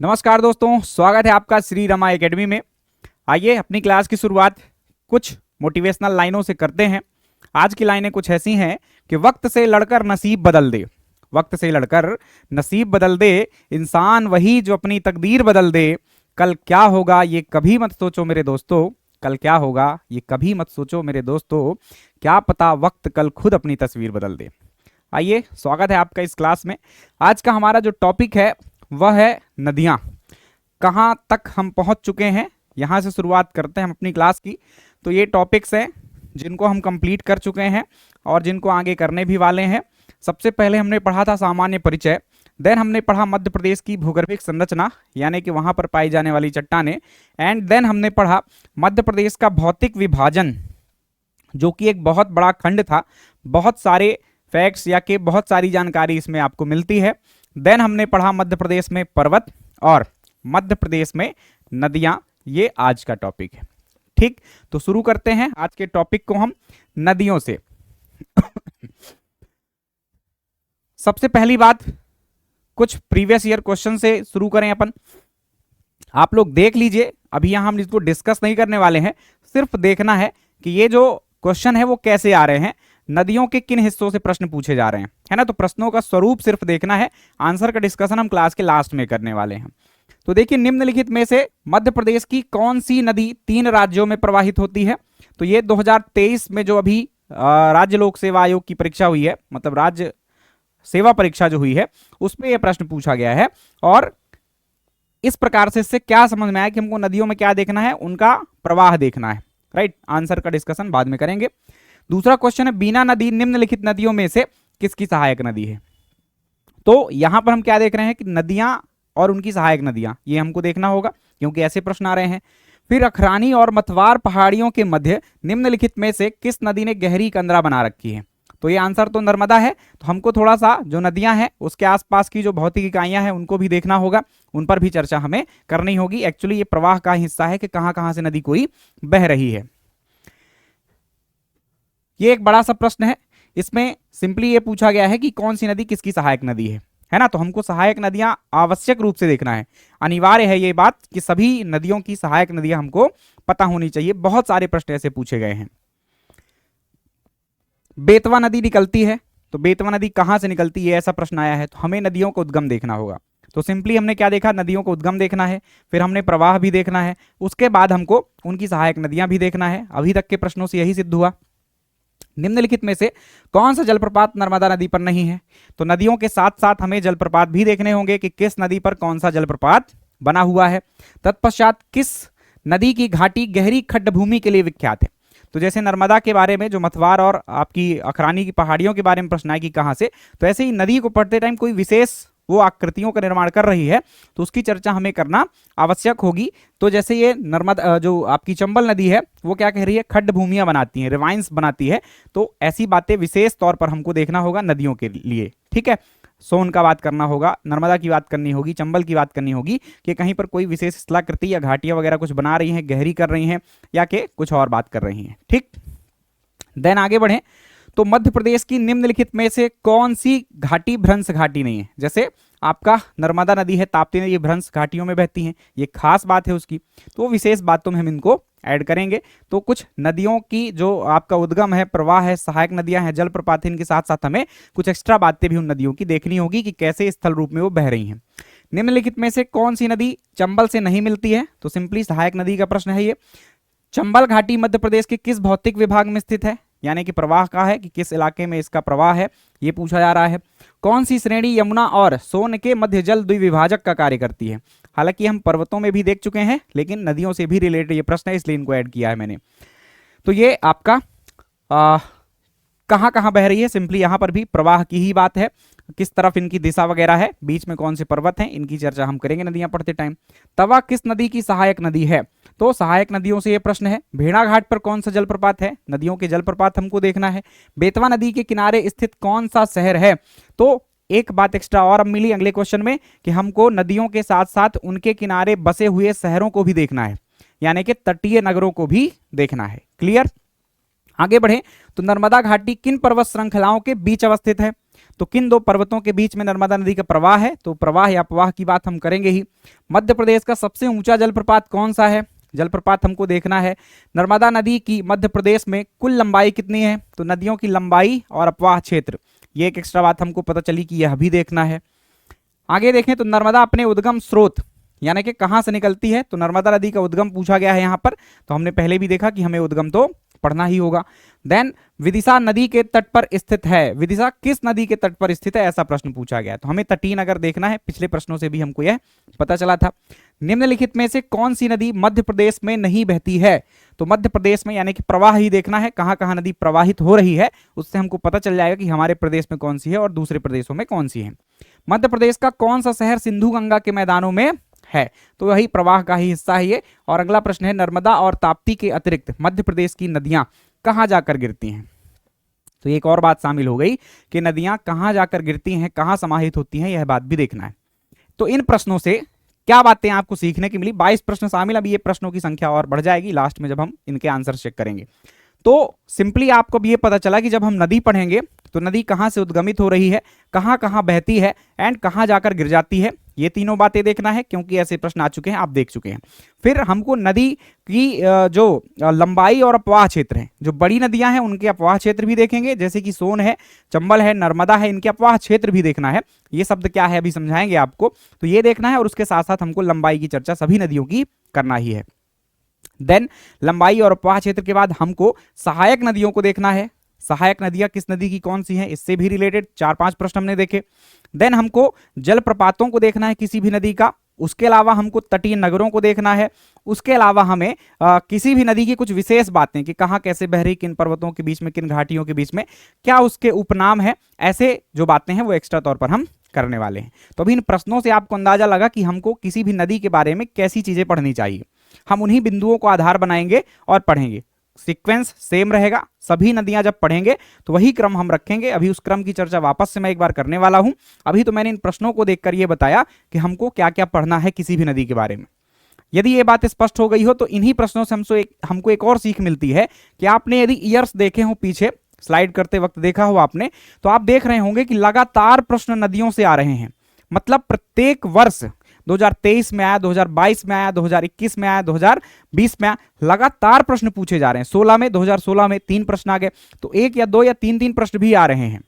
नमस्कार दोस्तों, स्वागत है आपका श्री रमा एकेडमी में। आइए अपनी क्लास की शुरुआत कुछ मोटिवेशनल लाइनों से करते हैं। आज की लाइनें कुछ ऐसी हैं कि वक्त से लड़कर नसीब बदल दे, वक्त से लड़कर नसीब बदल दे, इंसान वही जो अपनी तकदीर बदल दे। कल क्या होगा ये कभी मत सोचो मेरे दोस्तों, कल क्या होगा ये कभी मत सोचो मेरे दोस्तों, क्या पता वक्त कल खुद अपनी तस्वीर बदल दे। आइए, स्वागत है आपका इस क्लास में। आज का हमारा जो टॉपिक है वह है नदियाँ। कहाँ तक हम पहुँच चुके हैं, यहाँ से शुरुआत करते हैं हम अपनी क्लास की। तो ये टॉपिक्स हैं जिनको हम कंप्लीट कर चुके हैं और जिनको आगे करने भी वाले हैं। सबसे पहले हमने पढ़ा था सामान्य परिचय, देन हमने पढ़ा मध्य प्रदेश की भूगर्भिक संरचना यानी कि वहाँ पर पाई जाने वाली चट्टानें, एंड देन हमने पढ़ा मध्य प्रदेश का भौतिक विभाजन, जो कि एक बहुत बड़ा खंड था। बहुत सारे फैक्ट्स या कि बहुत सारी जानकारी इसमें आपको मिलती है। देन हमने पढ़ा मध्य प्रदेश में पर्वत और मध्य प्रदेश में नदियां। ये आज का टॉपिक है। ठीक, तो शुरू करते हैं आज के टॉपिक को हम नदियों से। सबसे पहली बात, कुछ प्रीवियस ईयर क्वेश्चन से शुरू करें अपन। आप लोग देख लीजिए, अभी यहां हम इसको डिस्कस नहीं करने वाले हैं, सिर्फ देखना है कि ये जो क्वेश्चन है वो कैसे आ रहे हैं, नदियों के किन हिस्सों से प्रश्न पूछे जा रहे हैं, है ना। तो प्रश्नों का स्वरूप सिर्फ देखना है, आंसर का डिस्कशन हम क्लास के लास्ट में करने वाले हैं। तो देखिए, निम्नलिखित में से मध्य प्रदेश की कौन सी नदी 3 राज्यों में प्रवाहित होती है। तो ये 2023 में जो अभी राज्य लोक सेवा आयोग की परीक्षा हुई है, मतलब राज्य सेवा परीक्षा जो हुई है, उसमें यह प्रश्न पूछा गया है। और इस प्रकार से इससे क्या समझ में आया कि हमको नदियों में क्या देखना है, उनका प्रवाह देखना है। राइट, आंसर का डिस्कशन बाद में करेंगे। दूसरा क्वेश्चन है, बीना नदी निम्नलिखित नदियों में से किसकी सहायक नदी है। तो यहां पर हम क्या देख रहे हैं कि नदियां और उनकी सहायक नदियां, ये हमको देखना होगा क्योंकि ऐसे प्रश्न आ रहे हैं। फिर अखरानी और मतवार पहाड़ियों के मध्य निम्नलिखित में से किस नदी ने गहरी कंदरा बना रखी है। तो ये आंसर तो नर्मदा है। तो हमको थोड़ा सा जो नदियां हैं उसके आसपास की जो भौतिक इकाइयां हैं उनको भी देखना होगा, उन पर भी चर्चा हमें करनी होगी। एक्चुअली ये प्रवाह का हिस्सा है कि कहां कहां से नदी कोई बह रही है। ये एक बड़ा सा प्रश्न है, इसमें सिंपली ये पूछा गया है कि कौन सी नदी किसकी सहायक नदी है ना। तो हमको सहायक नदियां आवश्यक रूप से देखना है, अनिवार्य है ये बात कि सभी नदियों की सहायक नदियां हमको पता होनी चाहिए। बहुत सारे प्रश्न ऐसे पूछे गए हैं। बेतवा नदी निकलती है, तो बेतवा नदी कहां से निकलती है, ऐसा प्रश्न आया है। तो हमें नदियों का उद्गम देखना होगा। तो सिंपली हमने क्या देखा, नदियों को उद्गम देखना है, फिर हमने प्रवाह भी देखना है, उसके बाद हमको उनकी सहायक नदियां भी देखना है। अभी तक के प्रश्नों से यही सिद्ध हुआ। निम्नलिखित में से कौन सा जलप्रपात नर्मदा नदी पर नहीं है। तो नदियों के साथ साथ हमें जलप्रपात भी देखने होंगे कि किस नदी पर कौन सा जलप्रपात बना हुआ है। तत्पश्चात किस नदी की घाटी गहरी खड्ड भूमि के लिए विख्यात है। तो जैसे नर्मदा के बारे में जो मतवार और आपकी अखरानी की पहाड़ियों के बारे में प्रश्न आया कि कहां से, तो ऐसे ही नदी को पढ़ते टाइम कोई विशेष वो आकृतियों का निर्माण कर रही है तो उसकी चर्चा हमें करना आवश्यक होगी। तो जैसे ये नर्मदा जो आपकी चंबल नदी है वो क्या कह रही है, खड्ड भूमियां बनाती है, रिवाइंस बनाती है। तो ऐसी बातें विशेष तौर पर हमको देखना होगा नदियों के लिए। ठीक है, सोन का बात करना होगा, नर्मदा की बात करनी होगी, चंबल की बात करनी होगी कि कहीं पर कोई विशेष स्थलाकृति या घाटियां वगैरह कुछ बना रही हैं, गहरी कर रही हैं या कि कुछ और बात कर रही हैं। ठीक, देन आगे बढ़ें। तो मध्य प्रदेश की निम्नलिखित में से कौन सी घाटी भ्रंश घाटी नहीं है। जैसे आपका नर्मदा नदी है, ताप्ती नदी, ये भ्रंश घाटियों में बहती हैं, ये खास बात है उसकी। तो वो विशेष बातों में हम इनको ऐड करेंगे। तो कुछ नदियों की जो आपका उद्गम है, प्रवाह है, सहायक नदियां हैं, जलप्रपात है, इनके साथ साथ हमें कुछ एक्स्ट्रा बातें भी उन नदियों की देखनी होगी कि कैसे स्थल रूप में वो बह रही हैं। निम्नलिखित में से कौन सी नदी चंबल से नहीं मिलती है। तो सिंपली सहायक नदी का प्रश्न है ये। चंबल घाटी मध्य प्रदेश के किस भौतिक विभाग में स्थित है, यानी कि प्रवाह का है कि किस इलाके में इसका प्रवाह है, ये पूछा जा रहा है। कौन सी श्रेणी यमुना और सोन के मध्य जल द्विविभाजक का कार्य करती है। हालांकि हम पर्वतों में भी देख चुके हैं, लेकिन नदियों से भी रिलेटेड ये प्रश्न है, इसलिए इनको ऐड किया है मैंने। तो ये आपका कहां कहां बह रही है, सिंपली यहां पर भी प्रवाह की ही बात है, किस तरफ इनकी दिशा वगैरह है, बीच में कौन से पर्वत हैं, इनकी चर्चा हम करेंगे नदियां पढ़ते टाइम। तवा किस नदी की सहायक नदी है। तो सहायक नदियों से यह प्रश्न है। भेड़ा घाट पर कौन सा जलप्रपात है, नदियों के जलप्रपात हमको देखना है। बेतवा नदी के किनारे स्थित कौन सा शहर है। तो एक बात एक्स्ट्रा और अब मिली अगले क्वेश्चन में कि हमको नदियों के साथ साथ उनके किनारे बसे हुए शहरों को भी देखना है, यानी कि तटीय नगरों को भी देखना है। क्लियर। आगे बढ़े तो नर्मदा घाटी किन पर्वत श्रृंखलाओं के बीच अवस्थित है? तो किन दो पर्वतों के बीच में नर्मदा नदी का प्रवाह है? तो प्रवाह या प्रवाह की बात हम करेंगे ही। मध्य प्रदेश का सबसे ऊंचा जलप्रपात कौन सा है? जलप्रपात हमको देखना है। नर्मदा नदी की मध्य प्रदेश में कुल लंबाई कितनी है? तो नदियों की लंबाई और अपवाह क्षेत्र, ये एक एक्स्ट्रा बात हमको पता चली कि यह भी देखना है। आगे देखें तो नर्मदा अपने उद्गम स्रोत यानी कि कहां से निकलती है? तो नर्मदा नदी का उद्गम पूछा गया है यहां पर, तो हमने पहले भी देखा कि हमें उद्गम तो पढ़ना ही होगा। देन विदिशा नदी के तट पर स्थित है। विदिशा किस नदी के तट पर स्थित है, ऐसा प्रश्न पूछा गया, तो हमें तटीय नगर देखना है। पिछले प्रश्नों से भी हमको यह पता चला था। निम्नलिखित में से कौन सी नदी मध्य प्रदेश में नहीं बहती है? तो मध्य प्रदेश में यानी कि प्रवाह ही देखना है, कहां कहां नदी प्रवाहित हो रही है, उससे हमको पता चल जाएगा कि हमारे प्रदेश में कौन सी है और दूसरे प्रदेशों में कौन सी है। मध्य प्रदेश का कौन सा शहर सिंधु गंगा के मैदानों में है? तो वही प्रवाह का ही हिस्सा है ये। और अगला प्रश्न है, नर्मदा और ताप्ती के अतिरिक्त मध्य प्रदेश की नदियां कहां जाकर गिरती हैं? तो एक और बात शामिल हो गई कि नदियां कहां जाकर गिरती हैं, कहां समाहित होती हैं, यह बात भी देखना है। तो इन प्रश्नों से क्या बातें आपको सीखने की मिली? 22 प्रश्न शामिल, अभी ये प्रश्नों की संख्या और बढ़ जाएगी लास्ट में जब हम इनके आंसर चेक करेंगे। तो सिंपली आपको भी ये पता चला कि जब हम नदी पढ़ेंगे तो नदी कहां से उद्गमित हो रही है, कहां कहां बहती है एंड कहां जाकर गिर जाती है, ये तीनों बातें देखना है, क्योंकि ऐसे प्रश्न आ चुके हैं, आप देख चुके हैं। फिर हमको नदी की जो लंबाई और अपवाह क्षेत्र है, जो बड़ी नदियां हैं उनके अपवाह क्षेत्र भी देखेंगे, जैसे कि सोन है, चंबल है, नर्मदा है, इनके अपवाह क्षेत्र भी देखना है। ये शब्द क्या है अभी समझाएंगे आपको, तो ये देखना है। और उसके साथ साथ हमको लंबाई की चर्चा सभी नदियों की करना ही है। देन लंबाई और अपवाह क्षेत्र के बाद हमको सहायक नदियों को देखना है। सहायक नदियां किस नदी की कौन सी हैं, इससे भी रिलेटेड 4-5 प्रश्न हमने देखे। देन हमको जलप्रपातों को देखना है किसी भी नदी का। उसके अलावा हमको तटीय नगरों को देखना है। उसके अलावा हमें किसी भी नदी की कुछ विशेष बातें कि कहाँ कैसे बह रही, किन पर्वतों के बीच में, किन घाटियों के बीच में, क्या उसके उपनाम है, ऐसे जो बातें हैं वो एक्स्ट्रा तौर पर हम करने वाले हैं। तो अभी इन प्रश्नों से आपको अंदाजा लगा कि हमको किसी भी नदी के बारे में कैसी चीजें पढ़नी चाहिए। हम उन्हीं बिंदुओं को आधार बनाएंगे और पढ़ेंगे। सीक्वेंस सेम रहेगा, सभी नदियां जब पढ़ेंगे तो वही क्रम हम रखेंगे। अभी उस क्रम की चर्चा वापस से मैं एक बार करने वाला हूं। अभी तो मैंने इन प्रश्नों को देखकर यह बताया कि हमको क्या क्या पढ़ना है किसी भी नदी के बारे में। यदि ये बात स्पष्ट हो गई हो तो इन्हीं प्रश्नों से हमको एक और सीख मिलती है कि आपने यदि ईयर्स देखे हो, पीछे स्लाइड करते वक्त देखा हो आपने, तो आप देख रहे होंगे कि लगातार प्रश्न नदियों से आ रहे हैं। मतलब प्रत्येक वर्ष 2023 में आया, 2022 में आया, 2021 में आया, 2020 में आया, लगातार प्रश्न पूछे जा रहे हैं। 2016 में 3 प्रश्न आ गए, तो 1 या 2 या 3 प्रश्न भी आ रहे हैं।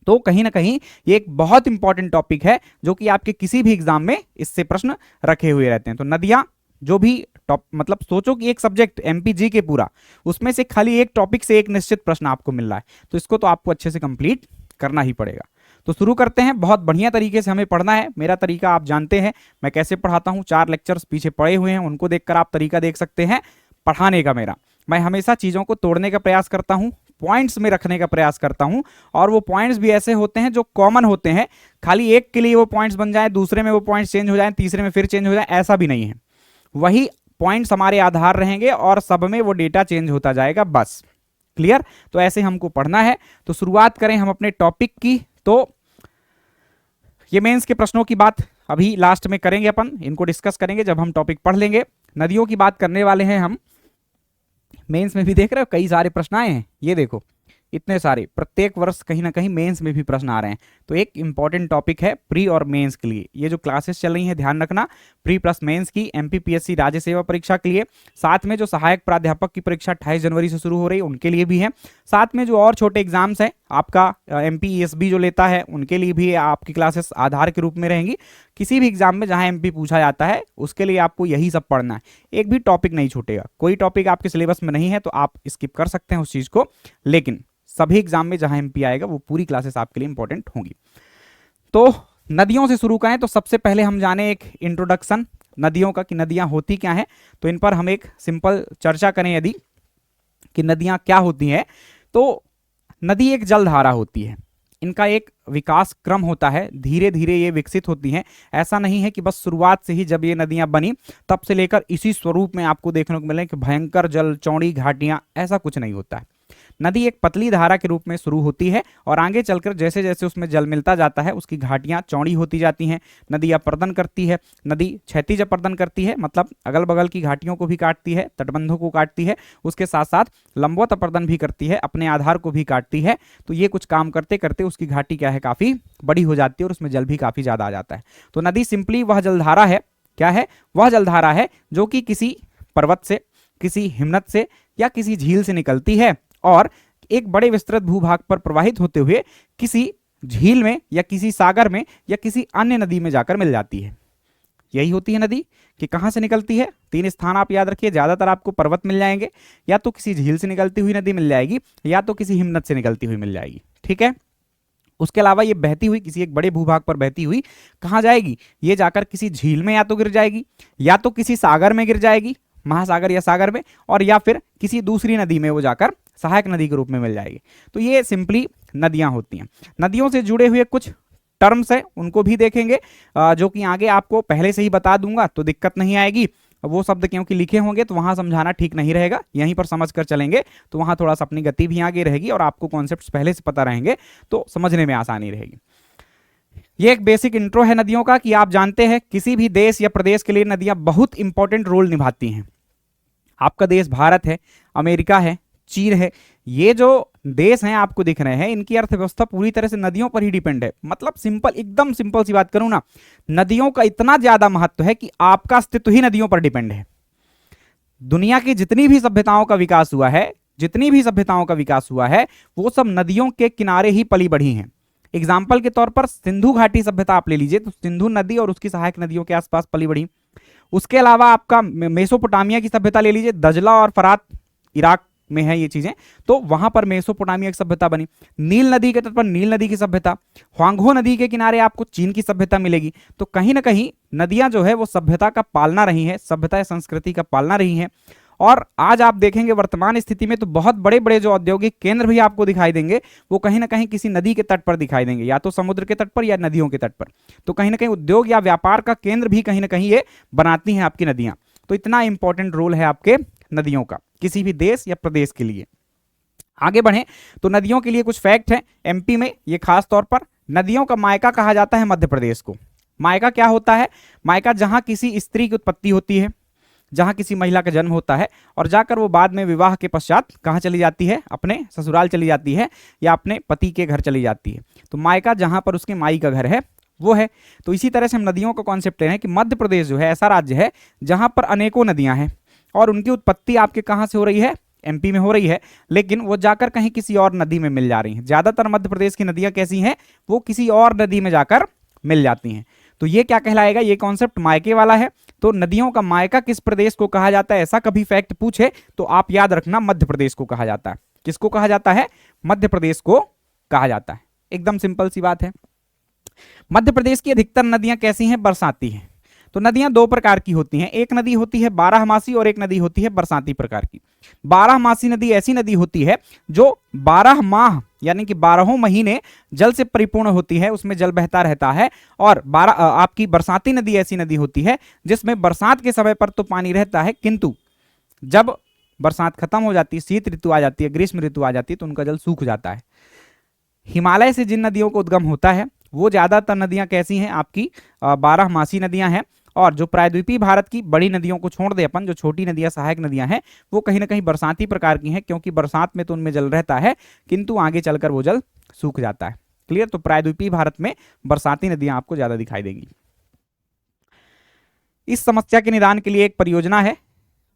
तो कहीं ना कहीं ये एक बहुत इंपॉर्टेंट टॉपिक है जो कि आपके किसी भी एग्जाम में इससे प्रश्न रखे हुए रहते हैं। तो नदियां जो भी मतलब सोचो कि एक सब्जेक्ट एमपीजी के पूरा, उसमें से खाली एक टॉपिक से एक निश्चित प्रश्न आपको मिल रहा है, तो इसको तो आपको अच्छे से कंप्लीट करना ही पड़ेगा। तो शुरू करते हैं। बहुत बढ़िया तरीके से हमें पढ़ना है। मेरा तरीका आप जानते हैं मैं कैसे पढ़ाता हूं, 4 लेक्चर्स पीछे पड़े हुए हैं, उनको देखकर आप तरीका देख सकते हैं पढ़ाने का मेरा। मैं हमेशा चीजों को तोड़ने का प्रयास करता हूं, पॉइंट्स में रखने का प्रयास करता हूं, और वो पॉइंट्स भी ऐसे होते हैं जो कॉमन होते हैं। खाली एक के लिए वो पॉइंट्स बन जाए, दूसरे में वो पॉइंट्स चेंज हो जाए, तीसरे में फिर चेंज हो जाए, ऐसा भी नहीं है। वही पॉइंट्स हमारे आधार रहेंगे और सब में वो डेटा चेंज होता जाएगा, बस। क्लियर? तो ऐसे हमको पढ़ना है। तो शुरुआत करें हम अपने टॉपिक की। तो ये मेंस के प्रश्नों की बात अभी लास्ट में करेंगे, अपन इनको डिस्कस करेंगे जब हम टॉपिक पढ़ लेंगे। नदियों की बात करने वाले हैं हम। मेंस में भी देख रहे हो कई सारे प्रश्न आए हैं, ये देखो इतने सारे, प्रत्येक वर्ष कहीं ना कहीं मेंस में भी प्रश्न आ रहे हैं। तो एक इंपॉर्टेंट टॉपिक है प्री और मेंस के लिए। ये जो क्लासेस चल रही हैं ध्यान रखना, प्री प्लस मेंस की, एमपीपीएससी राज्य सेवा परीक्षा के लिए, साथ में जो सहायक प्राध्यापक की परीक्षा 28 जनवरी से शुरू हो रही है उनके लिए भी है, साथ में जो और छोटे एग्जाम्स हैं आपका एमपीईएसबी जो लेता है उनके लिए भी आपकी क्लासेस आधार के रूप में रहेंगी। किसी भी एग्जाम में जहां एमपी पूछा जाता है उसके लिए आपको यही सब पढ़ना है, एक भी टॉपिक नहीं छूटेगा। कोई टॉपिक आपके सिलेबस में नहीं है तो आप स्किप कर सकते हैं उस चीज को, लेकिन सभी एग्जाम में जहां एमपी आएगा वो पूरी क्लासेस आपके लिए इंपॉर्टेंट होंगी। तो नदियों से शुरू करें तो सबसे पहले हम जाने एक इंट्रोडक्शन नदियों का, कि नदियां होती क्या हैं। तो इन पर हम एक सिंपल चर्चा करें यदि कि नदियां क्या होती हैं। तो नदी एक जलधारा होती है, इनका एक विकास क्रम होता है, धीरे धीरे ये विकसित होती हैं। ऐसा नहीं है कि बस शुरुआत से ही जब ये नदियां बनी तब से लेकर इसी स्वरूप में आपको देखने को मिले कि भयंकर जल चौड़ी घाटियां, ऐसा कुछ नहीं होता है। नदी एक पतली धारा के रूप में शुरू होती है और आगे चलकर जैसे जैसे उसमें जल मिलता जाता है उसकी घाटियां चौड़ी होती जाती हैं। नदी अपर्दन करती है, नदी क्षैतिज अपर्दन करती है, मतलब अगल बगल की घाटियों को भी काटती है, तटबंधों को काटती है, उसके साथ साथ लंबवत अपर्दन भी करती है, अपने आधार को भी काटती है। तो ये कुछ काम करते करते उसकी घाटी क्या है, काफी बड़ी हो जाती है और उसमें जल भी काफी ज्यादा आ जाता है। तो नदी सिंपली वह जलधारा है, क्या है, वह जलधारा है जो कि किसी पर्वत से, किसी हिमनद से या किसी झील से निकलती है और एक बड़े विस्तृत भूभाग पर प्रवाहित होते हुए किसी झील में या किसी सागर में या किसी अन्य नदी में जाकर मिल जाती है। यही होती है नदी कि कहां से निकलती है। 3 स्थान आप याद रखिए, ज्यादातर आपको पर्वत मिल जाएंगे, या तो किसी झील से निकलती हुई नदी मिल जाएगी या तो किसी हिमनद से निकलती हुई मिल जाएगी। ठीक है, उसके अलावा ये बहती हुई किसी एक बड़े भूभाग पर बहती हुई कहां जाएगी, ये जाकर किसी झील में या तो गिर जाएगी या तो किसी सागर में गिर जाएगी, महासागर या सागर में, और या फिर किसी दूसरी नदी में वो जाकर सहायक नदी के रूप में मिल जाएगी। तो ये सिंपली नदियां होती हैं। नदियों से जुड़े हुए कुछ टर्म्स हैं उनको भी देखेंगे, जो कि आगे आपको पहले से ही बता दूंगा तो दिक्कत नहीं आएगी। वो शब्द क्योंकि लिखे होंगे तो वहां समझाना ठीक नहीं रहेगा, यहीं पर समझ कर चलेंगे तो वहां थोड़ा सा अपनी गति भी आगे रहेगी और आपको कॉन्सेप्ट्स पहले से पता रहेंगे तो समझने में आसानी रहेगी। ये एक बेसिक इंट्रो है नदियों का कि आप जानते हैं किसी भी देश या प्रदेश के लिए नदियां बहुत इंपॉर्टेंट रोल निभाती हैं। आपका देश भारत है, अमेरिका है, चीन है, ये जो देश हैं आपको दिख रहे हैं, इनकी अर्थव्यवस्था पूरी तरह से नदियों पर ही डिपेंड है। मतलब सिंपल, एकदम सिंपल सी बात करूं ना, नदियों का इतना ज्यादा महत्व है कि आपका अस्तित्व ही नदियों पर डिपेंड है। दुनिया की जितनी भी सभ्यताओं का विकास हुआ है, जितनी भी सभ्यताओं का विकास हुआ है, वो सब नदियों के किनारे ही पली बढ़ी हैं। एग्जाम्पल के तौर पर सिंधु घाटी सभ्यता आप ले लीजिए, तो सिंधु नदी और उसकी सहायक नदियों के आसपास पली बढ़ी। उसके अलावा आपका मेसोपोटामिया की सभ्यता ले लीजिए, दजला और फरात इराक में है ये चीजें, तो वहां पर मेसोपोटामिया की सभ्यता बनी। नील नदी के तट पर नील नदी की सभ्यता, ह्वांगहो नदी के किनारे आपको चीन की सभ्यता मिलेगी। तो कहीं ना कहीं नदियां जो है वो सभ्यता का पालना रही है, सभ्यता या संस्कृति का पालना रही है। और आज आप देखेंगे वर्तमान स्थिति में तो बहुत बड़े बड़े जो औद्योगिक केंद्र भी आपको दिखाई देंगे वो कहीं ना कहीं किसी नदी के तट पर दिखाई देंगे, या तो समुद्र के तट पर या नदियों के तट पर। तो कहीं ना कहीं उद्योग या व्यापार का केंद्र भी कहीं ना कहीं ये बनाती हैं आपकी नदियां। तो इतना इंपॉर्टेंट रोल है आपके नदियों का किसी भी देश या प्रदेश के लिए। आगे बढ़ें तो नदियों के लिए कुछ फैक्ट हैं। एमपी में ये खास तौर पर नदियों का मायका कहा जाता है मध्य प्रदेश को। मायका क्या होता है? मायका जहां किसी स्त्री की उत्पत्ति होती है, जहां किसी महिला का जन्म होता है और जाकर वो बाद में विवाह के पश्चात कहां चली जाती है, अपने ससुराल चली जाती है या अपने पति के घर चली जाती है। तो मायका जहां पर उसके माई का घर है वो है। तो इसी तरह से हम नदियों का कॉन्सेप्ट ले रहे हैं कि मध्य प्रदेश जो है ऐसा राज्य है जहां पर अनेकों नदियां हैं और उनकी उत्पत्ति आपके कहां से हो रही है? एमपी में हो रही है, लेकिन वो जाकर कहीं किसी और नदी में मिल जा रही हैं। ज्यादातर मध्य प्रदेश की नदियां कैसी हैं? वो किसी और नदी में जाकर मिल जाती हैं। तो ये क्या कहलाएगा? ये कॉन्सेप्ट मायके वाला है। तो नदियों का मायका किस प्रदेश को कहा जाता है, ऐसा कभी फैक्ट पूछे तो आप याद रखना मध्य प्रदेश को कहा जाता है। किसको कहा जाता है? मध्य प्रदेश को कहा जाता है। एकदम सिंपल सी बात है। मध्य प्रदेश की अधिकतर नदियां कैसी हैं? बरसाती हैं। तो नदियां दो प्रकार की होती हैं, एक नदी होती है बारहमासी और एक नदी होती है बरसाती प्रकार की। बारहमासी नदी ऐसी नदी होती है जो 12 माह यानी कि 12 महीने जल से परिपूर्ण होती है, उसमें जल बहता रहता है। और आपकी बरसाती नदी ऐसी नदी होती है जिसमें बरसात के समय पर तो पानी रहता है, किंतु जब बरसात खत्म हो जाती है, शीत ऋतु आ जाती है, ग्रीष्म ऋतु आ जाती है, तो उनका जल सूख जाता है। हिमालय से जिन नदियों को उद्गम होता है वो ज्यादातर नदियां कैसी हैं? आपकी 12 नदियां हैं। और जो प्रायद्वीपीय भारत की बड़ी नदियों को छोड़ दे अपन, जो छोटी नदियां सहायक नदियां हैं वो कहीं ना कहीं बरसाती प्रकार की हैं, क्योंकि बरसात में तो उनमें जल रहता है किंतु आगे चलकर वो जल सूख जाता है। क्लियर? तो प्रायद्वीपीय भारत में बरसाती नदियां आपको ज्यादा दिखाई देंगी। इस समस्या के निदान के लिए एक परियोजना है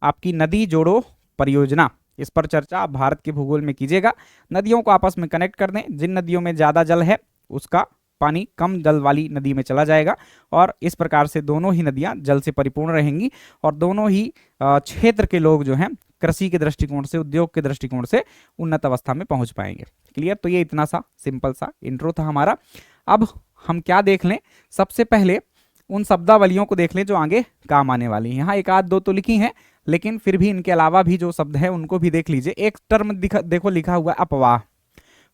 आपकी नदी जोड़ो परियोजना। इस पर चर्चा आप भारत के भूगोल में कीजिएगा। नदियों को आपस में कनेक्ट कर दें, जिन नदियों में ज्यादा जल है उसका पानी कम जल वाली नदी में चला जाएगा और इस प्रकार से दोनों ही नदियां जल से परिपूर्ण रहेंगी और दोनों ही क्षेत्र के लोग जो हैं कृषि के दृष्टिकोण से, उद्योग के दृष्टिकोण से उन्नत अवस्था में पहुंच पाएंगे। क्लियर? तो ये इतना सा सिंपल सा इंट्रो था हमारा। अब हम क्या देख लें? सबसे पहले उन शब्दावलियों को देख लें जो आगे काम आने वाली हैं। यहाँ एक आध दो तो लिखी हैं, लेकिन फिर भी इनके अलावा भी जो शब्द है उनको भी देख लीजिए। एक टर्म देखो लिखा हुआ है अपवाह।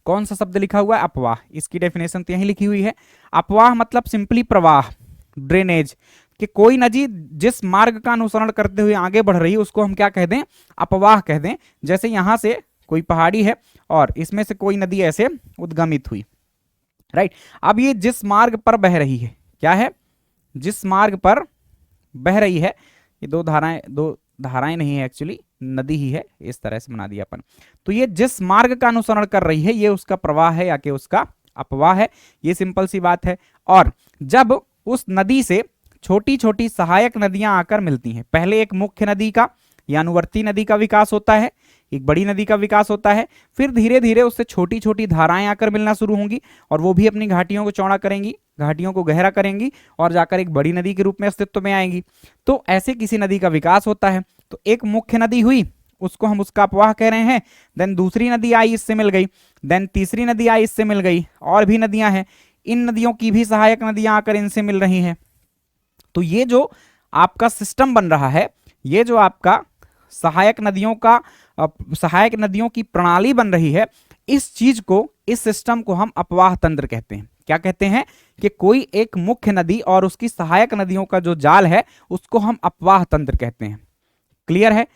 कौन सा शब्द लिखा हुआ है? अपवाह। इसकी डेफिनेशन तो यहीं लिखी हुई है। अपवाह मतलब सिंपली प्रवाह, ड्रेनेज, कि कोई नदी जिस मार्ग का अनुसरण करते हुए आगे बढ़ रही है उसको हम क्या कह दें? अपवाह कह दें। जैसे यहां से कोई पहाड़ी है और इसमें से कोई नदी ऐसे उद्गमित हुई, राइट। अब ये जिस मार्ग पर बह रही है, क्या है, जिस मार्ग पर बह रही है, ये दो धाराएं नहीं है, एक्चुअली नदी ही है, इस तरह से बना दिया अपन। तो ये जिस मार्ग का अनुसरण कर रही है, ये उसका प्रवाह है या कि उसका अपवाह है, ये सिंपल सी बात है। और जब उस नदी से छोटी छोटी सहायक नदियां आकर मिलती हैं, पहले एक मुख्य नदी का या अनुवर्ती नदी का विकास होता है, एक बड़ी नदी का विकास होता है, फिर धीरे धीरे उससे छोटी छोटी धाराएं आकर मिलना शुरू होंगी और वो भी अपनी घाटियों को चौड़ा करेंगी, घाटियों को गहरा करेंगी और जाकर एक बड़ी नदी के रूप में अस्तित्व में आएंगी। तो ऐसे किसी नदी का विकास होता है। तो एक मुख्य नदी हुई, उसको हम उसका अपवाह कह रहे हैं, देन दूसरी नदी आई, इससे मिल गई, देन तीसरी नदी आई, इससे मिल गई, और भी नदियां हैं, इन नदियों की भी सहायक नदियां आकर इनसे मिल रही हैं। तो ये जो आपका सिस्टम बन रहा है, ये जो आपका सहायक नदियों की प्रणाली बन रही है, इस चीज को, इस सिस्टम को हम अपवाह तंत्र कहते हैं। क्या कहते हैं कि कोई एक मुख्य नदी और उसकी सहायक नदियों का जो जाल है उसको हम अपवाह तंत्र कहते हैं। क्लियर है?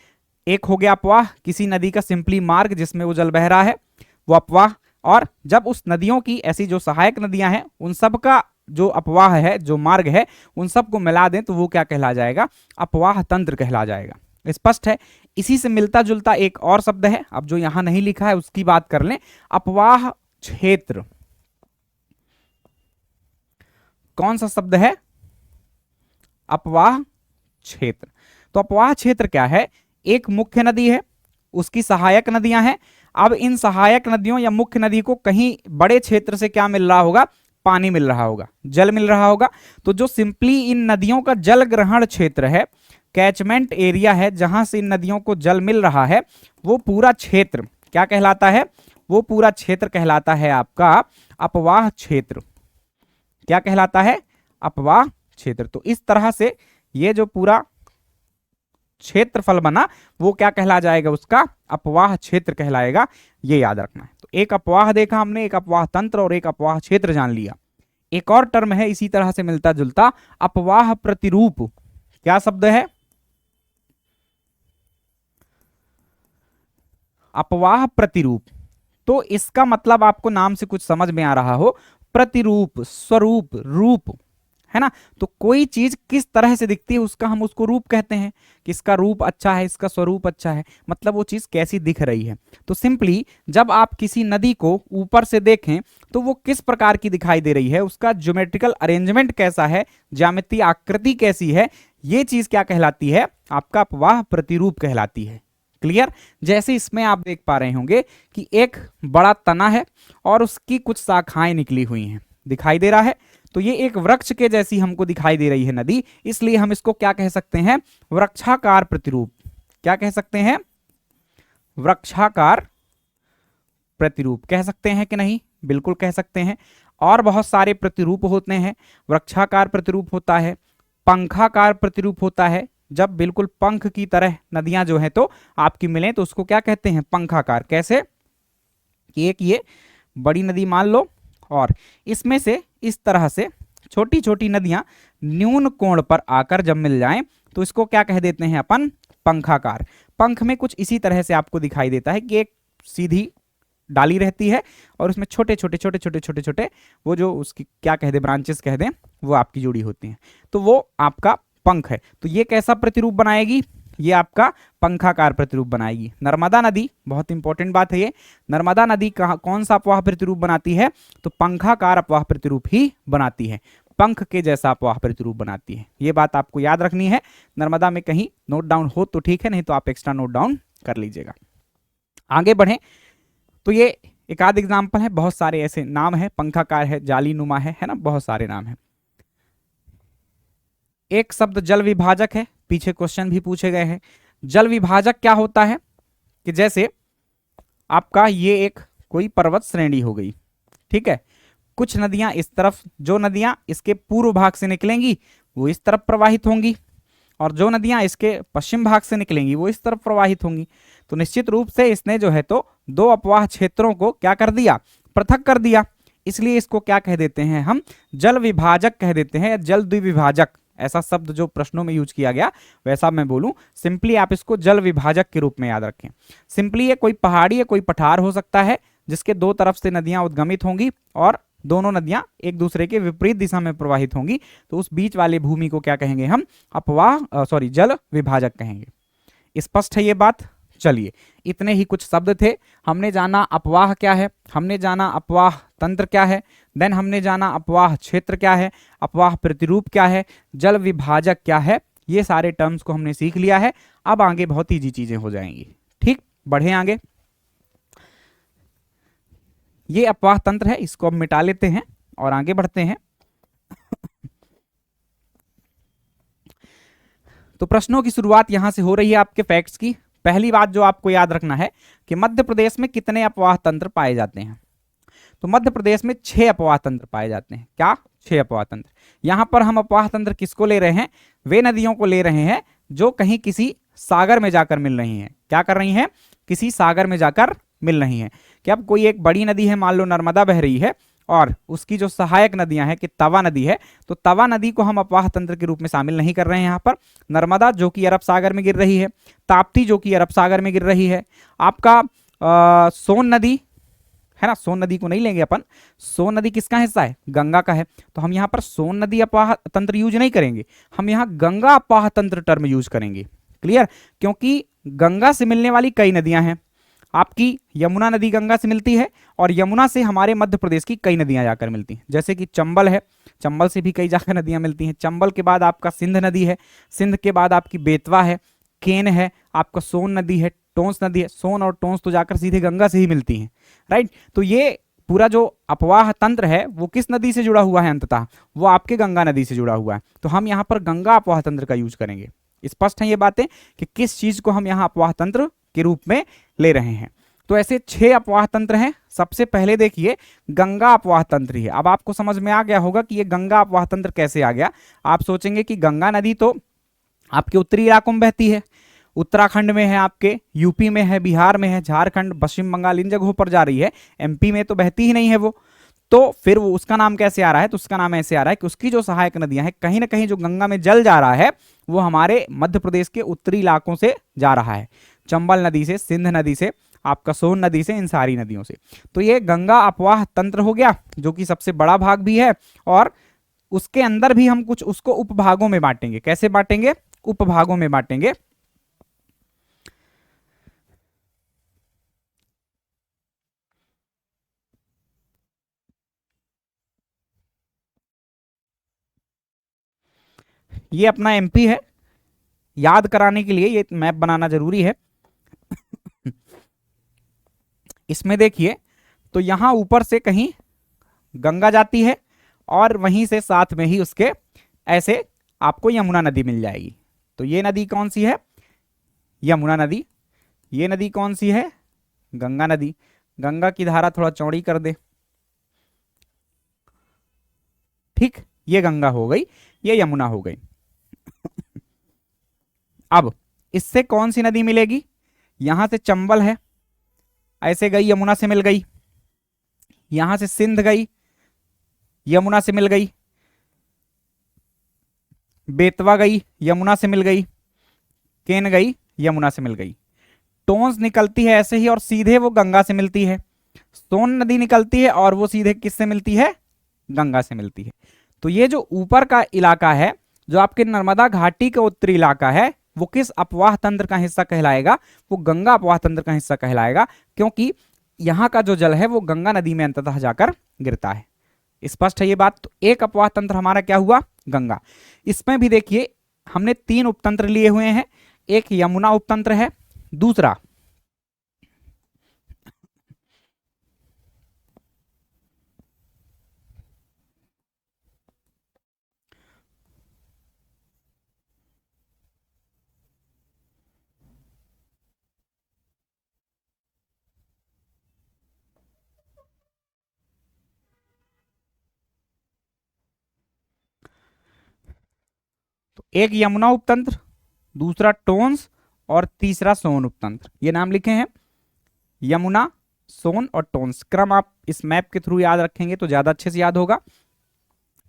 एक हो गया अपवाह, किसी नदी का सिंपली मार्ग जिसमें वो जल बह रहा है, वो अपवाह। और जब उस नदियों की ऐसी जो सहायक नदियां हैं उन सब का जो अपवाह है, जो मार्ग है, उन सबको मिला दें तो वो क्या कहला जाएगा, अपवाह तंत्र कहला जाएगा। स्पष्ट है? इसी से मिलता जुलता एक और शब्द है, अब जो यहां नहीं लिखा है उसकी बात कर लें, अपवाह क्षेत्र। कौन सा शब्द है? अपवाह क्षेत्र। तो अपवाह क्षेत्र क्या है? एक मुख्य नदी है, उसकी सहायक नदियां हैं। अब इन सहायक नदियों या मुख्य नदी को कहीं बड़े क्षेत्र से क्या मिल रहा होगा, पानी मिल रहा होगा, जल मिल रहा होगा। तो जो सिंपली इन नदियों का जल ग्रहण क्षेत्र है, कैचमेंट एरिया है, जहां से इन नदियों को जल मिल रहा है, वो पूरा क्षेत्र क्या कहलाता है, वो पूरा क्षेत्र कहलाता है आपका अपवाह क्षेत्र। क्या कहलाता है? अपवाह क्षेत्र। तो इस तरह से ये जो पूरा क्षेत्रफल बना वो क्या कहला जाएगा, उसका अपवाह क्षेत्र कहलाएगा। ये याद रखना है। तो एक अपवाह देखा हमने, एक अपवाह तंत्र और एक अपवाह क्षेत्र जान लिया। एक और टर्म है इसी तरह से मिलता जुलता, अपवाह प्रतिरूप। क्या शब्द है? अपवाह प्रतिरूप। तो इसका मतलब आपको नाम से कुछ समझ में आ रहा हो, प्रतिरूप, स्वरूप, रूप, है ना। तो कोई चीज किस तरह से दिखती है उसका हम उसको रूप कहते हैं, कि इसका रूप अच्छा है, इसका स्वरूप अच्छा है, मतलब वो चीज कैसी दिख रही है। तो सिंपली जब आप किसी नदी को ऊपर से देखें तो वो किस प्रकार की दिखाई दे रही है, उसका ज्योमेट्रिकल अरेंजमेंट कैसा है, ज्यामितीय आकृति कैसी है, ये चीज क्या कहलाती है, आपका अपवाह प्रतिरूप कहलाती है। क्लियर? जैसे इसमें आप देख पा रहे होंगे कि एक बड़ा तना है और उसकी कुछ शाखाएं निकली हुई हैं, दिखाई दे रहा है। तो ये एक वृक्ष के जैसी हमको दिखाई दे रही है नदी, इसलिए हम इसको क्या कह सकते हैं, वृक्षाकार प्रतिरूप। क्या कह सकते हैं? वृक्षाकार प्रतिरूप कह सकते हैं कि नहीं? बिल्कुल कह सकते हैं। और बहुत सारे प्रतिरूप होते हैं। वृक्षाकार प्रतिरूप होता है, पंखाकार प्रतिरूप होता है, जब बिल्कुल पंख की तरह नदियां जो है तो आपकी मिलें तो उसको क्या कहते हैं, पंखाकार। कैसे? कि एक ये बड़ी नदी मान लो और इसमें से इस तरह से छोटी छोटी नदियां न्यून कोण पर आकर जब मिल जाएं तो इसको क्या कह देते हैं अपन, पंखाकार। पंख में कुछ इसी तरह से आपको दिखाई देता है कि एक सीधी डाली रहती है और उसमें छोटे छोटे छोटे छोटे छोटे छोटे वो जो उसकी क्या कह दे, ब्रांचेस कह दें, वो आपकी जुड़ी होती हैं। तो वो आपका पंख है। तो ये कैसा प्रतिरूप बनाएगी, ये आपका पंखाकार प्रतिरूप बनाएगी। नर्मदा नदी, बहुत इंपॉर्टेंट बात है ये, नर्मदा नदी कौन सा अपवाह प्रतिरूप बनाती है, तो पंखाकार अपवाह प्रतिरूप ही बनाती है, पंख के जैसा अपवाह प्रतिरूप बनाती है। ये बात आपको याद रखनी है। नर्मदा में कहीं नोट डाउन हो तो ठीक है, नहीं तो आप एक्स्ट्रा नोट डाउन कर लीजिएगा। आगे बढ़े तो ये एक आध एग्जाम्पल है, बहुत सारे ऐसे नाम है, पंखाकार है, जाली नुमा है ना, बहुत सारे नाम है। एक शब्द जल विभाजक है, पीछे क्वेश्चन भी पूछे गए हैं। जल विभाजक क्या होता है कि जैसे आपका ये एक कोई पर्वत श्रेणी हो गई, ठीक है, कुछ नदियां इस तरफ, जो नदियां इसके पूर्व भाग से निकलेंगी वो इस तरफ प्रवाहित होंगी और जो नदियां इसके पश्चिम भाग से निकलेंगी वो इस तरफ प्रवाहित होंगी। तो निश्चित रूप से इसने जो है तो दो अपवाह क्षेत्रों को क्या कर दिया, पृथक कर दिया। इसलिए इसको क्या कह देते हैं हम, जल विभाजक कह देते हैं, जल द्विविभाजक ऐसा शब्द जो प्रश्नों में यूज किया गया वैसा मैं बोलूं, सिंपली आप इसको जल विभाजक के रूप में याद रखें। सिंपली ये कोई पहाड़ी या कोई पठार हो सकता है जिसके दो तरफ से नदियां उद्गमित होंगी और दोनों नदियां एक दूसरे के विपरीत दिशा में प्रवाहित होंगी, तो उस बीच वाले भूमि को क्या कहेंगे हम, जल विभाजक कहेंगे। स्पष्ट है ये बात? चलिए, इतने ही कुछ शब्द थे। हमने जाना अपवाह क्या है, हमने जाना अपवाह तंत्र क्या है, देन हमने जाना अपवाह क्षेत्र क्या है, अपवाह प्रतिरूप क्या है, जल विभाजक क्या है। ये सारे टर्म्स को हमने सीख लिया है। अब आगे बहुत ईजी चीजें हो जाएंगी। ठीक, बढ़े आगे। ये अपवाह तंत्र है, इसको अब मिटा लेते हैं और आगे बढ़ते हैं। तो प्रश्नों की शुरुआत यहां से हो रही है आपके फैक्ट्स की। पहली बात जो आपको याद रखना है कि मध्य प्रदेश में कितने अपवाह तंत्र पाए जाते हैं। तो मध्य प्रदेश में 6 अपवाह तंत्र पाए जाते हैं। क्या? 6 अपवाह तंत्र। यहां पर हम अपवाह तंत्र किसको ले रहे हैं? वे नदियों को ले रहे हैं जो कहीं किसी सागर में जाकर मिल रही हैं। क्या कर रही हैं? किसी सागर में जाकर मिल रही हैं। कि अब कोई एक बड़ी नदी है, मान लो नर्मदा बह रही है, और उसकी जो सहायक नदियां हैं कि तवा नदी है, तो तवा नदी को हम अपवाह तंत्र के रूप में शामिल नहीं कर रहे हैं यहाँ पर। नर्मदा जो कि अरब सागर में गिर रही है, ताप्ती जो कि अरब सागर में गिर रही है, आपका सोन नदी है ना, सोन नदी को नहीं लेंगे अपन। सोन नदी किसका हिस्सा है? गंगा का है। तो हम यहाँ पर सोन नदी अपवाह तंत्र यूज नहीं करेंगे, हम यहाँ गंगा अपवाह तंत्र टर्म यूज करेंगे। क्लियर? क्योंकि गंगा से मिलने वाली कई नदियां हैं। आपकी यमुना नदी गंगा से मिलती है और यमुना से हमारे मध्य प्रदेश की कई नदियां जाकर मिलती हैं। जैसे कि चंबल है, चंबल से भी कई जाकर नदियां मिलती हैं। चंबल के बाद आपका सिंध नदी है, सिंध के बाद आपकी बेतवा है, केन है, आपका सोन नदी है, टोंस नदी है। सोन और टोंस तो जाकर सीधे गंगा से ही मिलती हैं, राइट। तो ये पूरा जो अपवाह तंत्र है वो किस नदी से जुड़ा हुआ है? अंततः वो आपके गंगा नदी से जुड़ा हुआ है। तो हम यहाँ पर गंगा अपवाह तंत्र का यूज करेंगे। स्पष्ट है ये बातें कि किस चीज को हम यहाँ अपवाह तंत्र के रूप में ले रहे हैं। तो ऐसे 6 अपवाह तंत्र हैं। सबसे पहले देखिए गंगा अपवाह तंत्र ही है। अब आपको समझ में आ गया होगा कि ये गंगा अपवाह तंत्र कैसे आ गया। आप सोचेंगे कि गंगा नदी तो आपके उत्तरी इलाकों में बहती है, उत्तराखंड में है, आपके यूपी में है, बिहार में है, झारखंड, पश्चिम बंगाल, इन जगहों पर जा रही है, एमपी में तो बहती ही नहीं है वो। तो फिर वो उसका नाम कैसे आ रहा है? तो उसका नाम ऐसे आ रहा है कि उसकी जो सहायक नदियां हैं, कहीं ना कहीं जो गंगा में जल जा रहा है वो हमारे मध्य प्रदेश के उत्तरी इलाकों से जा रहा है। चंबल नदी से, सिंध नदी से, आपका सोन नदी से, इन सारी नदियों से। तो ये गंगा अपवाह तंत्र हो गया, जो कि सबसे बड़ा भाग भी है। और उसके अंदर भी हम कुछ उसको उपभागों में बांटेंगे। कैसे बांटेंगे? उपभागों में बांटेंगे। ये अपना एमपी है, याद कराने के लिए ये मैप बनाना जरूरी है। इसमें देखिए तो यहां ऊपर से कहीं गंगा जाती है और वहीं से साथ में ही उसके ऐसे आपको यमुना नदी मिल जाएगी। तो ये नदी कौन सी है? यमुना नदी। ये नदी कौन सी है? गंगा नदी। गंगा की धारा थोड़ा चौड़ी कर दे। ठीक, ये गंगा हो गई, ये यमुना हो गई। अब इससे कौन सी नदी मिलेगी? यहां से चंबल है, ऐसे गई, यमुना से मिल गई। यहां से सिंध गई, यमुना से मिल गई। बेतवा गई, यमुना से मिल गई। केन गई, यमुना से मिल गई। टोंस निकलती है ऐसे ही और सीधे वो गंगा से मिलती है। सोन नदी निकलती है और वो सीधे किससे मिलती है? गंगा से मिलती है। तो ये जो ऊपर का इलाका है, जो आपके नर्मदा घाटी का उत्तरी इलाका है, वो किस अपवाह तंत्र का हिस्सा कहलाएगा? वो गंगा अपवाह तंत्र का हिस्सा कहलाएगा, क्योंकि यहां का जो जल है वो गंगा नदी में अंततः जाकर गिरता है। स्पष्ट है ये बात? तो एक अपवाह तंत्र हमारा क्या हुआ? गंगा। इसमें भी देखिए हमने 3 उपतंत्र लिए हुए हैं। एक यमुना उपतंत्र है, दूसरा तो एक यमुना उपतंत्र, दूसरा टोंस और तीसरा सोन उपतंत्र। ये नाम लिखे हैं, यमुना, सोन और टोंस। क्रम आप इस मैप के थ्रू याद रखेंगे तो ज्यादा अच्छे से याद होगा।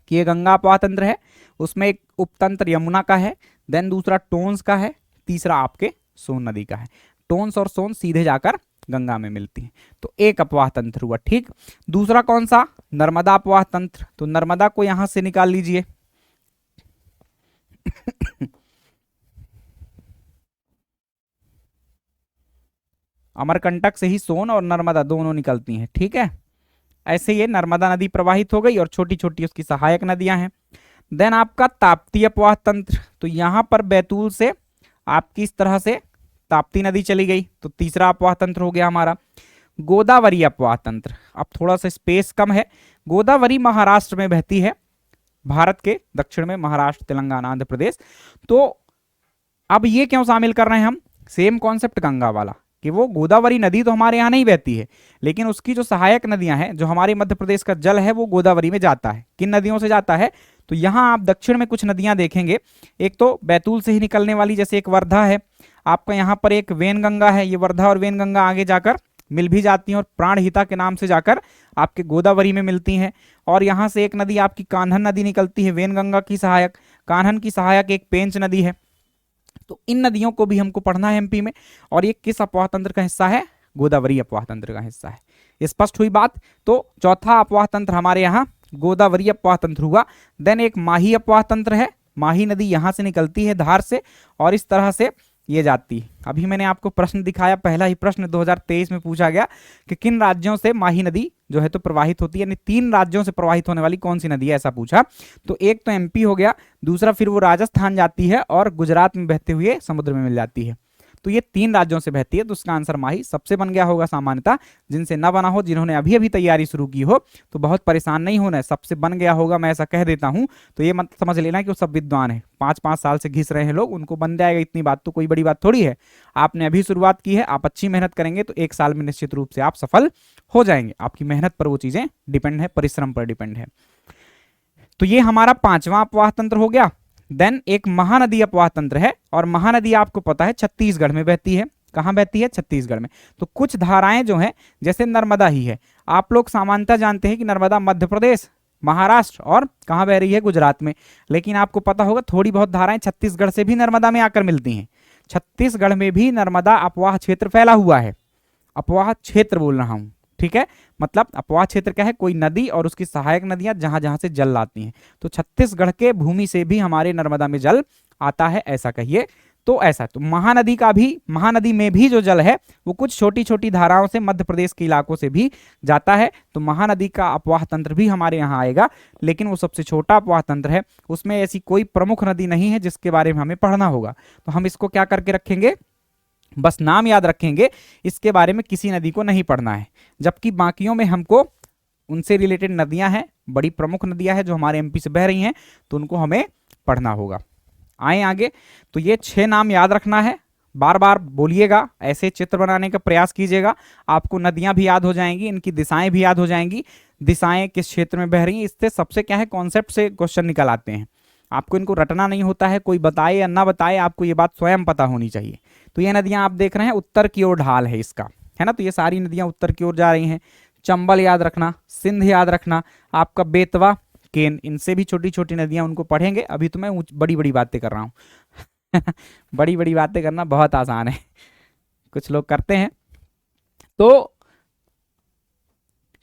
कि ये गंगा अपवाह तंत्र है, उसमें एक उपतंत्र यमुना का है, देन दूसरा टोन्स का है, तीसरा आपके सोन नदी का है। टोन्स और सोन सीधे जाकर गंगा में मिलती हैं, तो एक अपवाह तंत्र हुआ। ठीक, दूसरा कौन सा? नर्मदा अपवाह तंत्र। तो नर्मदा को यहां से निकाल लीजिए। अमरकंटक से ही सोन और नर्मदा दोनों निकलती हैं। ठीक है, ऐसे ये नर्मदा नदी प्रवाहित हो गई और छोटी छोटी उसकी सहायक नदियां हैं। देन आपका ताप्ती अपवाह तंत्र। तो यहां पर बैतूल से आपकी इस तरह से ताप्ती नदी चली गई, तो तीसरा अपवाह तंत्र हो गया हमारा। गोदावरी अपवाह तंत्र, अब थोड़ा सा स्पेस कम है। गोदावरी महाराष्ट्र में बहती है, भारत के दक्षिण में, महाराष्ट्र, तेलंगाना, आंध्र प्रदेश। तो अब ये क्यों शामिल कर रहे हैं हम? सेम कॉन्सेप्ट गंगा वाला, कि वो गोदावरी नदी तो हमारे यहाँ नहीं बहती है, लेकिन उसकी जो सहायक नदियां हैं, जो हमारे मध्य प्रदेश का जल है, वो गोदावरी में जाता है। किन नदियों से जाता है? तो यहाँ आप दक्षिण में कुछ नदियां देखेंगे, एक तो बैतूल से ही निकलने वाली, जैसे एक वर्धा है आपका, यहाँ पर एक वेनगंगा है। ये वर्धा और वेनगंगा आगे जाकर मिल भी जाती हैं और प्राणहिता के नाम से जाकर आपके गोदावरी में मिलती हैं। और यहाँ से एक नदी आपकी कान्हन नदी निकलती है, वेनगंगा की सहायक। कान्हन की सहायक एक पेंच नदी है। तो इन नदियों को भी हमको पढ़ना है एमपी में। और ये किस अपवाह तंत्र का हिस्सा है? गोदावरी अपवाह तंत्र का हिस्सा है। स्पष्ट हुई बात? तो चौथा अपवाह तंत्र हमारे यहाँ गोदावरी अपवाह तंत्र हुआ। देन एक माही अपवाह तंत्र है। माही नदी यहां से निकलती है धार से और इस तरह से ये जाती है। अभी मैंने आपको प्रश्न दिखाया, पहला ही प्रश्न 2023 में पूछा गया कि किन राज्यों से माही नदी जो है तो प्रवाहित होती है, यानी 3 राज्यों से प्रवाहित होने वाली कौन सी नदी है, ऐसा पूछा। तो एक तो एमपी हो गया, दूसरा फिर वो राजस्थान जाती है और गुजरात में बहते हुए समुद्र में मिल जाती है। तो ये 3 राज्यों से बहती है, तो उसका आंसर माही सबसे बन गया होगा सामान्यतः। जिनसे न बना हो, जिन्होंने अभी अभी तैयारी शुरू की हो, तो बहुत परेशान नहीं होना है, सबसे बन गया होगा, मैं ऐसा कह देता हूं। तो ये मत समझ लेना कि वो सब विद्वान है, 5-5 साल से घिस रहे हैं लोग, उनको बन जाएगा, इतनी बात तो कोई बड़ी बात थोड़ी है। आपने अभी शुरुआत की है, आप अच्छी मेहनत करेंगे तो 1 साल में निश्चित रूप से आप सफल हो जाएंगे। आपकी मेहनत पर वो चीजें डिपेंड है, परिश्रम पर डिपेंड है। तो ये हमारा 5वां अपवाह तंत्र हो गया। देन एक महानदी अपवाह तंत्र है, और महानदी आपको पता है छत्तीसगढ़ में बहती है। कहां बहती है? छत्तीसगढ़ में। तो कुछ धाराएं जो हैं, जैसे नर्मदा ही है, आप लोग सामान्यतः जानते हैं कि नर्मदा मध्य प्रदेश, महाराष्ट्र और कहां बह रही है? गुजरात में। लेकिन आपको पता होगा थोड़ी बहुत धाराएं छत्तीसगढ़ से भी नर्मदा में आकर मिलती हैं। छत्तीसगढ़ में भी नर्मदा अपवाह क्षेत्र फैला हुआ है। अपवाह क्षेत्र बोल रहा हूं, ठीक है। मतलब अपवाह क्षेत्र क्या है? कोई नदी और उसकी सहायक नदियां जहां जहां से जल लाती हैं। तो छत्तीसगढ़ के भूमि से भी हमारे नर्मदा में जल आता है, ऐसा कहिए। तो ऐसा, तो महानदी का भी, महानदी में भी जो जल है वो कुछ छोटी छोटी धाराओं से मध्य प्रदेश के इलाकों से भी जाता है। तो महानदी का अपवाह तंत्र भी हमारे यहाँ आएगा, लेकिन वो सबसे छोटा अपवाह तंत्र है। उसमें ऐसी कोई प्रमुख नदी नहीं है जिसके बारे में हमें पढ़ना होगा। तो हम इसको क्या करके रखेंगे? बस नाम याद रखेंगे, इसके बारे में किसी नदी को नहीं पढ़ना है। जबकि बाकियों में हमको उनसे रिलेटेड नदियां हैं, बड़ी प्रमुख नदियां हैं जो हमारे एमपी से बह रही हैं, तो उनको हमें पढ़ना होगा। आए आगे। तो ये 6 नाम याद रखना है, बार बार बोलिएगा, ऐसे चित्र बनाने का प्रयास कीजिएगा। आपको नदियां भी याद हो जाएंगी, इनकी दिशाएं भी याद हो जाएंगी, दिशाएं किस क्षेत्र में बह रही हैं। इससे सबसे क्या है, कॉन्सेप्ट से क्वेश्चन निकल आते हैं। आपको इनको रटना नहीं होता है, कोई बताए या ना बताए, आपको ये बात स्वयं पता होनी चाहिए। तो ये नदियां आप देख रहे हैं, उत्तर की ओर ढाल है इसका, है ना। तो ये सारी नदियां उत्तर की ओर जा रही हैं। चंबल याद रखना, सिंध याद रखना, आपका बेतवा, केन, इनसे भी छोटी छोटी नदियां, उनको पढ़ेंगे। अभी तो मैं बड़ी बड़ी बातें कर रहा हूं बड़ी बड़ी बातें करना बहुत आसान है, कुछ लोग करते हैं। तो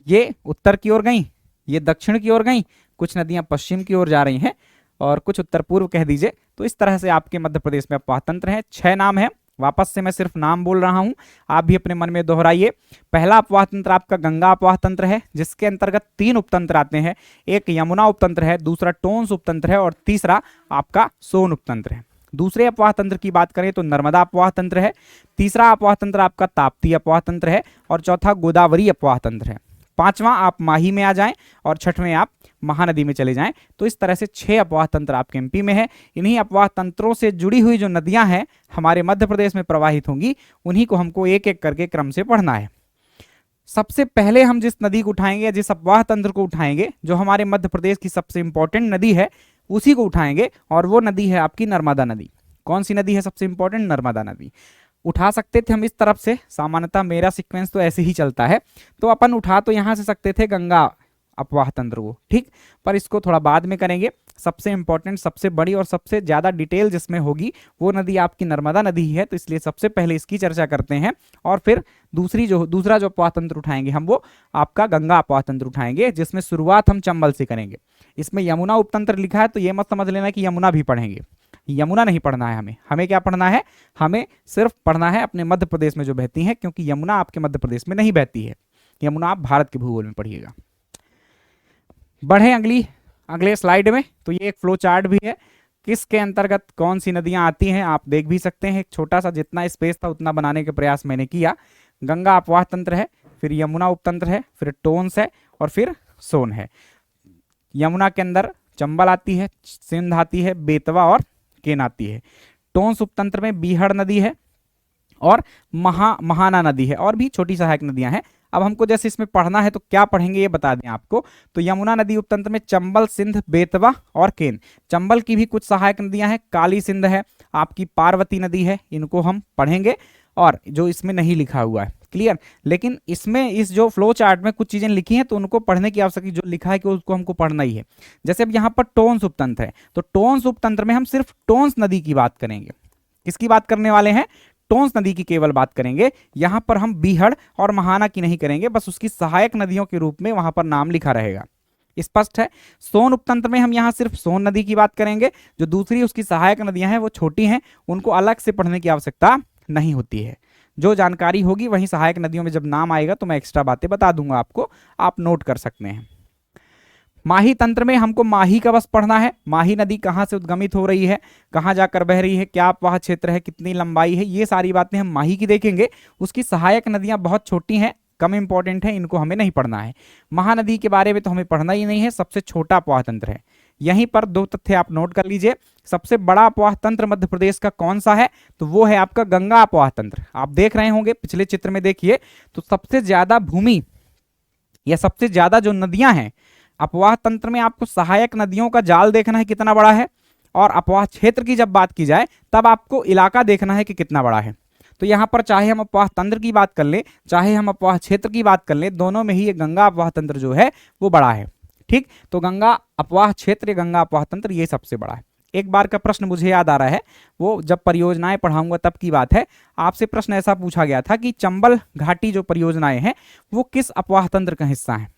ये उत्तर की ओर गई, ये दक्षिण की ओर गई, कुछ नदियां पश्चिम की ओर जा रही हैं और कुछ उत्तर पूर्व कह दीजिए। तो इस तरह से आपके मध्य प्रदेश में अपवाह तंत्र है। 6 नाम है, वापस से मैं सिर्फ नाम बोल रहा हूं, आप भी अपने मन में दोहराइए। पहला अपवाह तंत्र आपका गंगा अपवाह तंत्र है, जिसके अंतर्गत 3 उपतंत्र आते हैं। एक यमुना उपतंत्र है, दूसरा टोन्स उपतंत्र है और तीसरा आपका सोन उपतंत्र है। दूसरे अपवाह तंत्र की बात करें तो नर्मदा अपवाह तंत्र है, तीसरा अपवाह तंत्र आपका ताप्ती अपवाह तंत्र है और चौथा गोदावरी अपवाह तंत्र है। 5वां आप माही में आ जाएं और 6वें आप महानदी में चले जाएं। तो इस तरह से 6 अपवाह तंत्र आपके एमपी में है। इन्हीं अपवाह तंत्रों से जुड़ी हुई जो नदियां हैं हमारे मध्य प्रदेश में प्रवाहित होंगी, उन्हीं को हमको एक एक करके क्रम से पढ़ना है। सबसे पहले हम जिस नदी को उठाएंगे या जिस अपवाह तंत्र को उठाएंगे, जो हमारे मध्य प्रदेश की सबसे इंपॉर्टेंट नदी है, उसी को उठाएंगे, और वो नदी है आपकी नर्मदा नदी। कौन सी नदी है सबसे इंपॉर्टेंट? नर्मदा नदी। उठा सकते थे हम इस तरफ से, सामान्यतः मेरा सीक्वेंस तो ऐसे ही चलता है। तो अपन उठा तो यहां से सकते थे गंगा अपवाह तंत्र को, ठीक। पर इसको थोड़ा बाद में करेंगे। सबसे इंपॉर्टेंट, सबसे बड़ी और सबसे ज्यादा डिटेल जिसमें होगी वो नदी आपकी नर्मदा नदी है, तो इसलिए सबसे पहले इसकी चर्चा करते हैं और फिर दूसरा जो अपवाह तंत्र उठाएंगे हम वो आपका गंगा अपवाह तंत्र उठाएंगे, जिसमें शुरुआत हम चंबल से करेंगे। इसमें यमुना उपतंत्र लिखा है तो ये मत समझ लेना कि यमुना भी पढ़ेंगे, यमुना नहीं पढ़ना है हमें। हमें क्या पढ़ना है? हमें सिर्फ पढ़ना है अपने मध्य प्रदेश में जो बहती है, क्योंकि यमुना आपके मध्य प्रदेश में नहीं बहती है, यमुना आप भारत के भूगोल में पढ़िएगा। बढ़े अगले स्लाइड में। तो ये एक फ्लो चार्ट भी है, किसके अंतर्गत कौन सी नदियां आती हैं आप देख भी सकते हैं। एक छोटा सा जितना स्पेस था उतना बनाने के प्रयास मैंने किया। गंगा अपवाह तंत्र है, फिर यमुना उपतंत्र है, फिर टोंस है और फिर सोन है। यमुना के अंदर चंबल आती है, सिंध आती है, बेतवा और केन आती है। टोंस उपतंत्र में बीहड़ नदी है और महाना नदी है, और भी छोटी सहायक नदियां हैं। अब हमको जैसे इसमें पढ़ना है तो क्या पढ़ेंगे ये बता दें आपको। तो यमुना नदी उपतंत्र में चंबल, सिंध, बेतवा और केन। चंबल की भी कुछ सहायक नदियां हैं, काली सिंध है, आपकी पार्वती नदी है, इनको हम पढ़ेंगे और जो इसमें नहीं लिखा हुआ है, क्लियर। लेकिन इसमें इस जो फ्लो चार्ट में कुछ चीजें लिखी हैं तो उनको पढ़ने की आवश्यकता, जो लिखा है कि उसको हमको पढ़ना ही है। जैसे अब यहाँ पर टोंस उपतंत्र है, तो टोंस उपतंत्र में हम सिर्फ टोंस नदी की बात करेंगे। किसकी बात करने वाले हैं? टोंस नदी की केवल बात करेंगे। यहां पर हम बीहड़ और महाना की नहीं करेंगे, बस उसकी सहायक नदियों के रूप में वहां पर नाम लिखा रहेगा। स्पष्ट है। सोन उपतंत्र में हम यहां सिर्फ सोन नदी की बात करेंगे, जो दूसरी उसकी सहायक नदियां हैं वो छोटी हैं, उनको अलग से पढ़ने की आवश्यकता नहीं होती है। जो जानकारी होगी वहीं सहायक नदियों में जब नाम आएगा तो मैं एक्स्ट्रा बातें बता दूंगा आपको, आप नोट कर सकते हैं। माही तंत्र में हमको माही का बस पढ़ना है। माही नदी कहाँ से उद्गमित हो रही है, कहाँ जाकर बह रही है, क्या अपवाह क्षेत्र है, कितनी लंबाई है, ये सारी बातें हम माही की देखेंगे। उसकी सहायक नदियां बहुत छोटी हैं, कम इंपॉर्टेंट है, इनको हमें नहीं पढ़ना है। महानदी के बारे में तो हमें पढ़ना ही नहीं है, सबसे छोटा अपवाह तंत्र है। यहीं पर दो तथ्य आप नोट कर लीजिए। सबसे बड़ा अपवाह तंत्र मध्य प्रदेश का कौन सा है? तो वो है आपका गंगा अपवाह तंत्र। आप देख रहे होंगे पिछले चित्र में, देखिए तो सबसे ज्यादा भूमि या सबसे ज्यादा जो नदियां हैं अपवाह तंत्र में, आपको सहायक नदियों का जाल देखना है कितना बड़ा है, और अपवाह क्षेत्र की जब बात की जाए तब आपको इलाका देखना है कि कितना बड़ा है। तो यहां पर चाहे हम अपवाह तंत्र की बात कर लें, चाहे हम अपवाह क्षेत्र की बात कर लें, दोनों में ही ये गंगा अपवाह तंत्र जो है वो बड़ा है, ठीक। तो गंगा अपवाह क्षेत्र, गंगा अपवाह तंत्र ये सबसे बड़ा है। एक बार का प्रश्न मुझे याद आ रहा है, वो जब परियोजनाएं पढ़ाऊंगा तब की बात है। आपसे प्रश्न ऐसा पूछा गया था कि चंबल घाटी जो परियोजनाएं हैं वो किस अपवाह तंत्र का हिस्सा है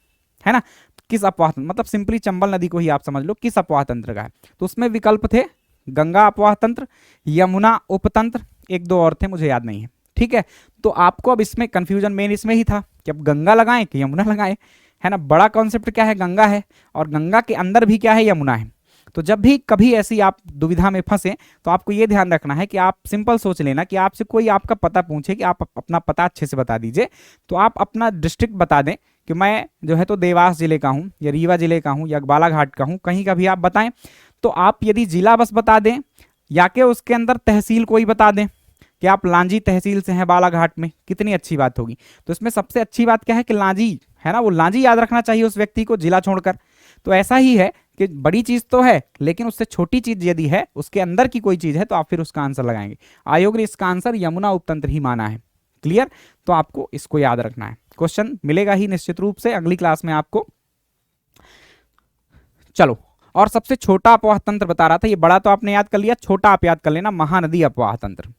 ना, किस अपवाह तंत्र, मतलब सिंपली चंबल नदी को ही आप समझ लो किस अपवाह तंत्र का है। तो उसमें विकल्प थे गंगा अपवाह तंत्र, यमुना उपतंत्र, एक दो और थे मुझे याद नहीं है, ठीक है। तो आपको अब इसमें कंफ्यूजन मेन इसमें ही था कि अब गंगा लगाएं कि यमुना लगाएं, है ना। बड़ा कॉन्सेप्ट क्या है? गंगा है, और गंगा के अंदर भी क्या है? यमुना है। तो जब भी कभी ऐसी आप दुविधा में फंसे तो आपको ये ध्यान रखना है कि आप सिंपल सोच लेना कि आपसे कोई आपका पता पूछे कि आप अपना पता अच्छे से बता दीजिए, तो आप अपना डिस्ट्रिक्ट बता दें कि मैं जो है तो देवास जिले का हूँ या रीवा जिले का हूँ या बालाघाट का हूँ, कहीं का भी आप बताएं। तो आप यदि जिला बस बता दें या कि उसके अंदर तहसील कोई बता दें कि आप लांजी तहसील से हैं बालाघाट में, कितनी अच्छी बात होगी। तो इसमें सबसे अच्छी बात क्या है कि लांजी है ना, वो लांजी याद रखना चाहिए उस व्यक्ति को, जिला छोड़कर। तो ऐसा ही है कि बड़ी चीज तो है लेकिन उससे छोटी चीज यदि है, उसके अंदर की कोई चीज है, तो आप फिर उसका आंसर लगाएंगे। आयोग ने इसका आंसर यमुना उपतंत्र ही माना है, क्लियर। तो आपको इसको याद रखना है, क्वेश्चन मिलेगा ही निश्चित रूप से अगली क्लास में आपको। चलो, और सबसे छोटा अपवाह तंत्र बता रहा था, ये बड़ा तो आपने याद कर लिया, छोटा आप याद कर लेना, महानदी अपवाह तंत्र।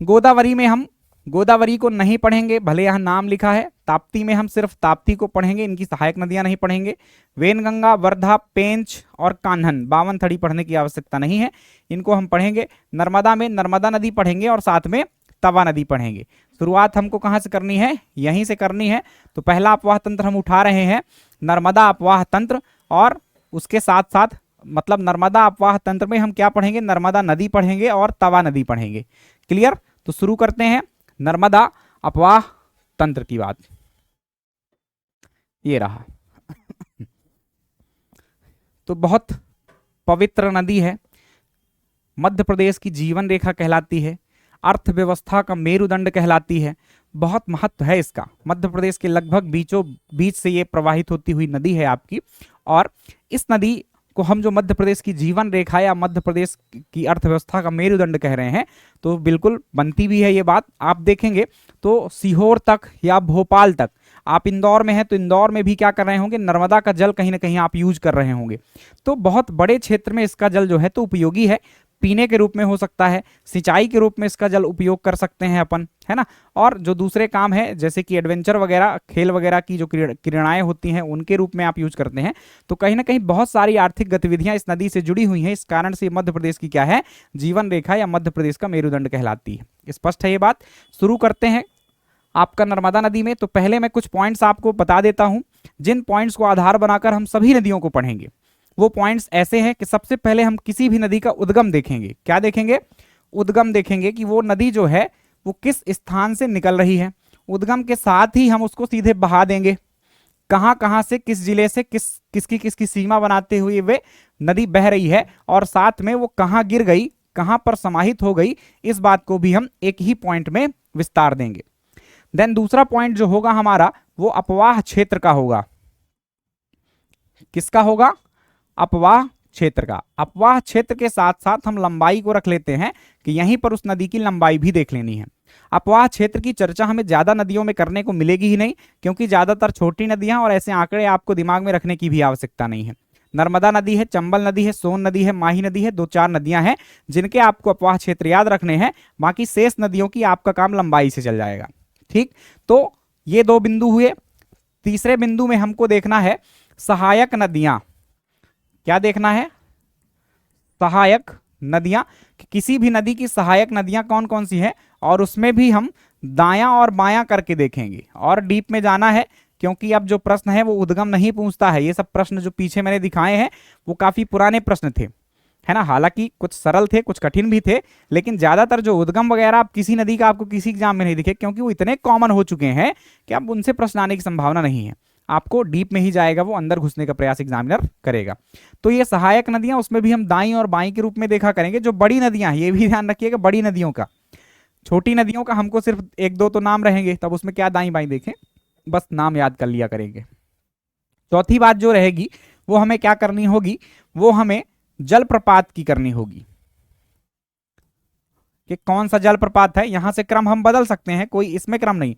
गोदावरी में हम गोदावरी को नहीं पढ़ेंगे, भले यहां नाम लिखा है। ताप्ती में हम सिर्फ ताप्ती को पढ़ेंगे, इनकी सहायक नदियां नहीं पढ़ेंगे। वेनगंगा, वर्धा, पेंच और कान्हन, 52 थड़ी पढ़ने की आवश्यकता नहीं है, इनको हम पढ़ेंगे। नर्मदा में नर्मदा नदी पढ़ेंगे और साथ में तवा नदी पढ़ेंगे। शुरुआत हमको कहां से करनी है? यहीं से करनी है। तो पहला अपवाह तंत्र हम उठा रहे हैं नर्मदा अपवाह तंत्र, और उसके साथ साथ मतलब नर्मदा अपवाह तंत्र में हम क्या पढ़ेंगे? नर्मदा नदी पढ़ेंगे और तवा नदी पढ़ेंगे, क्लियर। तो शुरू करते हैं नर्मदा अपवाह तंत्र की बात। ये रहा तो बहुत पवित्र नदी है, मध्य प्रदेश की जीवन रेखा कहलाती है, अर्थव्यवस्था का मेरुदंड कहलाती है, बहुत महत्व है इसका। मध्य प्रदेश के लगभग बीचों बीच से ये प्रवाहित होती हुई नदी है आपकी, और इस नदी को हम जो मध्य प्रदेश की जीवन रेखा या मध्य प्रदेश की अर्थव्यवस्था का मेरुदंड कह रहे हैं, तो बिल्कुल बनती भी है ये बात। आप देखेंगे तो सीहोर तक या भोपाल तक आप इंदौर में हैं तो इंदौर में भी क्या कर रहे होंगे, नर्मदा का जल कहीं ना कहीं आप यूज कर रहे होंगे। तो बहुत बड़े क्षेत्र में इसका जल जो है तो उपयोगी है, पीने के रूप में हो सकता है, सिंचाई के रूप में इसका जल उपयोग कर सकते हैं अपन, है ना। और जो दूसरे काम है जैसे कि एडवेंचर वगैरह, खेल वगैरह की जो क्रीड़ाएं होती हैं उनके रूप में आप यूज करते हैं। तो कहीं ना कहीं बहुत सारी आर्थिक गतिविधियां इस नदी से जुड़ी हुई हैं, इस कारण से मध्य प्रदेश की क्या है, जीवन रेखा या मध्य प्रदेश का मेरुदंड कहलाती है। स्पष्ट है ये बात। शुरू करते हैं आपका नर्मदा नदी में। तो पहले मैं कुछ पॉइंट्स आपको बता देता हूं, जिन पॉइंट्स को आधार बनाकर हम सभी नदियों को पढ़ेंगे। वो पॉइंट्स ऐसे हैं कि सबसे पहले हम किसी भी नदी का उद्गम देखेंगे। क्या देखेंगे, उद्गम देखेंगे कि वो नदी जो है वो किस स्थान से निकल रही है। उद्गम के साथ ही हम उसको सीधे बहा देंगे, कहां कहां से, किस जिले से किसकी सीमा बनाते हुए वे नदी बह रही है, और साथ में वो कहां गिर गई, कहां पर समाहित हो गई, इस बात को भी हम एक ही पॉइंट में विस्तार देंगे। देन दूसरा पॉइंट जो होगा हमारा वो अपवाह क्षेत्र का होगा। किसका होगा, अपवाह क्षेत्र का। अपवाह क्षेत्र के साथ साथ हम लंबाई को रख लेते हैं कि यहीं पर उस नदी की लंबाई भी देख लेनी है। अपवाह क्षेत्र की चर्चा हमें ज्यादा नदियों में करने को मिलेगी ही नहीं, क्योंकि ज्यादातर छोटी नदियां और ऐसे आंकड़े आपको दिमाग में रखने की भी आवश्यकता नहीं है। नर्मदा नदी है, चंबल नदी है, सोन नदी है, माही नदी है, 2-4 नदियां हैं जिनके आपको अपवाह क्षेत्र याद रखने हैं। बाकी शेष नदियों की आपका काम लंबाई से चल जाएगा। ठीक, तो ये 2 बिंदु हुए। तीसरे बिंदु में हमको देखना है सहायक नदियां। क्या देखना है, सहायक नदियां। किसी भी नदी की सहायक नदियां कौन कौन सी हैं, और उसमें भी हम दायां और बायां करके देखेंगे। और डीप में जाना है, क्योंकि अब जो प्रश्न है वो उद्गम नहीं पूछता है। ये सब प्रश्न जो पीछे मैंने दिखाए हैं वो काफी पुराने प्रश्न थे, है ना। हालांकि कुछ सरल थे, कुछ कठिन भी थे, लेकिन ज्यादातर जो उद्गम वगैरह आप किसी नदी का आपको किसी एग्जाम में नहीं दिखे, क्योंकि वो इतने कॉमन हो चुके हैं कि अब उनसे प्रश्न आने की संभावना नहीं है। आपको डीप में ही जाएगा, वो अंदर घुसने का प्रयास एग्जामिनर करेगा। तो ये सहायक नदियां, उसमें भी हम दाई और बाई के रूप में देखा करेंगे। जो बड़ी नदियां, ये भी ध्यान रखिएगा बड़ी नदियों का, छोटी नदियों का हमको सिर्फ 1-2 तो नाम रहेंगे, तब उसमें क्या दाई बाई देखें, बस नाम याद कर लिया करेंगे। चौथी बात जो रहेगी वो हमें क्या करनी होगी, वो हमें जलप्रपात की करनी होगी कि कौन सा जलप्रपात है। यहां से क्रम हम बदल सकते हैं, कोई इसमें क्रम नहीं।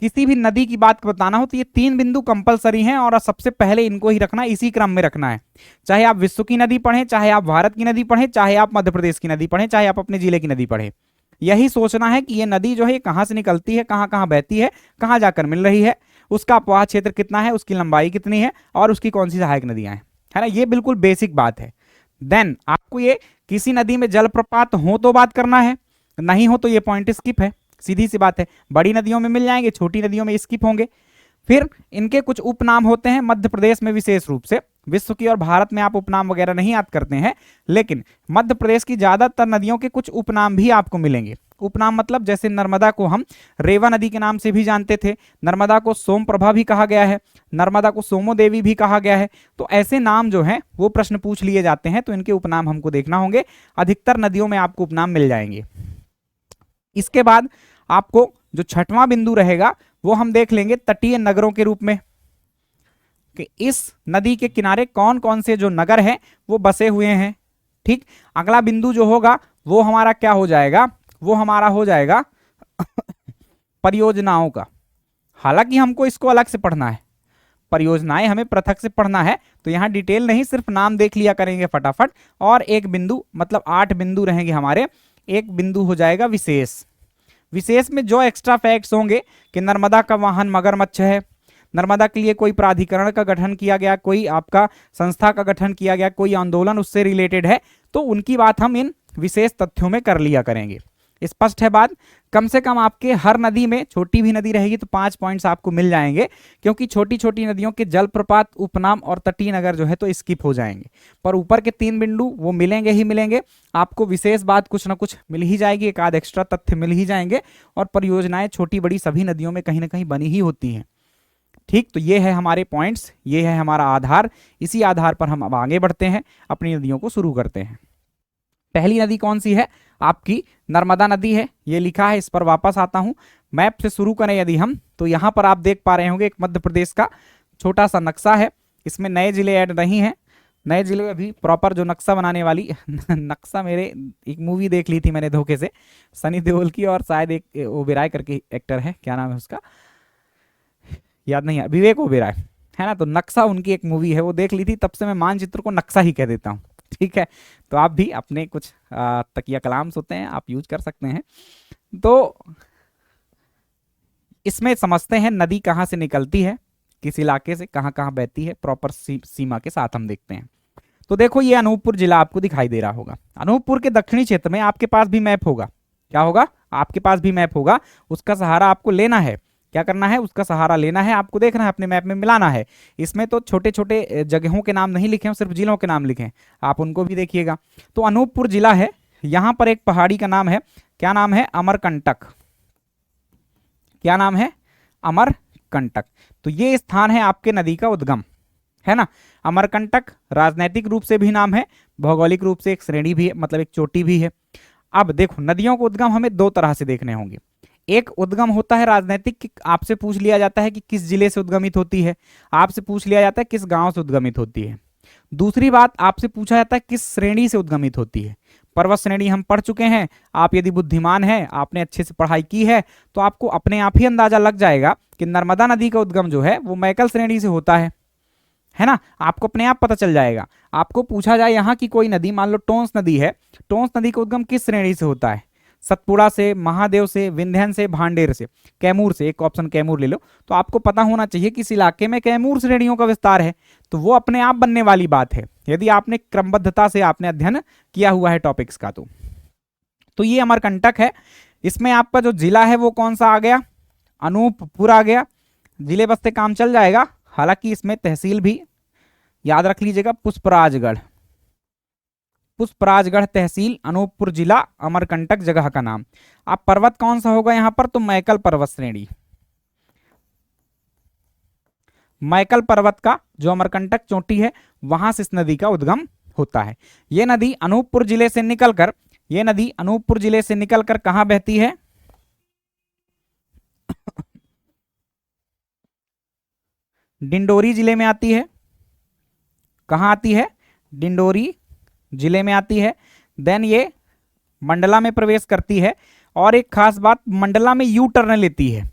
किसी भी नदी की बात बताना हो तो ये 3 बिंदु कंपलसरी हैं, और सबसे पहले इनको ही रखना है, इसी क्रम में रखना है। चाहे आप विश्व की नदी पढ़ें, चाहे आप भारत की नदी पढ़ें, चाहे आप मध्य प्रदेश की नदी पढ़ें, चाहे आप अपने जिले की नदी पढ़ें, यही सोचना है कि ये नदी जो है कहां से निकलती है, कहां कहां बहती है, कहां जाकर मिल रही है, उसका अपवाह क्षेत्र कितना है, उसकी लंबाई कितनी है, और उसकी कौन सी सहायक नदियां हैं, है ना। ये बिल्कुल बेसिक बात है। देन आपको ये किसी नदी में जलप्रपात हो तो बात करना है, नहीं हो तो ये पॉइंट स्किप है, सीधी सी बात है। बड़ी नदियों में मिल जाएंगे, छोटी नदियों में स्किप होंगे। फिर इनके कुछ उपनाम होते हैं, मध्य प्रदेश में विशेष रूप से। विश्व की और भारत में आप उपनाम वगैरह नहीं याद करते हैं, लेकिन मध्य प्रदेश की ज्यादातर नदियों के कुछ उपनाम भी आपको मिलेंगे। उपनाम मतलब जैसे नर्मदा को हम रेवा नदी के नाम से भी जानते थे, नर्मदा को सोमप्रभा भी कहा गया है, नर्मदा को सोमो देवी भी कहा गया है। तो ऐसे नाम जो हैं वो प्रश्न पूछ लिए जाते हैं, तो इनके उपनाम हमको देखना होंगे। अधिकतर नदियों में आपको उपनाम मिल जाएंगे। इसके बाद आपको जो छठवां बिंदु रहेगा वो हम देख लेंगे तटीय नगरों के रूप में, कि इस नदी के किनारे कौन कौन से जो नगर हैं वो बसे हुए हैं। ठीक, अगला बिंदु जो होगा वो हमारा क्या हो जाएगा, वो हमारा हो जाएगा परियोजनाओं का। हालांकि हमको इसको अलग से पढ़ना है, परियोजनाएं हमें पृथक से पढ़ना है, तो यहां डिटेल नहीं, सिर्फ नाम देख लिया करेंगे फटाफट। और एक बिंदु, मतलब 8 बिंदु रहेंगे हमारे। एक बिंदु हो जाएगा विशेष। विशेष में जो एक्स्ट्रा फैक्ट्स होंगे कि नर्मदा का वाहन मगरमच्छ है, नर्मदा के लिए कोई प्राधिकरण का गठन किया गया, कोई आपका संस्था का गठन किया गया, कोई आंदोलन उससे रिलेटेड है, तो उनकी बात हम इन विशेष तथ्यों में कर लिया करेंगे। स्पष्ट है बात। कम से कम आपके हर नदी में, छोटी भी नदी रहेगी तो 5 पॉइंट्स आपको मिल जाएंगे, क्योंकि छोटी छोटी नदियों के जलप्रपात, उपनाम और तटीय नगर जो है तो स्किप हो जाएंगे। पर ऊपर के 3 बिंदु वो मिलेंगे ही मिलेंगे। आपको विशेष बात कुछ ना कुछ मिल ही जाएगी, एक आध एक्स्ट्रा तथ्य मिल ही जाएंगे। और परियोजनाएं छोटी बड़ी सभी नदियों में कहीं ना कहीं बनी ही होती हैं। ठीक, तो ये है हमारे पॉइंट्स, ये है हमारा आधार। इसी आधार पर हम अब आगे बढ़ते हैं, अपनी नदियों को शुरू करते हैं। पहली नदी कौन सी है, आपकी नर्मदा नदी है, ये लिखा है। इस पर वापस आता हूं। मैप से शुरू करें यदि हम, तो यहां पर आप देख पा रहे होंगे एक मध्य प्रदेश का छोटा सा नक्शा है। इसमें नए जिले ऐड नहीं है, नए जिले अभी प्रॉपर जो नक्शा बनाने वाली नक्शा, मेरे एक मूवी देख ली थी मैंने धोखे से, सनी देओल की, और शायद एक ओबेरॉय करके एक्टर है, क्या नाम है उसका, याद नहीं है, विवेक ओबेरॉय, है ना। तो नक्शा उनकी एक मूवी है, वो देख ली थी, तब से मैं मानचित्र को नक्शा ही कह देता हूँ। ठीक है, तो आप भी अपने कुछ तकिया कलाम्स होते हैं, आप यूज कर सकते हैं। तो इसमें समझते हैं नदी कहाँ से निकलती है, किस इलाके से कहाँ कहाँ बहती है, प्रॉपर सीमा के साथ हम देखते हैं। तो देखो ये अनूपपुर जिला आपको दिखाई दे रहा होगा। अनूपपुर के दक्षिणी क्षेत्र में आपके पास भी मैप होगा, क्या होगा, आपके पास भी मैप होगा, उसका सहारा आपको लेना है। क्या करना है, उसका सहारा लेना है, आपको देखना है, अपने मैप में मिलाना है। इसमें तो छोटे छोटे जगहों के नाम नहीं लिखे हैं, सिर्फ जिलों के नाम लिखे हैं, आप उनको भी देखिएगा। तो अनूपपुर जिला है, यहां पर एक पहाड़ी का नाम है, क्या नाम है, अमरकंटक। क्या नाम है, अमरकंटक। तो ये स्थान है आपके नदी का उद्गम, है ना। अमरकंटक राजनैतिक रूप से भी नाम है, भौगोलिक रूप से एक श्रेणी भी है, मतलब एक चोटी भी है। अब देखो नदियों को उद्गम हमें दो तरह से देखने होंगे। एक उद्गम होता है राजनीतिक कि आपसे पूछ लिया जाता है कि किस जिले से उद्गमित होती है, आपसे पूछ लिया जाता है किस गांव से उद्गमित होती है। दूसरी बात, आपसे पूछा जाता है किस श्रेणी से उद्गमित होती है। पर्वत श्रेणी हम पढ़ चुके हैं, आप यदि बुद्धिमान हैं, आपने अच्छे से पढ़ाई की है, तो आपको अपने आप ही अंदाजा लग जाएगा कि नर्मदा नदी का उद्गम जो है वो मैकल श्रेणी से होता है ना। आपको अपने आप पता चल जाएगा। आपको पूछा जाए यहाँ की कोई नदी, मान लो टोंस नदी है, टोंस नदी का उद्गम किस श्रेणी से होता है, सतपुड़ा से, महादेव से, विंध्यन से, भांडेर से, कैमूर से, एक ऑप्शन कैमूर ले लो। तो आपको पता होना चाहिए कि इस इलाके में कैमूर श्रेणियों का विस्तार है, तो वो अपने आप बनने वाली बात है यदि आपने क्रमबद्धता से आपने अध्ययन किया हुआ है टॉपिक्स का। तो ये अमरकंटक है। इसमें आपका जो जिला है वो कौन सा आ गया, अनूपपुर आ गया। जिले बस्ते काम चल जाएगा, हालांकि इसमें तहसील भी याद रख लीजिएगा, पुष्पराजगढ़, पुष्पराजगढ़ तहसील, अनूपपुर जिला, अमरकंटक जगह का नाम। अब पर्वत कौन सा होगा यहां पर, तो मैकल पर्वत श्रेणी। मैकल पर्वत का जो अमरकंटक चोटी है वहां से इस नदी का उद्गम होता है। यह नदी अनूपपुर जिले से निकलकर, यह नदी अनूपपुर जिले से निकलकर कहां बहती है, डिंडोरी जिले में आती है। कहां आती है, डिंडोरी जिले में आती है। देन ये मंडला में प्रवेश करती है, और एक खास बात, मंडला में यू टर्न लेती है,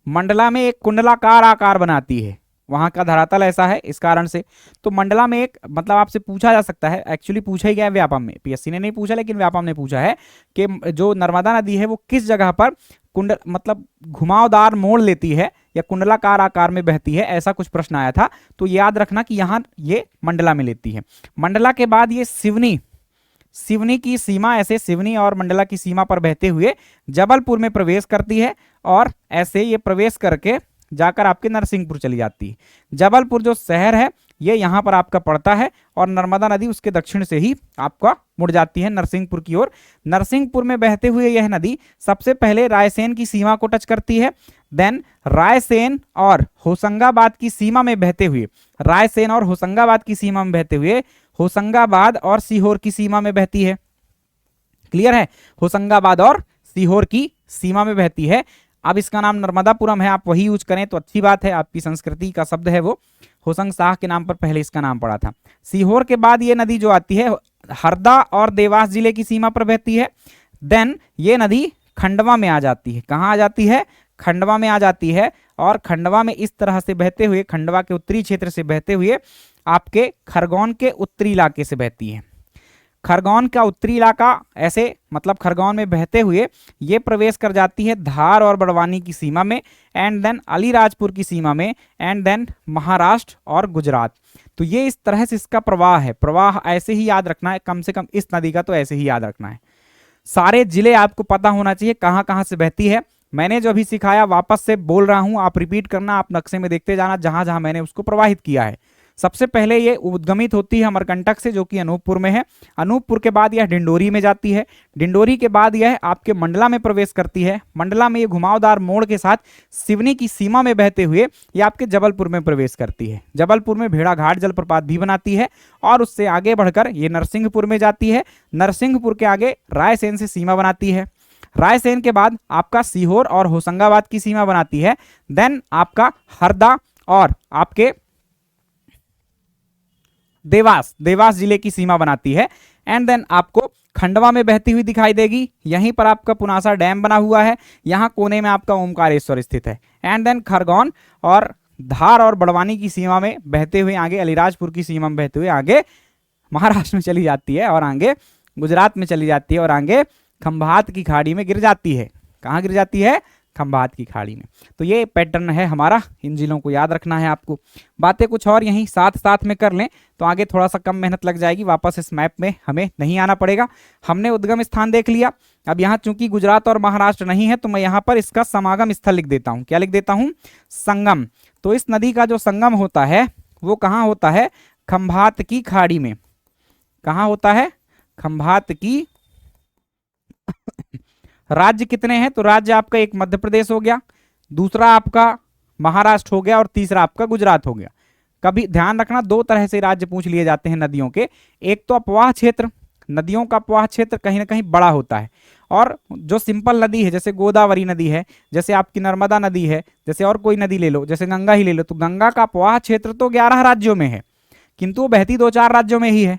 मंडला में एक कुंडलाकार आकार बनाती है, वहां का धरातल ऐसा है इस कारण से। तो मंडला में एक, मतलब आपसे पूछा जा सकता है, एक्चुअली पूछा ही गया है व्यापम में, पीएससी ने नहीं पूछा लेकिन व्यापम ने पूछा है कि जो नर्मदा नदी है वो किस जगह पर कुंडल, मतलब घुमावदार मोड़ लेती है या कुंडलाकार आकार में बहती है, ऐसा कुछ प्रश्न आया था। तो याद रखना कि यहाँ ये मंडला में लेती है। मंडला के बाद ये सिवनी, सिवनी की सीमा, ऐसे सिवनी और मंडला की सीमा पर बहते हुए जबलपुर में प्रवेश करती है, और ऐसे ये प्रवेश करके जाकर आपके नरसिंहपुर चली जाती है। जबलपुर जो शहर है ये यहाँ पर आपका पड़ता है, और नर्मदा नदी उसके दक्षिण से ही आपका मुड़ जाती है नरसिंहपुर की ओर। नरसिंहपुर में बहते हुए यह नदी सबसे पहले रायसेन की सीमा को टच करती है, देन रायसेन और होशंगाबाद की सीमा में बहते हुए, रायसेन और होशंगाबाद की सीमा में बहते हुए होशंगाबाद और सीहोर की सीमा में बहती है। क्लियर है, होशंगाबाद और सीहोर की सीमा में बहती है। अब इसका नाम नर्मदापुरम है, आप वही यूज करें तो अच्छी बात है, आपकी संस्कृति का शब्द है वो। होशंग शाह के नाम पर पहले इसका नाम पड़ा था। सीहोर के बाद ये नदी जो आती है हरदा और देवास जिले की सीमा पर बहती है। देन ये नदी खंडवा में आ जाती है। कहाँ आ जाती है, खंडवा में आ जाती है, और खंडवा में इस तरह से बहते हुए, खंडवा के उत्तरी क्षेत्र से बहते हुए आपके खरगोन के उत्तरी इलाके से बहती है। खरगोन का उत्तरी इलाका ऐसे, मतलब खरगोन में बहते हुए ये प्रवेश कर जाती है धार और बड़वानी की सीमा में, एंड देन अलीराजपुर की सीमा में, एंड देन महाराष्ट्र और गुजरात। तो ये इस तरह से इसका प्रवाह है। प्रवाह ऐसे ही याद रखना है, कम से कम इस नदी का तो ऐसे ही याद रखना है। सारे जिले आपको पता होना चाहिए कहाँ कहाँ से बहती है। मैंने जो अभी सिखाया वापस से बोल रहा हूँ, आप रिपीट करना, आप नक्शे में देखते जाना जहां जहां मैंने उसको प्रवाहित किया है। सबसे पहले ये उद्गमित होती है अमरकंटक से, जो कि अनूपपुर में है। अनूपपुर के बाद यह डिंडोरी में जाती है। डिंडोरी के बाद यह आपके मंडला में प्रवेश करती है। मंडला में ये घुमावदार मोड़ के साथ सिवनी की सीमा में बहते हुए ये आपके जबलपुर में प्रवेश करती है। जबलपुर में भेड़ाघाट जलप्रपात भी बनाती है, और उससे आगे बढ़कर ये नरसिंहपुर में जाती है। नरसिंहपुर के आगे रायसेन से सीमा बनाती है। रायसेन के बाद आपका सीहोर और होशंगाबाद की सीमा बनाती है। देन आपका हरदा और आपके देवास जिले की सीमा बनाती है। एंड देन आपको खंडवा में बहती हुई दिखाई देगी। यहीं पर आपका पुनासा डैम बना हुआ है, यहाँ कोने में आपका ओमकारेश्वर स्थित है। एंड देन खरगोन और धार और बड़वानी की सीमा में बहते हुए आगे, अलीराजपुर की सीमा में बहते हुए आगे महाराष्ट्र में चली जाती है, और आगे गुजरात में चली जाती है, और आगे खंभात की खाड़ी में गिर जाती है। कहाँ गिर जाती है? खंभात की खाड़ी में। तो ये पैटर्न है हमारा, इन जिलों को याद रखना है आपको। बातें कुछ और यहीं साथ साथ में कर लें तो आगे थोड़ा सा कम मेहनत लग जाएगी, वापस इस मैप में हमें नहीं आना पड़ेगा। हमने उद्गम स्थान देख लिया। अब यहाँ चूंकि गुजरात और महाराष्ट्र नहीं है तो मैं यहाँ पर इसका समागम स्थल लिख देता हूँ। क्या लिख देता हूँ? संगम। तो इस नदी का जो संगम होता है वो कहाँ होता है? खंभात की खाड़ी में। कहाँ होता है? खंभात की। राज्य कितने हैं? तो राज्य आपका एक मध्य प्रदेश हो गया, दूसरा आपका महाराष्ट्र हो गया, और तीसरा आपका गुजरात हो गया। कभी ध्यान रखना, दो तरह से राज्य पूछ लिए जाते हैं नदियों के। एक तो अपवाह क्षेत्र, नदियों का अपवाह क्षेत्र कहीं ना कहीं बड़ा होता है, और जो सिंपल नदी है जैसे गोदावरी नदी है, जैसे आपकी नर्मदा नदी है, जैसे और कोई नदी ले लो, जैसे गंगा ही ले लो, तो गंगा का अपवाह क्षेत्र तो 11 राज्यों में है, किंतु वो बहती 2-4 राज्यों में ही है।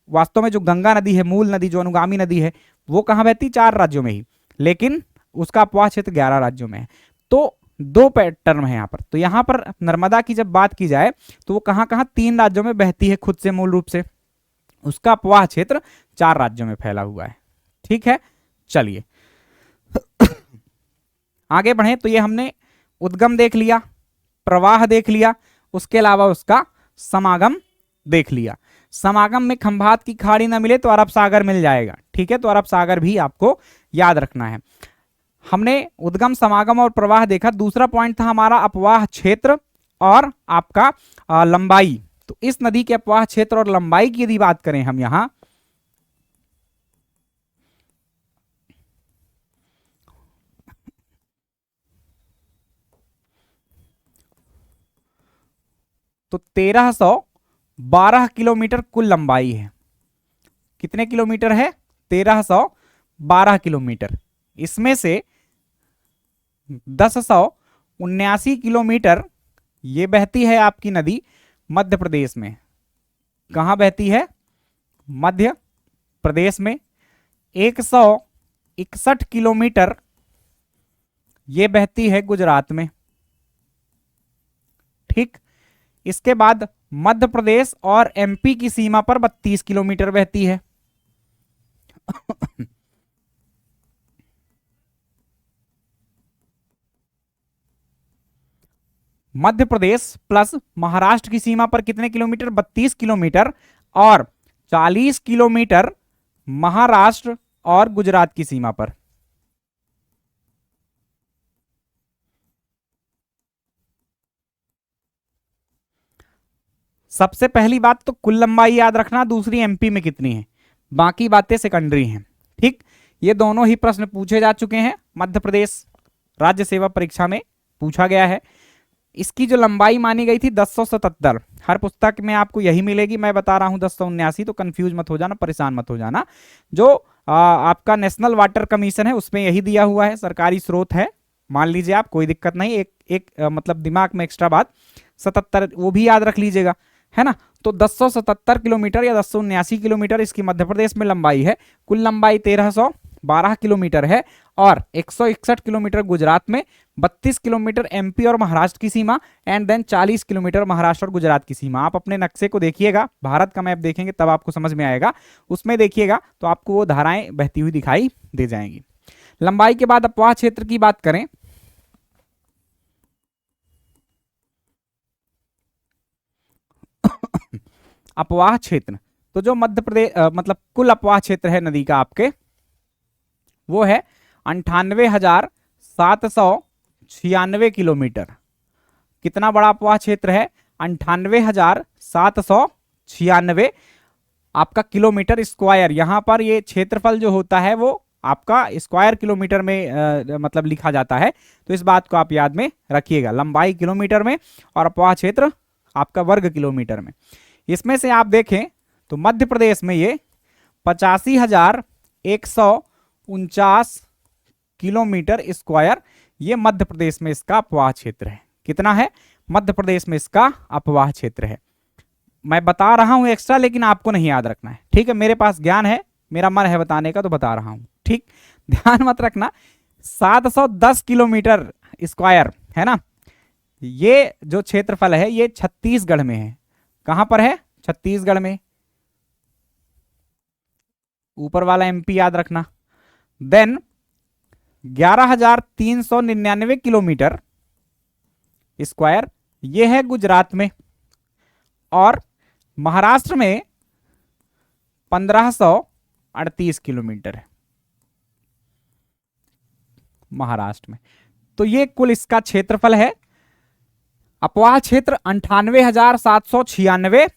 वास्तव में जो गंगा नदी है, मूल नदी जो अनुगामी नदी है, वो कहाँ बहती? 4 राज्यों में ही, लेकिन उसका अपवाह क्षेत्र 11 राज्यों में है। तो दो पैटर्न है यहाँ पर। तो यहाँ पर नर्मदा की जब बात की जाए तो वो कहाँ कहाँ? 3 राज्यों में बहती है खुद से मूल रूप से, उसका अपवाह क्षेत्र 4 राज्यों में फैला हुआ है। ठीक है, चलिए आगे बढ़े। तो ये हमने उद्गम देख लिया, प्रवाह देख लिया, उसके अलावा उसका समागम देख लिया। समागम में खंभात की खाड़ी ना मिले तो अरब सागर मिल जाएगा। ठीक है, तो अरब सागर भी आपको याद रखना है। हमने उद्गम, समागम और प्रवाह देखा। दूसरा पॉइंट था हमारा अपवाह क्षेत्र और आपका लंबाई। तो इस नदी के अपवाह क्षेत्र और लंबाई की यदि बात करें हम यहां, तो 1312 किलोमीटर कुल लंबाई है। कितने किलोमीटर है? 1312 किलोमीटर। इसमें से 1079 किलोमीटर ये बहती है आपकी नदी मध्य प्रदेश में। कहां बहती है? मध्य प्रदेश में। 161 किलोमीटर ये बहती है गुजरात में। ठीक, इसके बाद मध्य प्रदेश और एमपी की सीमा पर 32 किलोमीटर बहती है। मध्य प्रदेश प्लस महाराष्ट्र की सीमा पर कितने किलोमीटर? 32 किलोमीटर, और 40 किलोमीटर महाराष्ट्र और गुजरात की सीमा पर। सबसे पहली बात तो कुल लंबाई याद रखना, दूसरी एमपी में कितनी है, बाकी बातें सेकेंडरी हैं। ठीक, ये दोनों ही प्रश्न पूछे जा चुके हैं, मध्य प्रदेश राज्य सेवा परीक्षा में पूछा गया है। इसकी जो लंबाई मानी गई थी 1077, हर पुस्तक में आपको यही मिलेगी। मैं बता रहा हूं 1079, तो कंफ्यूज मत हो जाना, परेशान मत हो जाना। जो आपका नेशनल वाटर कमीशन है उसमें यही दिया हुआ है, सरकारी स्रोत है, मान लीजिए आप, कोई दिक्कत नहीं। एक मतलब दिमाग में एक्स्ट्रा बात 77 वो भी याद रख लीजिएगा, है ना। तो 1077 किलोमीटर या 1079 किलोमीटर इसकी मध्य प्रदेश में लंबाई है। कुल लंबाई 1312 किलोमीटर है, और 161 किलोमीटर गुजरात में, 32 किलोमीटर एमपी और महाराष्ट्र की सीमा, एंड देन 40 किलोमीटर महाराष्ट्र और गुजरात की सीमा। आप अपने नक्शे को देखिएगा, भारत का मैप देखेंगे तब आपको समझ में आएगा, उसमें देखिएगा तो आपको वो धाराएं बहती हुई दिखाई दे जाएंगी। लंबाई के बाद अपवाह क्षेत्र की बात करें, अपवाह क्षेत्र, तो जो मध्य प्रदेश मतलब कुल अपवाह क्षेत्र है नदी का आपके, वो है 98,796 किलोमीटर। कितना बड़ा अपवाह क्षेत्र है? 98,796 आपका किलोमीटर स्क्वायर। यहां पर ये क्षेत्रफल जो होता है वो आपका स्क्वायर किलोमीटर में मतलब लिखा जाता है, तो इस बात को आप याद में रखिएगा। लंबाई किलोमीटर में और अपवाह क्षेत्र आपका वर्ग किलोमीटर में। इसमें से आप देखें तो मध्य प्रदेश में ये 85,149 किलोमीटर स्क्वायर, ये मध्य प्रदेश में इसका अपवाह क्षेत्र है। कितना है? मध्य प्रदेश में इसका अपवाह क्षेत्र है। मैं बता रहा हूं एक्स्ट्रा, लेकिन आपको नहीं याद रखना है। ठीक है, मेरे पास ज्ञान है, मेरा मन है बताने का तो बता रहा हूं। ठीक, ध्यान मत रखना। 710 किलोमीटर स्क्वायर है ना, ये जो क्षेत्रफल है ये छत्तीसगढ़ में है। कहां पर है? छत्तीसगढ़ में। ऊपर वाला एमपी याद रखना। देन 11,399 किलोमीटर स्क्वायर ये है गुजरात में, और महाराष्ट्र में 1538 किलोमीटर है महाराष्ट्र में। तो ये कुल इसका क्षेत्रफल है। अपवाह क्षेत्र 98,796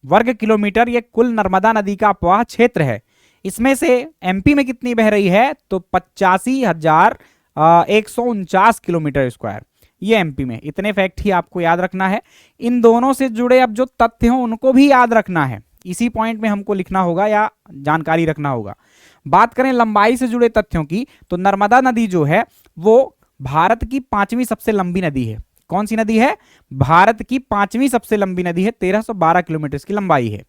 वर्ग किलोमीटर, ये कुल नर्मदा नदी का अपवाह क्षेत्र है। इसमें से एमपी में कितनी बह रही है? तो 85,149 किलोमीटर स्क्वायर, ये एमपी में। इतने फैक्ट ही आपको याद रखना है। इन दोनों से जुड़े अब जो तथ्य हो उनको भी याद रखना है, इसी पॉइंट में हमको लिखना होगा या जानकारी रखना होगा। बात करें लंबाई से जुड़े तथ्यों की, तो नर्मदा नदी जो है वो भारत की 5वीं सबसे लंबी नदी है। कौन सी नदी है? भारत की 5वीं सबसे लंबी नदी है, 1312 किलोमीटर की लंबाई है।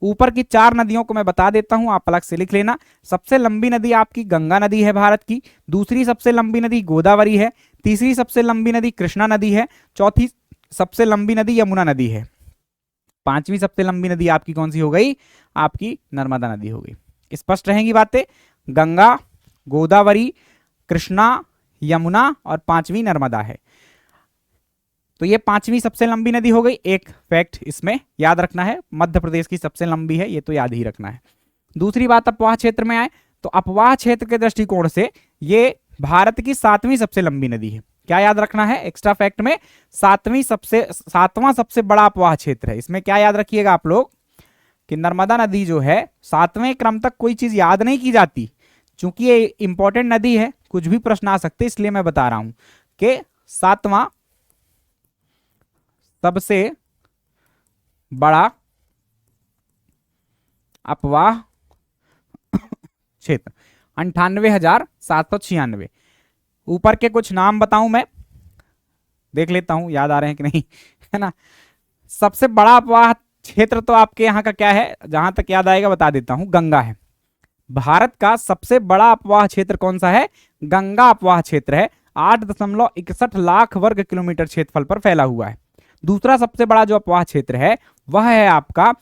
ऊपर की 4 नदियों को मैं बता देता हूं, आप अलग से लिख लेना। सबसे लंबी नदी आपकी गंगा नदी है भारत की, दूसरी सबसे लंबी नदी गोदावरी है, तीसरी सबसे लंबी नदी कृष्णा नदी है, चौथी सबसे लंबी नदी यमुना नदी है, 5वीं सबसे लंबी नदी आपकी कौन सी हो गई? आपकी नर्मदा नदी हो गई। स्पष्ट रहेंगी बातें? गंगा, गोदावरी, कृष्णा, यमुना और 5वीं नर्मदा है। तो ये 5वीं सबसे लंबी नदी हो गई। एक फैक्ट इसमें याद रखना है, मध्य प्रदेश की सबसे लंबी है, ये तो याद ही रखना है। दूसरी बात, अपवाह क्षेत्र में आए तो अपवाह क्षेत्र के दृष्टिकोण से ये भारत की 7वीं सबसे लंबी नदी है। क्या याद रखना है एक्स्ट्रा फैक्ट में? 7वां सबसे बड़ा अपवाह क्षेत्र है। इसमें क्या याद रखिएगा आप लोग कि नर्मदा नदी जो है 7वें क्रम तक कोई चीज याद नहीं की जाती, चूंकि ये इंपॉर्टेंट नदी है, कुछ भी प्रश्न आ सकते, इसलिए मैं बता रहा हूं कि 7वां सबसे बड़ा अपवाह क्षेत्र 98,796। ऊपर के कुछ नाम बताऊं मैं, देख लेता हूं याद आ रहे हैं कि नहीं, है ना। सबसे बड़ा अपवाह क्षेत्र तो आपके यहाँ का क्या है, जहां तक याद आएगा बता देता हूं, गंगा है। भारत का सबसे बड़ा अपवाह क्षेत्र कौन सा है? गंगा अपवाह क्षेत्र है। 8.61 लाख वर्ग किलोमीटर क्षेत्रफल पर फैला हुआ है। दूसरा सबसे बड़ा जो अपवाह क्षेत्र है वह है आपका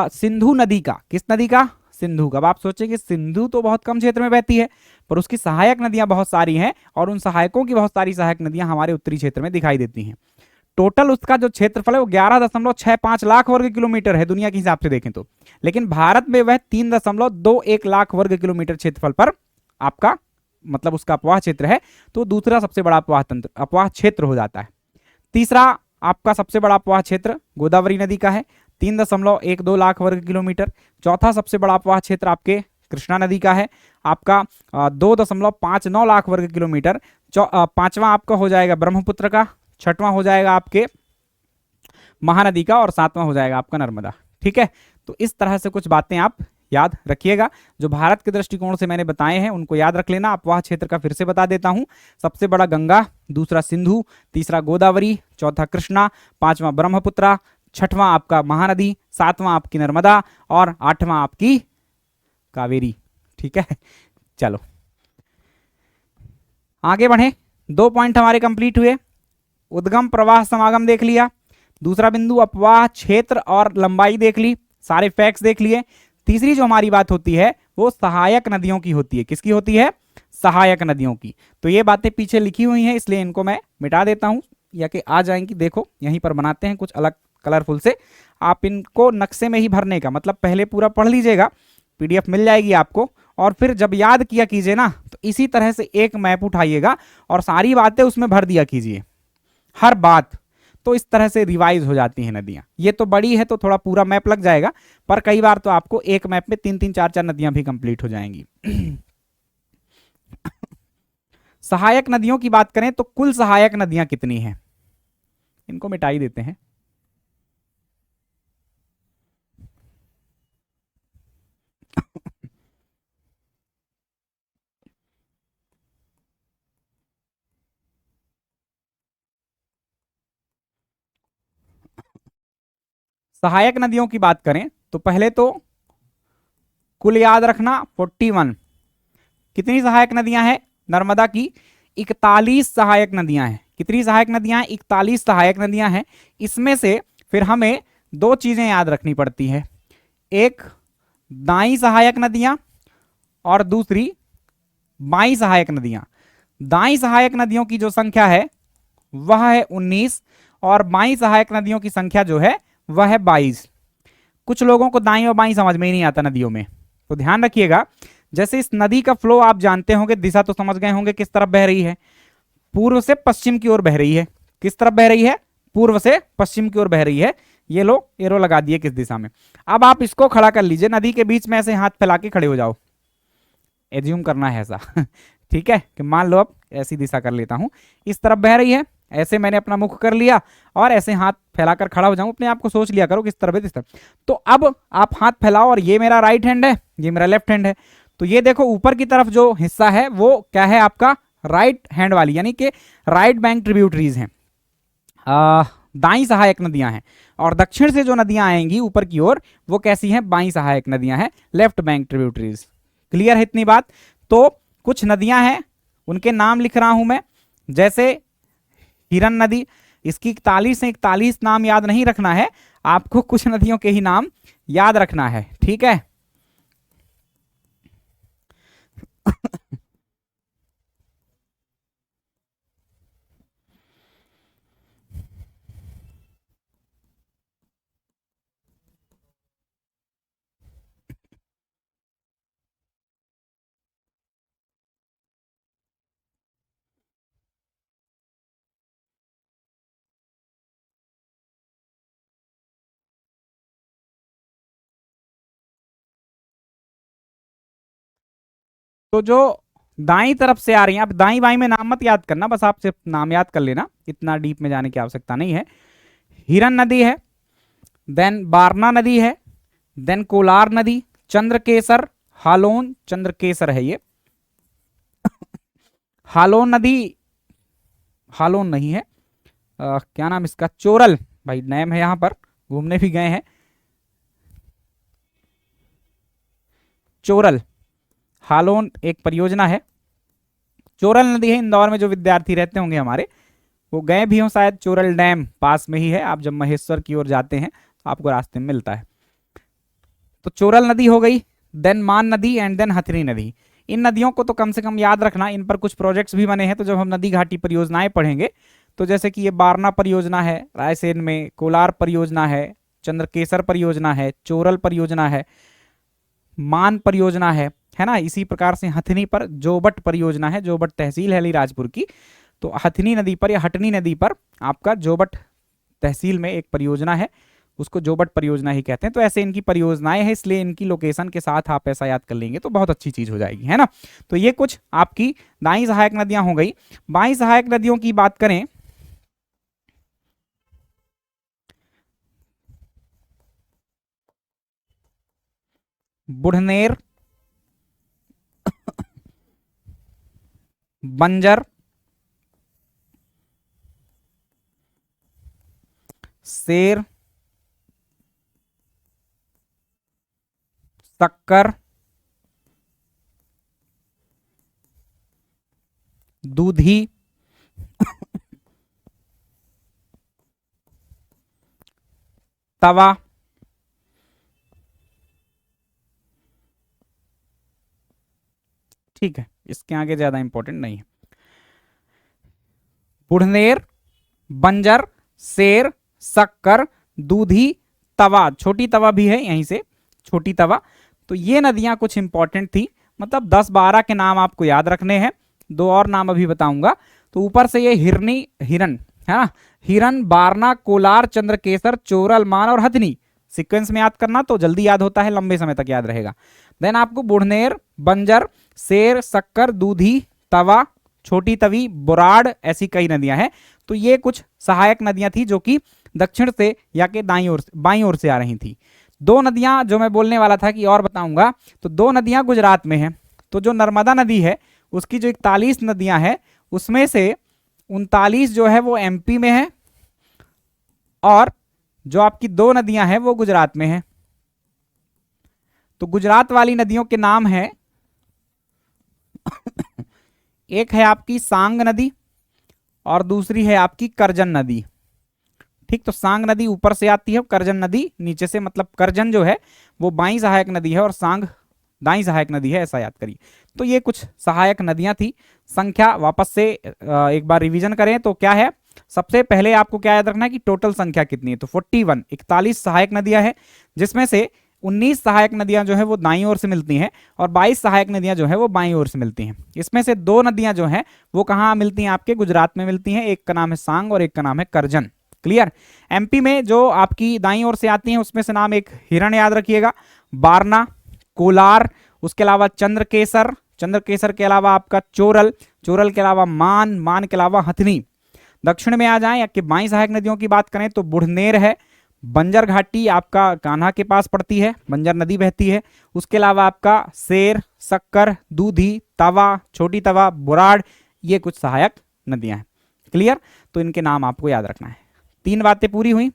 सिंधु नदी का। किस नदी का? सिंधु का। अब आप सोचेंगे सिंधु तो बहुत कम क्षेत्र में बहती है, पर उसकी सहायक नदियां बहुत सारी हैं, और उन सहायकों की बहुत सारी सहायक नदियां हमारे उत्तरी क्षेत्र में दिखाई देती हैं। टोटल उसका जो क्षेत्रफल है वो 11.65 लाख वर्ग किलोमीटर है दुनिया के हिसाब से देखें तो, लेकिन भारत में वह 3.21 लाख वर्ग किलोमीटर क्षेत्रफल पर आपका मतलब उसका अपवाह क्षेत्र है। तो दूसरा सबसे बड़ा अपवाह क्षेत्र हो जाता है। तीसरा आपका सबसे बड़ा अपवाह क्षेत्र गोदावरी नदी का है, 3.12 लाख वर्ग किलोमीटर। चौथा सबसे बड़ा अपवाह क्षेत्र आपके कृष्णा नदी का है, आपका 2.59 लाख वर्ग किलोमीटर। पांचवा आपका हो जाएगा ब्रह्मपुत्र का, छठवां हो जाएगा आपके महानदी का, और सातवां हो जाएगा आपका नर्मदा। ठीक है, तो इस तरह से कुछ बातें आप याद रखिएगा। जो भारत के दृष्टिकोण से मैंने बताए हैं उनको याद रख लेना। अपवाह क्षेत्र का फिर से बता देता हूं, सबसे बड़ा गंगा, दूसरा सिंधु, तीसरा गोदावरी, चौथा कृष्णा, पांचवा ब्रह्मपुत्र, छठवां आपका महानदी, सातवां आपकी नर्मदा, और आठवां आपकी कावेरी। ठीक है, चलो आगे बढ़े। 2 पॉइंट हमारे कंप्लीट हुए। उद्गम, प्रवाह, समागम देख लिया। दूसरा बिंदु अपवाह क्षेत्र और लंबाई देख ली, सारे फैक्ट्स देख लिए। तीसरी जो हमारी बात होती है वो सहायक नदियों की होती है। किसकी होती है? सहायक नदियों की। तो ये बातें पीछे लिखी हुई हैं, इसलिए इनको मैं मिटा देता हूं, या कि आ जाएंगी। देखो यहीं पर बनाते हैं कुछ अलग कलरफुल से। आप इनको नक्शे में ही भरने का मतलब पहले पूरा पढ़ लीजिएगा, पीडीएफ मिल जाएगी आपको, और फिर जब याद किया कीजिए ना तो इसी तरह से एक मैप उठाइएगा और सारी बातें उसमें भर दिया कीजिए, हर बात। तो इस तरह से रिवाइज हो जाती हैं नदियां। ये तो बड़ी है तो थोड़ा पूरा मैप लग जाएगा, पर कई बार तो आपको एक मैप में 3-3, 4-4 नदियां भी कंप्लीट हो जाएंगी। सहायक नदियों की बात करें तो कुल सहायक नदियां कितनी हैं? इनको मिटा ही देते हैं। सहायक नदियों की बात करें तो पहले तो कुल याद रखना 41। कितनी सहायक नदियां हैं? नर्मदा की 41 सहायक नदियां हैं। कितनी सहायक नदियां हैं? 41 सहायक नदियां हैं। इसमें से फिर हमें दो चीजें याद रखनी पड़ती हैं, एक दाई सहायक नदियां और दूसरी बाई सहायक नदियां। दाई सहायक नदियों की जो संख्या है वह है 19 और बाई सहायक नदियों की संख्या जो है वह है 22। कुछ लोगों को दाई और बाई समझ में ही नहीं आता नदियों में, तो ध्यान रखिएगा। जैसे इस नदी का फ्लो आप जानते होंगे, दिशा तो समझ गए होंगे किस तरफ बह रही है, पूर्व से पश्चिम की ओर बह रही है। किस तरफ बह रही है? पूर्व से पश्चिम की ओर बह रही है। ये लो एरो लगा दिए किस दिशा में। अब आप इसको खड़ा कर लीजिए, नदी के बीच में ऐसे हाथ फैला के खड़े हो जाओ, एज्यूम करना है ऐसा ठीक है, कि मान लो अब ऐसी दिशा कर लेता हूं, इस तरफ बह रही है, ऐसे मैंने अपना मुख कर लिया और ऐसे हाथ फैलाकर खड़ा हो जाऊं, अपने आप को सोच लिया करो किस तरफ है, किस तरफ। तो अब आप हाथ फैलाओ और ये मेरा राइट हैंड है, ये मेरा लेफ्ट हैंड है। तो ये देखो ऊपर की तरफ जो हिस्सा है वो क्या है आपका? राइट हैंड वाली, यानी कि राइट बैंक ट्रिब्यूटरीज हैं, दाई सहायक नदियां हैं। और दक्षिण से जो नदियां आएंगी ऊपर की ओर वो कैसी हैं? बाई सहायक नदियां हैं, लेफ्ट बैंक ट्रिब्यूटरीज। क्लियर है इतनी बात? तो कुछ नदियां हैं उनके नाम लिख रहा हूं मैं, जैसे हिरन नदी, इसकी 41 से 41 नाम याद नहीं रखना है आपको, कुछ नदियों के ही नाम याद रखना है, ठीक है। तो जो दाई तरफ से आ रही हैं, आप दाई बाई में नाम मत याद करना, बस आप सिर्फ नाम याद कर लेना, इतना डीप में जाने की आवश्यकता नहीं है। हिरन नदी है, देन बारना नदी है, देन कोलार नदी, चंद्रकेसर, हालोन, चंद्रकेसर है ये। हालोन नदी, हालोन नहीं है, क्या नाम इसका? चोरल, भाई नेम है, यहां पर घूमने भी गए हैं। चोरल, हालोन एक परियोजना है। चोरल नदी है, इंदौर में जो विद्यार्थी रहते होंगे हमारे वो गए भी हों शायद, चोरल डैम पास में ही है, आप जब महेश्वर की ओर जाते हैं तो आपको रास्ते में मिलता है। तो चोरल नदी हो गई, देन मान नदी एंड देन हथनी नदी। इन नदियों को तो कम से कम याद रखना, इन पर कुछ प्रोजेक्ट्स भी बने हैं, तो जब हम नदी घाटी परियोजनाएं पढ़ेंगे तो जैसे कि ये बारना परियोजना है रायसेन में, कोलार परियोजना है, चंद्रकेसर परियोजना है, चोरल परियोजना है, मान परियोजना है ना। इसी प्रकार से हथनी पर जोबट परियोजना है, जोबट तहसील है अलीराजपुर की, तो हथनी नदी पर या हटनी नदी पर आपका जोबट तहसील में एक परियोजना है, उसको जोबट परियोजना ही कहते हैं। तो ऐसे इनकी परियोजनाएं हैं, इसलिए इनकी लोकेशन के साथ आप ऐसा याद कर लेंगे तो बहुत अच्छी चीज हो जाएगी, है ना। तो ये कुछ आपकी दाई सहायक नदियां हो गई। बाई सहायक नदियों की बात करें, बुढ़नेर, बंजर, शेर, शक्कर, दूधी, तवा, ठीक है, इसके आगे ज्यादा इंपॉर्टेंट नहीं है। बुढ़नेर, बंजर, शेर, शक्कर, दूधी, तवा, छोटी तवा भी है यहीं से, छोटी तवा। तो ये नदियां कुछ इंपॉर्टेंट थी, मतलब 10-12 के नाम आपको याद रखने हैं, दो और नाम अभी बताऊंगा। तो ऊपर से ये हिरनी, हिरन है ना, हिरन, बारना, कोलार, चंद्रकेसर, चोरल, मान और हथनी, सीक्वेंस में याद करना तो जल्दी याद होता है, लंबे समय तक याद रहेगा। देन आपको बुढ़नेर, बंजर, शेर, शक्कर, दूधी, तवा, छोटी तवी, बुराड़, ऐसी कई नदियां हैं। तो ये कुछ सहायक नदियां थी जो कि दक्षिण से या के दाई ओर, बाई ओर से आ रही थी। दो नदियां जो मैं बोलने वाला था कि और बताऊंगा, तो दो नदियां गुजरात में हैं। तो जो नर्मदा नदी है उसकी जो 41 नदियां हैं उसमें से 39 जो है वो एमपी में है, और जो आपकी दो नदियां हैं वो गुजरात में है। तो गुजरात वाली नदियों के नाम है एक है आपकी सांग नदी, और दूसरी है आपकी करजन नदी। ठीक, तो सांग नदी ऊपर से आती है, करजन नदी नीचे से, मतलब करजन जो है वो बाईं सहायक नदी है और सांग दाईं सहायक नदी है, ऐसा याद करिए। तो ये कुछ सहायक नदियां थी। संख्या वापस से एक बार रिवीजन करें तो क्या है, सबसे पहले आपको क्या याद रखना है कि टोटल संख्या कितनी है, तो 41 41 सहायक नदियां हैं, जिसमें से 19 सहायक नदियां जो है वो दाईं ओर से मिलती हैं और 22 सहायक नदियां जो है वो बाईं ओर से मिलती हैं। इसमें से दो नदियां जो हैं वो कहाँ मिलती हैं, आपके गुजरात में मिलती हैं, एक का नाम है सांग और एक का नाम है करजन। क्लियर। एमपी में जो आपकी दाईं ओर से आती हैं उसमें से नाम एक हिरण याद रखिएगा, बारना, कोलार, उसके अलावा चंद्रकेसर, चंद्रकेसर के अलावा आपका चोरल, चोरल के अलावा मान, मान के अलावा हथनी। दक्षिण में आ जाएं या कि बाईं सहायक नदियों की बात करें तो बुढ़नेर है, बंजर घाटी आपका कान्हा के पास पड़ती है, बंजर नदी बहती है। उसके अलावा आपका शेर, शक्कर, दूधी, तवा, छोटी तवा, बुराड़, ये कुछ सहायक नदियां हैं। क्लियर। तो इनके नाम आपको याद रखना है। 3 बातें पूरी हुई।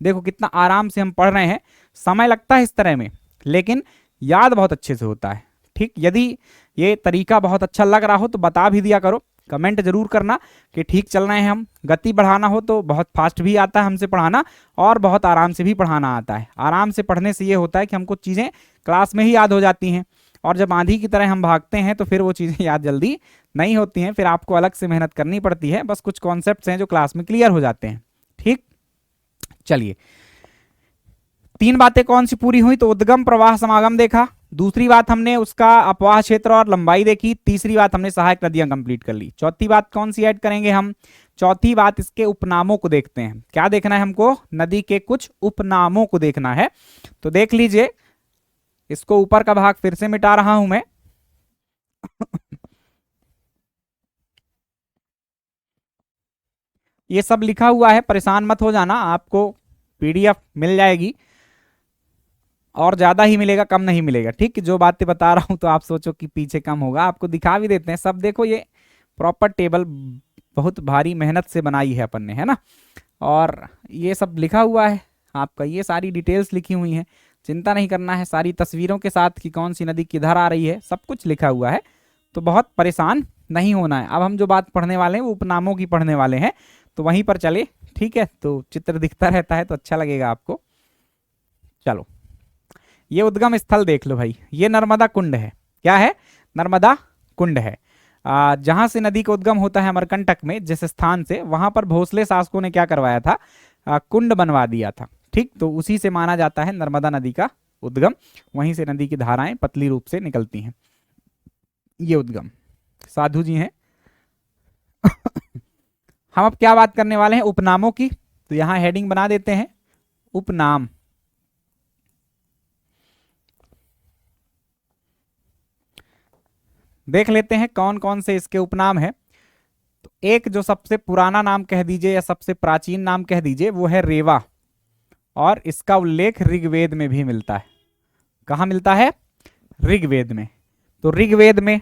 देखो कितना आराम से हम पढ़ रहे हैं, समय लगता है इस तरह में लेकिन याद बहुत अच्छे से होता है। ठीक, यदि ये तरीका बहुत अच्छा लग रहा हो तो बता भी दिया करो, कमेंट जरूर करना कि ठीक चल रहे हैं हम। गति बढ़ाना हो तो बहुत फास्ट भी आता है हमसे पढ़ाना और बहुत आराम से भी पढ़ाना आता है। आराम से पढ़ने से ये होता है कि हमको चीज़ें क्लास में ही याद हो जाती हैं और जब आंधी की तरह हम भागते हैं तो फिर वो चीज़ें याद जल्दी नहीं होती हैं, फिर आपको अलग से मेहनत करनी पड़ती है। बस कुछ कॉन्सेप्ट्स हैं जो क्लास में क्लियर हो जाते हैं। ठीक, चलिए 3 बातें कौन सी पूरी हुई, तो उद्गम, प्रवाह, समागम देखा। दूसरी बात हमने उसका अपवाह क्षेत्र और लंबाई देखी। तीसरी बात हमने सहायक नदियां कंप्लीट कर ली। चौथी बात कौन सी ऐड करेंगे हम, चौथी बात इसके उपनामों को देखते हैं। क्या देखना है हमको, नदी के कुछ उपनामों को देखना है। तो देख लीजिए, इसको ऊपर का भाग फिर से मिटा रहा हूं मैं। ये सब लिखा हुआ है, परेशान मत हो जाना, आपको पीडीएफ मिल जाएगी और ज्यादा ही मिलेगा, कम नहीं मिलेगा। ठीक, जो बातें बता रहा हूं तो आप सोचो कि पीछे कम होगा, आपको दिखा भी देते हैं सब। देखो ये प्रॉपर टेबल बहुत भारी मेहनत से बनाई है अपन ने, है ना, और ये सब लिखा हुआ है आपका, ये सारी डिटेल्स लिखी हुई हैं, चिंता नहीं करना है, सारी तस्वीरों के साथ कि कौन सी नदी किधर आ रही है, सब कुछ लिखा हुआ है। तो बहुत परेशान नहीं होना है। अब हम जो बात पढ़ने वाले हैं वो उपनामों की पढ़ने वाले हैं, तो वहीं पर चले। ठीक है, तो चित्र दिखता रहता है तो अच्छा लगेगा आपको। चलो, ये उद्गम स्थल देख लो भाई, ये नर्मदा कुंड है। क्या है, नर्मदा कुंड है। जहां से नदी का उद्गम होता है अमरकंटक में, जिस स्थान से, वहां पर भोसले शासकों ने क्या करवाया था, कुंड बनवा दिया था। ठीक, तो उसी से माना जाता है नर्मदा नदी का उद्गम, वहीं से नदी की धाराएं पतली रूप से निकलती हैं। ये उद्गम साधु जी हैं। हम अब क्या बात करने वाले हैं, उपनामों की। तो यहां हेडिंग बना देते हैं, उपनाम। देख लेते हैं कौन कौन से इसके उपनाम है। तो एक जो सबसे पुराना नाम कह दीजिए या सबसे प्राचीन नाम कह दीजिए वो है रेवा, और इसका उल्लेख ऋग्वेद में भी मिलता है। कहाँ मिलता है, ऋग्वेद में। तो ऋग्वेद में,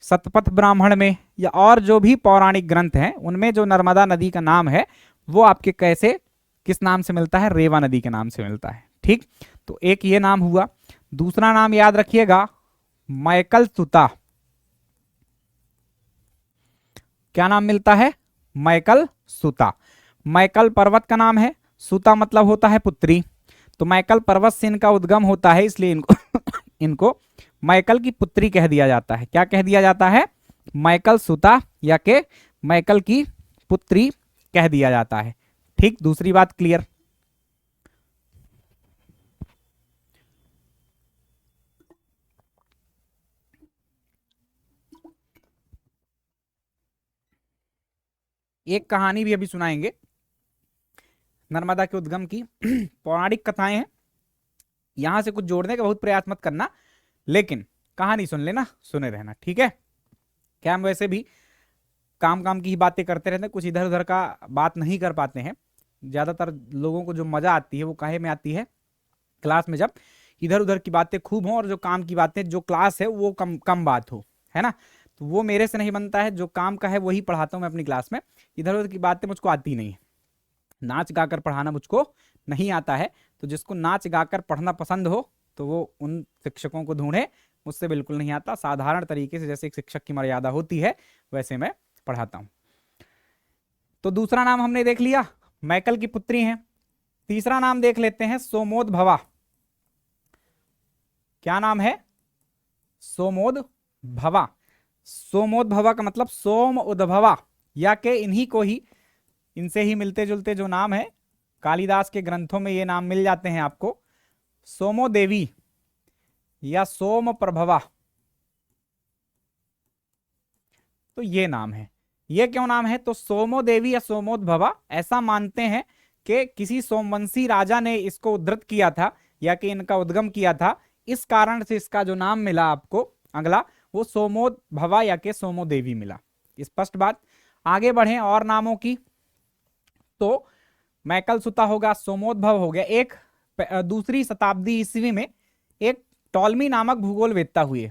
शतपथ ब्राह्मण में, या और जो भी पौराणिक ग्रंथ हैं उनमें जो नर्मदा नदी का नाम है वो आपके कैसे, किस नाम से मिलता है, रेवा नदी के नाम से मिलता है। ठीक, तो एक ये नाम हुआ। दूसरा नाम याद रखिएगा, मैकल सुता। क्या नाम मिलता है, मैकल सुता। मैकल पर्वत का नाम है, सुता मतलब होता है पुत्री। तो मैकल पर्वत से इनका उद्गम होता है, इसलिए इनको इनको मैकल की पुत्री कह दिया जाता है। क्या कह दिया जाता है, मैकल सुता, या के मैकल की पुत्री कह दिया जाता है। ठीक, दूसरी बात क्लियर। एक कहानी भी अभी सुनाएंगे नर्मदा के उद्गम की। पौराणिक कथाएं हैं, यहां से कुछ जोड़ने का बहुत प्रयास मत करना, लेकिन कहानी सुन लेना, सुने रहना। ठीक है, क्या हम वैसे भी काम काम की ही बातें करते रहते हैं, कुछ इधर उधर का बात नहीं कर पाते हैं। ज्यादातर लोगों को जो मजा आती है वो काहे में आती है, क्लास में, जब इधर उधर की बातें खूब हों और जो काम की बातें, जो क्लास है वो कम कम बात हो, है ना। तो वो मेरे से नहीं बनता है, जो काम का है वही पढ़ाता हूँ मैं अपनी क्लास में। इधर उधर की बातें मुझको आती नहीं है, नाच गाकर पढ़ाना मुझको नहीं आता है। तो जिसको नाच गाकर पढ़ना पसंद हो तो वो उन शिक्षकों को ढूंढे, मुझसे बिल्कुल नहीं आता। साधारण तरीके से जैसे एक शिक्षक की मर्यादा होती है वैसे मैं पढ़ाता हूँ। तो दूसरा नाम हमने देख लिया, मैकल की पुत्री हैं। तीसरा नाम देख लेते हैं, सोमोदभवा। क्या नाम है? सोमोदभवा। सोमोदभवा का मतलब सोम उद्भवा, या के इन्हीं को ही, इनसे ही मिलते जुलते जो नाम है, कालिदास के ग्रंथों में ये नाम मिल जाते हैं आपको, सोमो देवी या सोम प्रभवा। तो ये नाम है। ये क्यों नाम है? तो सोमो देवी या सोमोद्भवा, ऐसा मानते हैं कि किसी सोमवंशी राजा ने इसको उद्धृत किया था या कि इनका उद्गम किया था, इस कारण से इसका जो नाम मिला आपको अगला, वो सोमोद्भवा या के सोमो देवी मिला। स्पष्ट बात। आगे बढ़े और नामों की, तो मैकल सुता होगा, सोमोद्भव हो गया। एक दूसरी शताब्दी ईस्वी में एक टॉलमी नामक भूगोलवेत्ता हुए,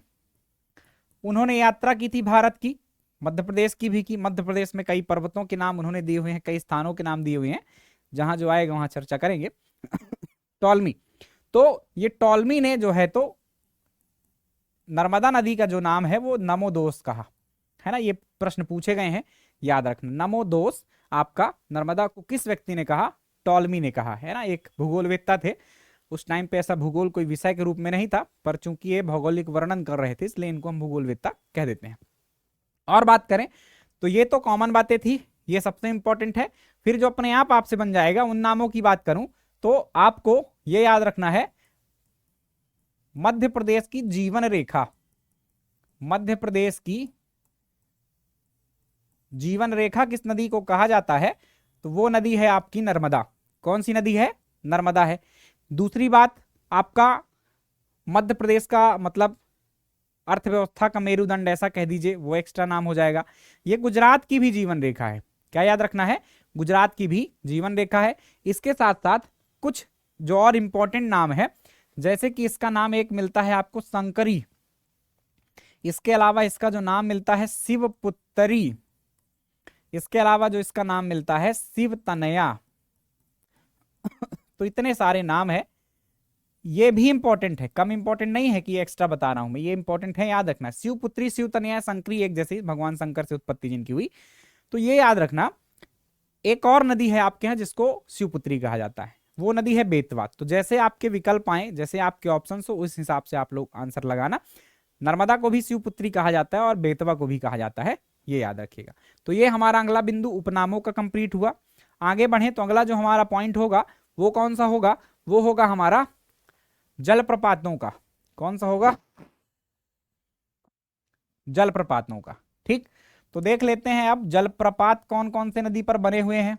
उन्होंने यात्रा की थी भारत की, मध्य प्रदेश की भी की। मध्य प्रदेश में कई पर्वतों के नाम उन्होंने दिए हुए हैं, कई स्थानों के नाम दिए हुए हैं, जहां जो आएगा वहां चर्चा करेंगे। टॉलमी, तो ये टॉलमी ने जो है तो नर्मदा नदी का जो नाम है वो नमोदोस कहा है ना। ये प्रश्न पूछे गए हैं, याद रखना। नमोदोस आपका नर्मदा को किस व्यक्ति ने कहा? टॉलमी ने कहा है ना। एक भूगोलवेत्ता थे, उस टाइम पे ऐसा भूगोल कोई विषय के रूप में नहीं था, पर चूंकि ये भौगोलिक वर्णन कर रहे थे इसलिए इनको हम भूगोलवेत्ता कह देते हैं। और बात करें तो ये तो कॉमन बातें थी, ये सबसे इंपॉर्टेंट है। फिर जो अपने आप आपसे बन जाएगा, उन नामों की बात करूं तो आपको ये याद रखना है, मध्य प्रदेश की जीवन रेखा, मध्य प्रदेश की जीवन रेखा किस नदी को कहा जाता है? तो वो नदी है आपकी नर्मदा। कौन सी नदी है? नर्मदा है। दूसरी बात, आपका मध्य प्रदेश का मतलब अर्थव्यवस्था का मेरुदंड ऐसा कह दीजिए, वो एक्स्ट्रा नाम हो जाएगा। ये गुजरात की भी जीवन रेखा है। क्या याद रखना है? गुजरात की भी जीवन रेखा है। इसके साथ साथ कुछ जो और इंपॉर्टेंट नाम है, जैसे कि इसका नाम एक मिलता है आपको शंकरी, इसके अलावा इसका जो नाम मिलता है शिवपुत्री, इसके अलावा जो इसका नाम मिलता है शिव तनया। तो इतने सारे नाम है, ये भी इंपॉर्टेंट है, कम इंपॉर्टेंट नहीं है कि ये एक्स्ट्रा बता रहा हूं मैं, ये इंपॉर्टेंट है, याद रखना। शिवपुत्री, शिव तनया, शंकरी एक जैसी, भगवान शंकर से उत्पत्ति जिनकी हुई, तो ये याद रखना। एक और नदी है आपके यहाँ जिसको शिवपुत्री कहा जाता है, वो नदी है बेतवा। तो जैसे आपके विकल्प आए, जैसे आपके ऑप्शन हो, उस हिसाब से आप लोग आंसर लगाना। नर्मदा को भी शिवपुत्री कहा जाता है और बेतवा को भी कहा जाता है, ये याद रखिएगा। तो ये हमारा अगला बिंदु उपनामों का कंप्लीट हुआ। आगे बढ़े तो अगला जो हमारा पॉइंट होगा वो कौन सा होगा? वो होगा हमारा जलप्रपातों का। कौन सा होगा? जलप्रपातों का। ठीक, तो देख लेते हैं अब जलप्रपात कौन कौन से नदी पर बने हुए हैं।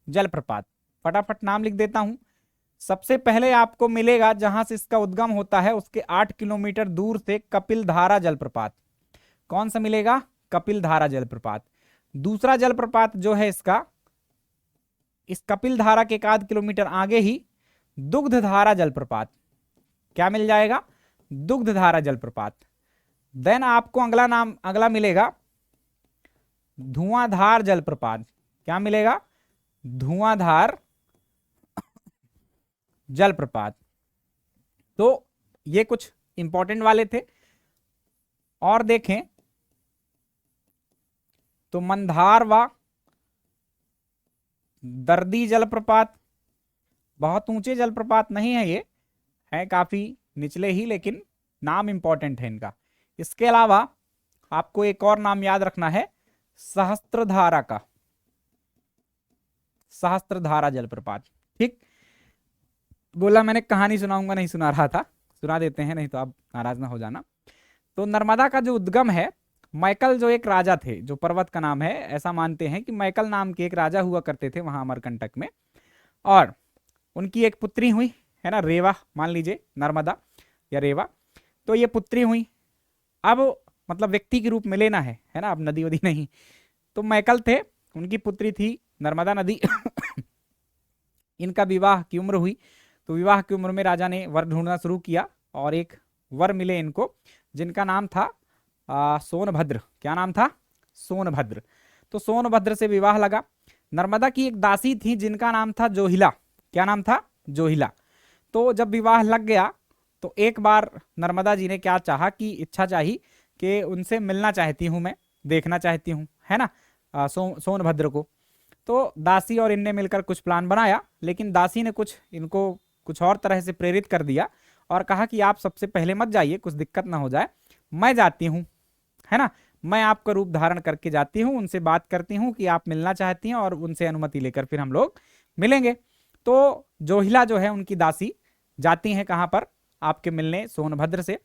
जलप्रपात फटाफट नाम लिख देता हूं। सबसे पहले आपको मिलेगा जहां से इसका उद्गम होता है उसके 8 किलोमीटर दूर से कपिलधारा जलप्रपात। कौन सा मिलेगा? कपिलधारा जलप्रपात। दूसरा जलप्रपात जो है इसका, इस कपिलधारा के 1 किलोमीटर आगे ही दुग्धधारा जलप्रपात। क्या मिल जाएगा? दुग्धधारा जलप्रपात। देन आपको अगला नाम अगला मिलेगा धुआंधार जलप्रपात। क्या मिलेगा? धुआंधार जलप्रपात। तो ये कुछ इंपॉर्टेंट वाले थे। और देखें तो मंदार व दर्दी जलप्रपात, बहुत ऊंचे जलप्रपात नहीं है, ये है काफी निचले ही, लेकिन नाम इंपॉर्टेंट है इनका। इसके अलावा आपको एक और नाम याद रखना है सहस्त्रधारा का, सहस्त्रधारा जलप्रपात। ठीक, बोला मैंने कहानी सुनाऊंगा, नहीं सुना रहा था, सुना देते हैं, नहीं तो आप नाराज ना हो जाना। तो नर्मदा का जो उद्गम है, मैकल जो एक राजा थे, जो पर्वत का नाम है, ऐसा मानते हैं कि मैकल नाम के एक राजा हुआ करते थे वहां अमरकंटक में, और उनकी एक पुत्री हुई है ना, रेवा मान लीजिए, नर्मदा या रेवा। तो ये पुत्री हुई, अब मतलब व्यक्ति के रूप में लेना है ना, अब नदी वदी नहीं। तो मैकल थे, उनकी पुत्री थी नर्मदा नदी। इनका विवाह की उम्र हुई, तो विवाह की उम्र में राजा ने वर ढूंढना शुरू किया और एक वर मिले इनको, जिनका नाम था सोनभद्र। क्या नाम था? सोनभद्र। तो सोनभद्र से विवाह लगा। नर्मदा की एक दासी थी जिनका नाम था जोहिला। क्या नाम था? जोहिला। तो जब विवाह लग गया तो एक बार नर्मदा जी ने क्या चाहा कि इच्छा चाही कि उनसे मिलना चाहती हूं मैं, देखना चाहती हूं, है ना, सोनभद्र को। तो दासी और इनने मिलकर कुछ प्लान बनाया, लेकिन दासी ने इनको कुछ और तरह से प्रेरित कर दिया और कहा कि आप सबसे पहले मत जाइए, कुछ दिक्कत ना हो जाए, मैं जाती हूँ, है ना, मैं आपका रूप धारण करके जाती हूँ, उनसे बात करती हूँ कि आप मिलना चाहती हैं और उनसे अनुमति लेकर फिर हम लोग मिलेंगे। तो जोहिला जो है उनकी दासी जाती हैं कहाँ पर, आपके मिलने सोनभद्र से,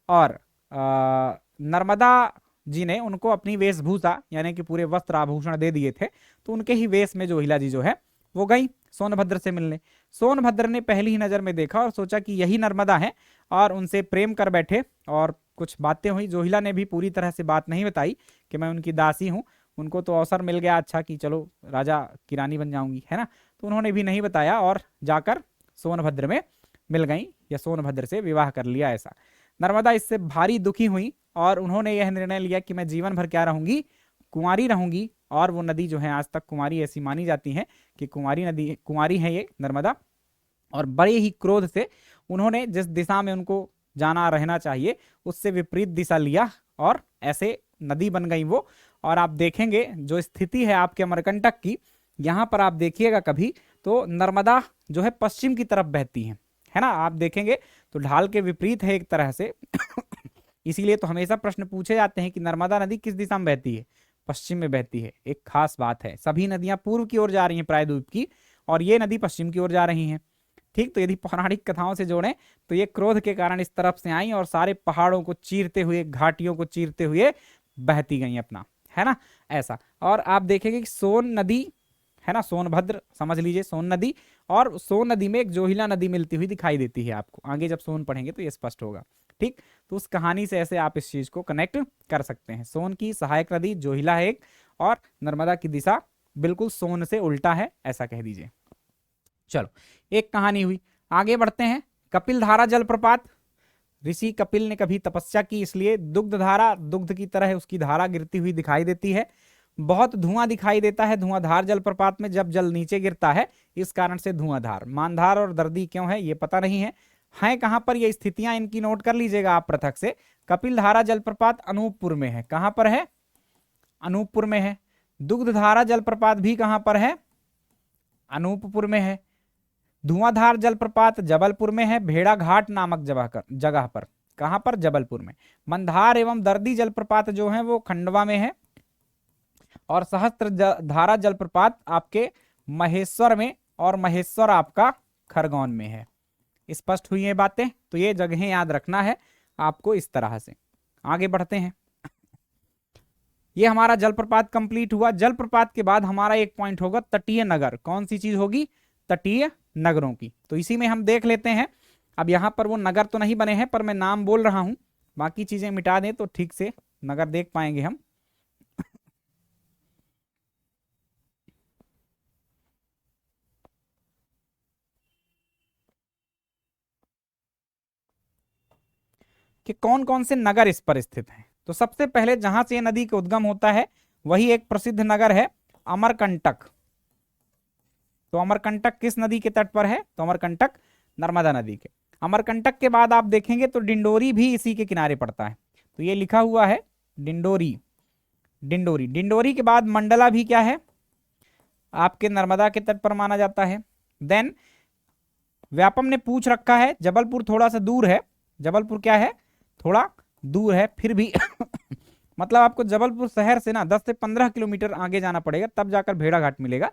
और नर्मदा जी ने उनको अपनी वेशभूषा यानी कि पूरे वस्त्र आभूषण दे दिए थे, तो उनके ही वेश में जोहिला जी जो है वो गई सोनभद्र से मिलने। सोनभद्र ने पहली ही नजर में देखा और सोचा कि यही नर्मदा है और उनसे प्रेम कर बैठे और कुछ बातें हुई। जोहिला ने भी पूरी तरह से बात नहीं बताई कि मैं उनकी दासी हूँ, उनको तो अवसर मिल गया अच्छा कि चलो राजा की रानी बन जाऊंगी, है ना, तो उन्होंने भी नहीं बताया और जाकर सोनभद्र में मिल गई या सोनभद्र से विवाह कर लिया। ऐसा नर्मदा इससे भारी दुखी हुई और उन्होंने यह निर्णय लिया कि मैं जीवन भर क्या रहूंगी, कुंवारी रहूंगी। और वो नदी जो है आज तक कुंवारी ऐसी मानी जाती है कि कुंवारी नदी, कुंवारी है ये नर्मदा। और बड़े ही क्रोध से उन्होंने जिस दिशा में उनको जाना रहना चाहिए उससे विपरीत दिशा लिया और ऐसे नदी बन गई वो। और आप देखेंगे जो स्थिति है आपके अमरकंटक की, यहाँ पर आप देखिएगा कभी तो नर्मदा जो है पश्चिम की तरफ बहती है ना, आप देखेंगे तो ढाल के विपरीत है एक तरह से। इसीलिए तो हमेशा प्रश्न पूछे जाते हैं कि नर्मदा नदी किस दिशा में बहती है, पश्चिम में बहती है। एक खास बात है, सभी नदियां पूर्व की ओर जा रही हैं प्रायद्वीप की, और ये नदी पश्चिम की ओर जा रही हैं। ठीक, तो यदि पौराणिक कथाओं से जोड़ें तो ये क्रोध के कारण इस तरफ से आई और सारे पहाड़ों को चीरते हुए, घाटियों को चीरते हुए बहती गई अपना, है ना, ऐसा। और आप देखेंगे कि सोन नदी है ना, सोनभद्र समझ लीजिए सोन नदी, और सोन नदी में एक जोहिला नदी मिलती हुई दिखाई देती है आपको, आगे जब सोन पढ़ेंगे तो ये स्पष्ट होगा। ठीक, तो उस कहानी से ऐसे आप इस चीज को कनेक्ट कर सकते हैं। सोन की सहायक नदी जोहिला है एक, और नर्मदा की दिशा बिल्कुल सोन से उल्टा है, ऐसा कह दीजिए। चलो, एक कहानी हुई, आगे बढ़ते हैं। कपिल धारा जलप्रपात, ऋषि कपिल ने कभी तपस्या की, इसलिए दुग्ध धारा, दुग्ध की तरह उसकी धारा गिरती हुई दिखाई देती है। बहुत धुआं दिखाई देता है धुआंधार जलप्रपात में जब जल नीचे गिरता है, इस कारण से धुआंधार। मानधार और दर्दी क्यों है ये पता नहीं है कहां पर, ये स्थितियां इनकी नोट कर लीजिएगा आप पृथक से। कपिल धारा जलप्रपात अनूपपुर में है, कहां पर है, अनूपपुर में है। दुग्ध धारा जलप्रपात भी कहां पर है, अनूपपुर में है। धुआंधार जलप्रपात जबलपुर में है, भेड़ा घाट नामक जगह पर, कहां पर, जबलपुर में। मंदार एवं दर्दी जलप्रपात जो है वो खंडवा में है, और सहस्त्र धारा जलप्रपात आपके महेश्वर में, और महेश्वर आपका खरगोन में है। स्पष्ट हुई ये बातें, तो ये जगहें याद रखना है आपको इस तरह से। आगे बढ़ते हैं, ये हमारा जलप्रपात कंप्लीट हुआ। जलप्रपात के बाद हमारा एक पॉइंट होगा तटीय नगर। कौन सी चीज होगी, तटीय नगरों की। तो इसी में हम देख लेते हैं। अब यहां पर वो नगर तो नहीं बने हैं, पर मैं नाम बोल रहा हूं, बाकी चीजें मिटा दें तो ठीक से नगर देख पाएंगे हम। कि कौन कौन से नगर इस पर स्थित हैं। तो सबसे पहले जहां से नदी का उद्गम होता है वही एक प्रसिद्ध नगर है अमरकंटक। तो अमरकंटक किस नदी के तट पर है, तो अमरकंटक नर्मदा नदी के। अमरकंटक के बाद आप देखेंगे तो डिंडोरी भी इसी के किनारे पड़ता है, तो ये लिखा हुआ है डिंडोरी। डिंडोरी, डिंडोरी के बाद मंडला भी क्या है, आपके नर्मदा के तट पर माना जाता है। देन व्यापम ने पूछ रखा है, जबलपुर थोड़ा सा दूर है, जबलपुर क्या है, थोड़ा दूर है, फिर भी मतलब आपको जबलपुर शहर से ना 10 से 15 किलोमीटर आगे जाना पड़ेगा, तब जाकर भेड़ा घाट मिलेगा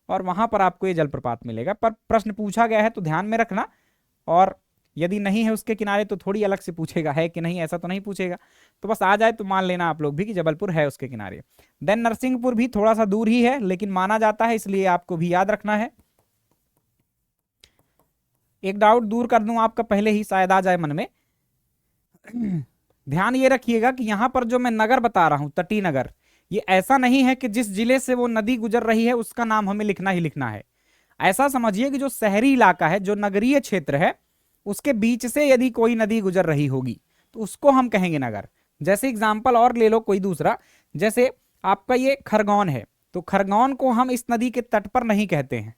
और वहां पर आपको ये जलप्रपात मिलेगा। पर प्रश्न पूछा गया है तो ध्यान में रखना, और यदि नहीं है उसके किनारे तो थोड़ी अलग से पूछेगा, है कि नहीं, ऐसा तो नहीं पूछेगा। तो बस आ जाए तो मान लेना आप लोग भी कि जबलपुर है उसके किनारे। देन नरसिंहपुर भी थोड़ा सा दूर ही है लेकिन माना जाता है, इसलिए आपको भी याद रखना है। एक डाउट दूर कर दूं आपका, पहले ही शायद आ जाए मन में। ध्यान ये रखिएगा कि यहां पर जो मैं नगर बता रहा हूं तटीय नगर, ये ऐसा नहीं है कि जिस जिले से वो नदी गुजर रही है उसका नाम हमें लिखना ही लिखना है। ऐसा समझिए कि जो शहरी इलाका है, जो नगरीय क्षेत्र है, उसके बीच से यदि कोई नदी गुजर रही होगी तो उसको हम कहेंगे नगर। जैसे एग्जाम्पल और ले लो कोई दूसरा, जैसे आपका ये खरगोन है, तो खरगोन को हम इस नदी के तट पर नहीं कहते हैं,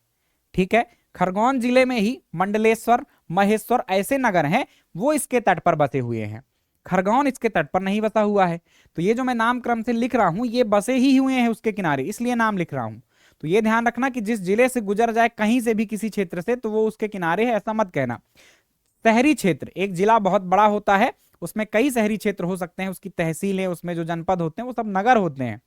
ठीक है। खरगोन जिले में ही मंडलेश्वर, महेश्वर ऐसे नगर हैं वो इसके तट पर बसे हुए हैं। खरगोन इसके तट पर नहीं बसा हुआ है। तो ये जो मैं नाम क्रम से लिख रहा हूं ये बसे ही हुए हैं उसके किनारे, इसलिए नाम लिख रहा हूं। तो ये ध्यान रखना कि जिस जिले से गुजर जाए कहीं से भी किसी क्षेत्र से तो वो उसके किनारे है, ऐसा मत कहना। शहरी क्षेत्र, एक जिला बहुत बड़ा होता है, उसमें कई शहरी क्षेत्र हो सकते हैं, उसकी तहसीलें, उसमें जो जनपद होते हैं वो सब नगर होते हैं।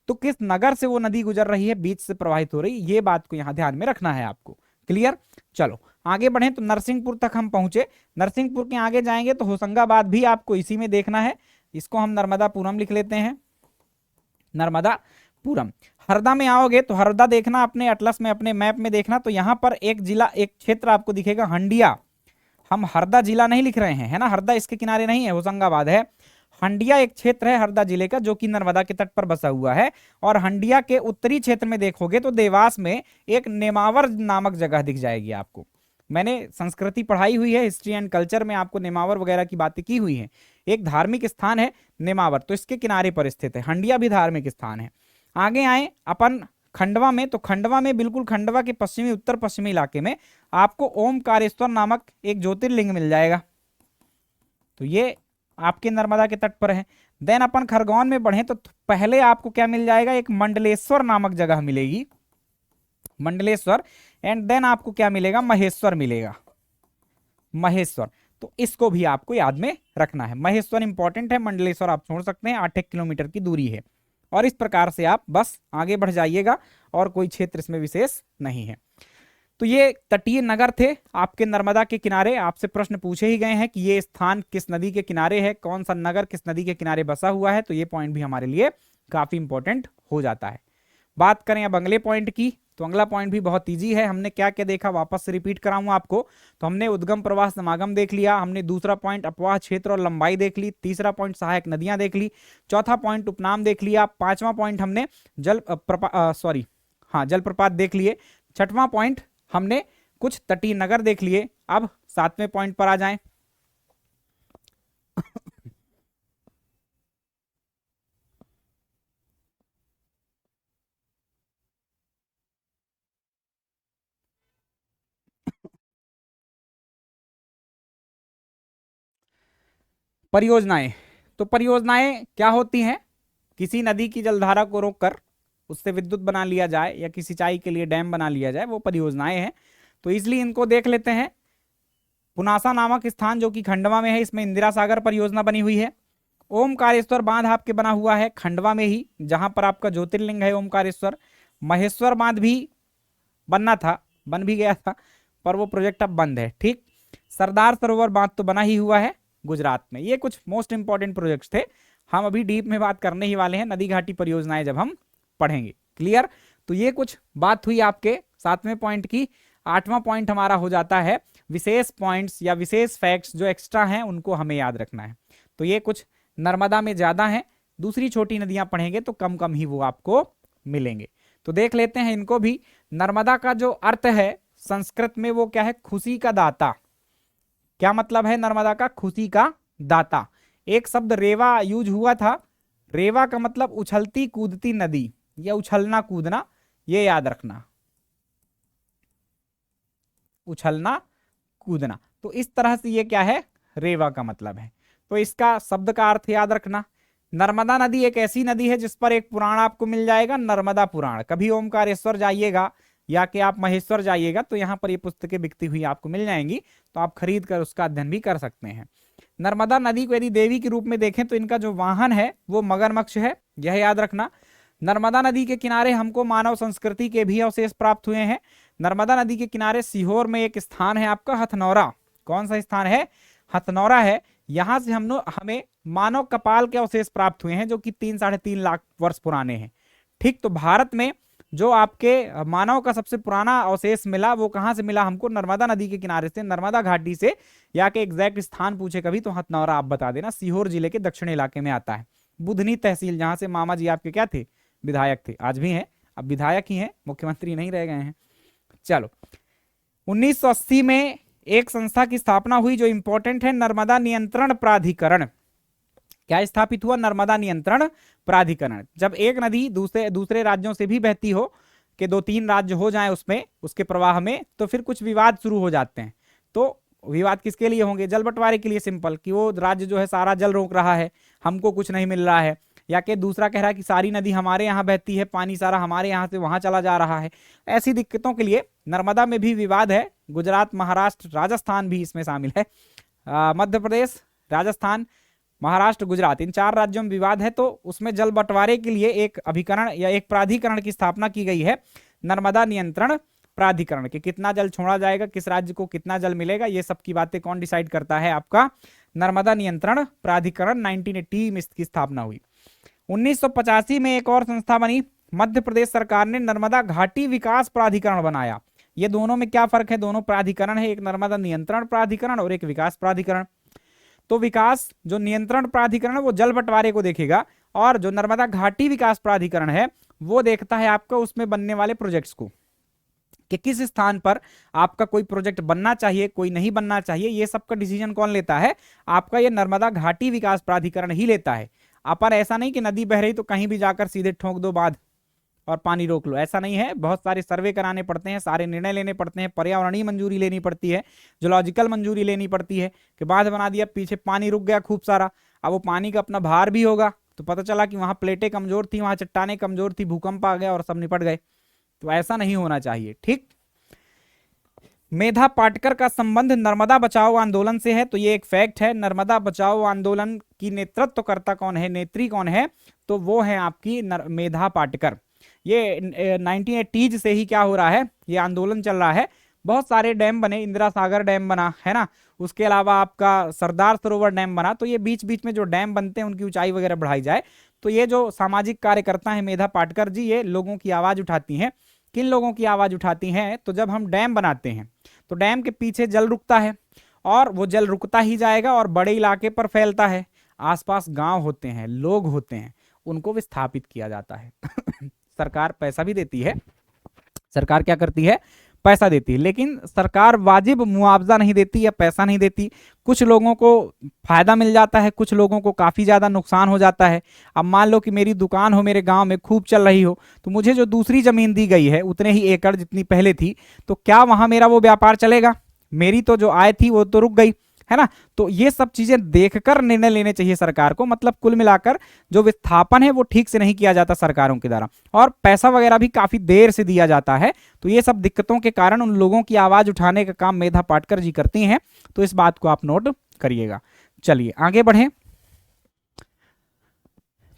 तो किस नगर से वो नदी गुजर रही है, बीच से प्रवाहित हो रही, ये बात को यहां ध्यान में रखना है आपको। क्लियर? चलो आगे बढ़े तो नरसिंहपुर तक हम पहुंचे। नरसिंहपुर के आगे जाएंगे तो होशंगाबाद भी आपको इसी में देखना है, इसको हम नर्मदापुरम लिख लेते हैं, नर्मदापुरम। हरदा में आओगे तो हरदा देखना अपने अटलस में, अपने मैप में देखना, तो यहां पर एक जिला, एक क्षेत्र आपको दिखेगा हंडिया। हम हरदा जिला नहीं लिख रहे हैं, है ना, हरदा इसके किनारे नहीं है, होशंगाबाद है। हंडिया एक क्षेत्र है हरदा जिले का जो कि नर्मदा के तट पर बसा हुआ है। और हंडिया के उत्तरी क्षेत्र में देखोगे तो देवास में एक नेमावर नामक जगह दिख जाएगी आपको। मैंने संस्कृति पढ़ाई हुई है, हिस्ट्री एंड कल्चर में आपको नेमावर वगैरह की बातें की हुई हैं। एक धार्मिक स्थान है नेमावर, तो इसके किनारे पर स्थित है। हंडिया भी धार्मिक स्थान है। आगे आए अपन खंडवा में, तो खंडवा में बिल्कुल खंडवा के पश्चिमी, उत्तर पश्चिमी इलाके में आपको ओमकारेश्वर नामक एक ज्योतिर्लिंग मिल जाएगा। तो ये आपके नर्मदा के तट पर है। देन अपन खरगोन में बढ़े तो पहले आपको क्या मिल जाएगा, एक मंडलेश्वर नामक जगह मिलेगी, मंडलेश्वर। एंड देन आपको क्या मिलेगा, महेश्वर मिलेगा, महेश्वर। तो इसको भी आपको याद में रखना है, महेश्वर इंपॉर्टेंट है, मंडलेश्वर आप छोड़ सकते हैं, 8 किलोमीटर की दूरी है। और इस प्रकार से आप बस आगे बढ़ जाइएगा और कोई क्षेत्र इसमें विशेष नहीं है। तो ये तटीय नगर थे आपके नर्मदा के किनारे। आपसे प्रश्न पूछे ही गए हैं कि ये स्थान किस नदी के किनारे है, कौन सा नगर किस नदी के किनारे बसा हुआ है, तो ये पॉइंट भी हमारे लिए काफी इंपॉर्टेंट हो जाता है। बात करें अब अगले पॉइंट की, तो अगला पॉइंट भी बहुत ईजी है। हमने क्या क्या देखा, वापस से रिपीट कराऊंगा आपको। तो हमने उद्गम प्रवाह समागम देख लिया, हमने दूसरा पॉइंट अपवाह क्षेत्र और लंबाई देख ली, तीसरा पॉइंट सहायक नदियां देख ली, चौथा पॉइंट उपनाम देख लिया, पांचवा पॉइंट हमने जलप्रपात देख लिए, छठवां पॉइंट हमने कुछ तटीय नगर देख लिए। अब सातवें पॉइंट पर आ जाएं। परियोजनाएं। तो परियोजनाएं क्या होती हैं, किसी नदी की जलधारा को रोककर उससे विद्युत बना लिया जाए या किसी सिंचाई के लिए डैम बना लिया जाए, वो परियोजनाएं हैं। तो इसलिए इनको देख लेते हैं। पुनासा नामक स्थान जो कि खंडवा में है, इसमें इंदिरा सागर परियोजना बनी हुई है। ओमकारेश्वर बांध आपके बना हुआ है खंडवा में ही, जहां पर आपका ज्योतिर्लिंग है ओमकारेश्वर। महेश्वर बांध भी बनना था, बन भी गया था, पर वो प्रोजेक्ट अब बंद है। ठीक, सरदार सरोवर बांध तो बना ही हुआ है गुजरात में। ये कुछ मोस्ट इंपॉर्टेंट प्रोजेक्ट्स थे, हम अभी डीप में बात करने ही वाले हैं नदी घाटी परियोजनाएं जब हम पढ़ेंगे। क्लियर? तो ये कुछ बात हुई आपके सातवें पॉइंट की। आठवां पॉइंट हमारा हो जाता है विशेष पॉइंट्स या विशेष फैक्ट्स जो एक्स्ट्रा हैं उनको हमें याद रखना है। तो ये कुछ नर्मदा में ज्यादा है, दूसरी छोटी नदियां पढ़ेंगे तो कम कम ही वो आपको मिलेंगे। तो देख लेते हैं इनको भी। नर्मदा का जो अर्थ है संस्कृत में वो क्या है, खुशी का दाता। क्या मतलब है नर्मदा का, खुशी का दाता। एक शब्द रेवा यूज हुआ था, रेवा का मतलब उछलती कूदती नदी या उछलना कूदना, ये याद रखना, उछलना कूदना। तो इस तरह से ये क्या है, रेवा का मतलब है। तो इसका शब्द का अर्थ याद रखना। नर्मदा नदी एक ऐसी नदी है जिस पर एक पुराण आपको मिल जाएगा, नर्मदा पुराण। कभी ओमकारेश्वर जाइएगा या कि आप महेश्वर जाइएगा तो यहाँ पर ये पुस्तकें बिकती हुई आपको मिल जाएंगी, तो आप खरीद कर उसका अध्ययन भी कर सकते हैं। नर्मदा नदी को यदि देवी के रूप में देखें तो इनका जो वाहन है वो मगरमच्छ है, यह याद रखना। नर्मदा नदी के किनारे हमको मानव संस्कृति के भी अवशेष प्राप्त हुए हैं। नर्मदा नदी के किनारे सीहोर में एक स्थान है आपका हथनौरा। कौन सा स्थान है, हथनौरा है। यहां से हमें मानव कपाल के अवशेष प्राप्त हुए हैं जो कि 3-3.5 लाख वर्ष पुराने हैं। ठीक, तो भारत में जो आपके मानव का सबसे पुराना अवशेष मिला वो कहां से मिला हमको, नर्मदा नदी के किनारे से, नर्मदा घाटी से। या के एग्जैक्ट स्थान पूछे कभी तो हथनौरा आप बता देना, सीहोर जिले के दक्षिण इलाके में आता है। बुधनी तहसील, जहां से मामा जी आपके क्या थे, विधायक थे, आज भी हैं, अब विधायक ही हैं, मुख्यमंत्री नहीं रह गए हैं। चलो, 1980 में एक संस्था की स्थापना हुई जो इंपॉर्टेंट है, नर्मदा नियंत्रण प्राधिकरण। क्या स्थापित हुआ, नर्मदा नियंत्रण प्राधिकरण। जब एक नदी दूसरे राज्यों से भी बहती हो, कि 2-3 राज्य हो जाएं उसमें, उसके प्रवाह में, तो फिर कुछ विवाद शुरू हो जाते हैं। तो विवाद किसके लिए होंगे? जल बंटवारे के लिए, सिंपल, कि वो राज्य जो है सारा जल रोक रहा है, हमको कुछ नहीं मिल रहा है, या कि दूसरा कह रहा है कि सारी नदी हमारे यहाँ बहती है, पानी सारा हमारे यहाँ से वहां चला जा रहा है। ऐसी दिक्कतों के लिए नर्मदा में भी विवाद है। गुजरात, महाराष्ट्र, राजस्थान भी इसमें शामिल है। मध्य प्रदेश, राजस्थान, महाराष्ट्र, गुजरात, इन 4 राज्यों में विवाद है। तो उसमें जल बंटवारे के लिए एक अभिकरण या एक प्राधिकरण की स्थापना की गई है, नर्मदा नियंत्रण प्राधिकरण, कि कितना जल छोड़ा जाएगा, किस राज्य को कितना जल मिलेगा, ये सब की बातें कौन डिसाइड करता है? आपका नर्मदा नियंत्रण प्राधिकरण। 1980 में इसकी स्थापना हुई। 1985 में एक और संस्था बनी, मध्य प्रदेश सरकार ने नर्मदा घाटी विकास प्राधिकरण बनाया। ये दोनों में क्या फर्क है? दोनों प्राधिकरण है, एक नर्मदा नियंत्रण प्राधिकरण और एक विकास प्राधिकरण। तो विकास जो नियंत्रण प्राधिकरण है वो जल बंटवारे को देखेगा, और जो नर्मदा घाटी विकास प्राधिकरण है वो देखता है आपका उसमें बनने वाले प्रोजेक्ट्स को, कि किस स्थान पर आपका कोई प्रोजेक्ट बनना चाहिए, कोई नहीं बनना चाहिए। ये सब का डिसीजन कौन लेता है? आपका ये नर्मदा घाटी विकास प्राधिकरण ही लेता है। अपन ऐसा नहीं कि नदी बह रही तो कहीं भी जाकर सीधे ठोक दो बांध और पानी रोक लो, ऐसा नहीं है। बहुत सारे सर्वे कराने पड़ते हैं, सारे निर्णय लेने पड़ते हैं, पर्यावरणीय मंजूरी लेनी पड़ती है, जूलॉजिकल मंजूरी लेनी पड़ती है, कि बांध बना दिया, पीछे पानी रुक गया खूब सारा, अब वो पानी का अपना भार भी होगा, तो पता चला कि वहां प्लेटें कमजोर थी, वहां चट्टाने कमजोर थी, भूकंप आ गया और सब निपट गए। तो ऐसा नहीं होना चाहिए, ठीक। मेधा पाटकर का संबंध नर्मदा बचाओ आंदोलन से है, तो ये एक फैक्ट है। नर्मदा बचाओ आंदोलन की नेतृत्वकर्ता कौन है, नेत्री कौन है? तो वो है आपकी मेधा पाटकर। ये 1980 से ही क्या हो रहा है, ये आंदोलन चल रहा है। बहुत सारे डैम बने, इंदिरा सागर डैम बना है ना, उसके अलावा आपका सरदार सरोवर डैम बना। तो ये बीच बीच में जो डैम बनते हैं उनकी ऊंचाई वगैरह बढ़ाई जाए। तो ये जो सामाजिक कार्यकर्ता है मेधा पाटकर जी, ये लोगों की आवाज उठाती हैं। किन लोगों की आवाज उठाती हैं? तो जब हम डैम बनाते हैं तो डैम के पीछे जल रुकता है, और वो जल रुकता ही जाएगा और बड़े इलाके पर फैलता है। आसपास गांव होते हैं, लोग होते हैं, उनको विस्थापित किया जाता है। सरकार पैसा भी देती है, सरकार क्या करती है? पैसा देती है, लेकिन सरकार वाजिब मुआवजा नहीं देती या पैसा नहीं देती। कुछ लोगों को फायदा मिल जाता है, कुछ लोगों को काफी ज्यादा नुकसान हो जाता है। अब मान लो कि मेरी दुकान हो, मेरे गांव में खूब चल रही हो, तो मुझे जो दूसरी जमीन दी गई है उतने ही एकड़ जितनी पहले थी, तो क्या वहां मेरा वो व्यापार चलेगा? मेरी तो जो आय थी वो तो रुक गई, है ना। तो ये सब चीजें देखकर निर्णय लेने चाहिए सरकार को। मतलब कुल मिलाकर जो विस्थापन है वो ठीक से नहीं किया जाता सरकारों के द्वारा, और पैसा वगैरह भी काफी देर से दिया जाता है। तो ये सब दिक्कतों के कारण उन लोगों की आवाज उठाने का काम मेधा पाटकर जी करती हैं। तो इस बात को आप नोट करिएगा। चलिए आगे बढ़े।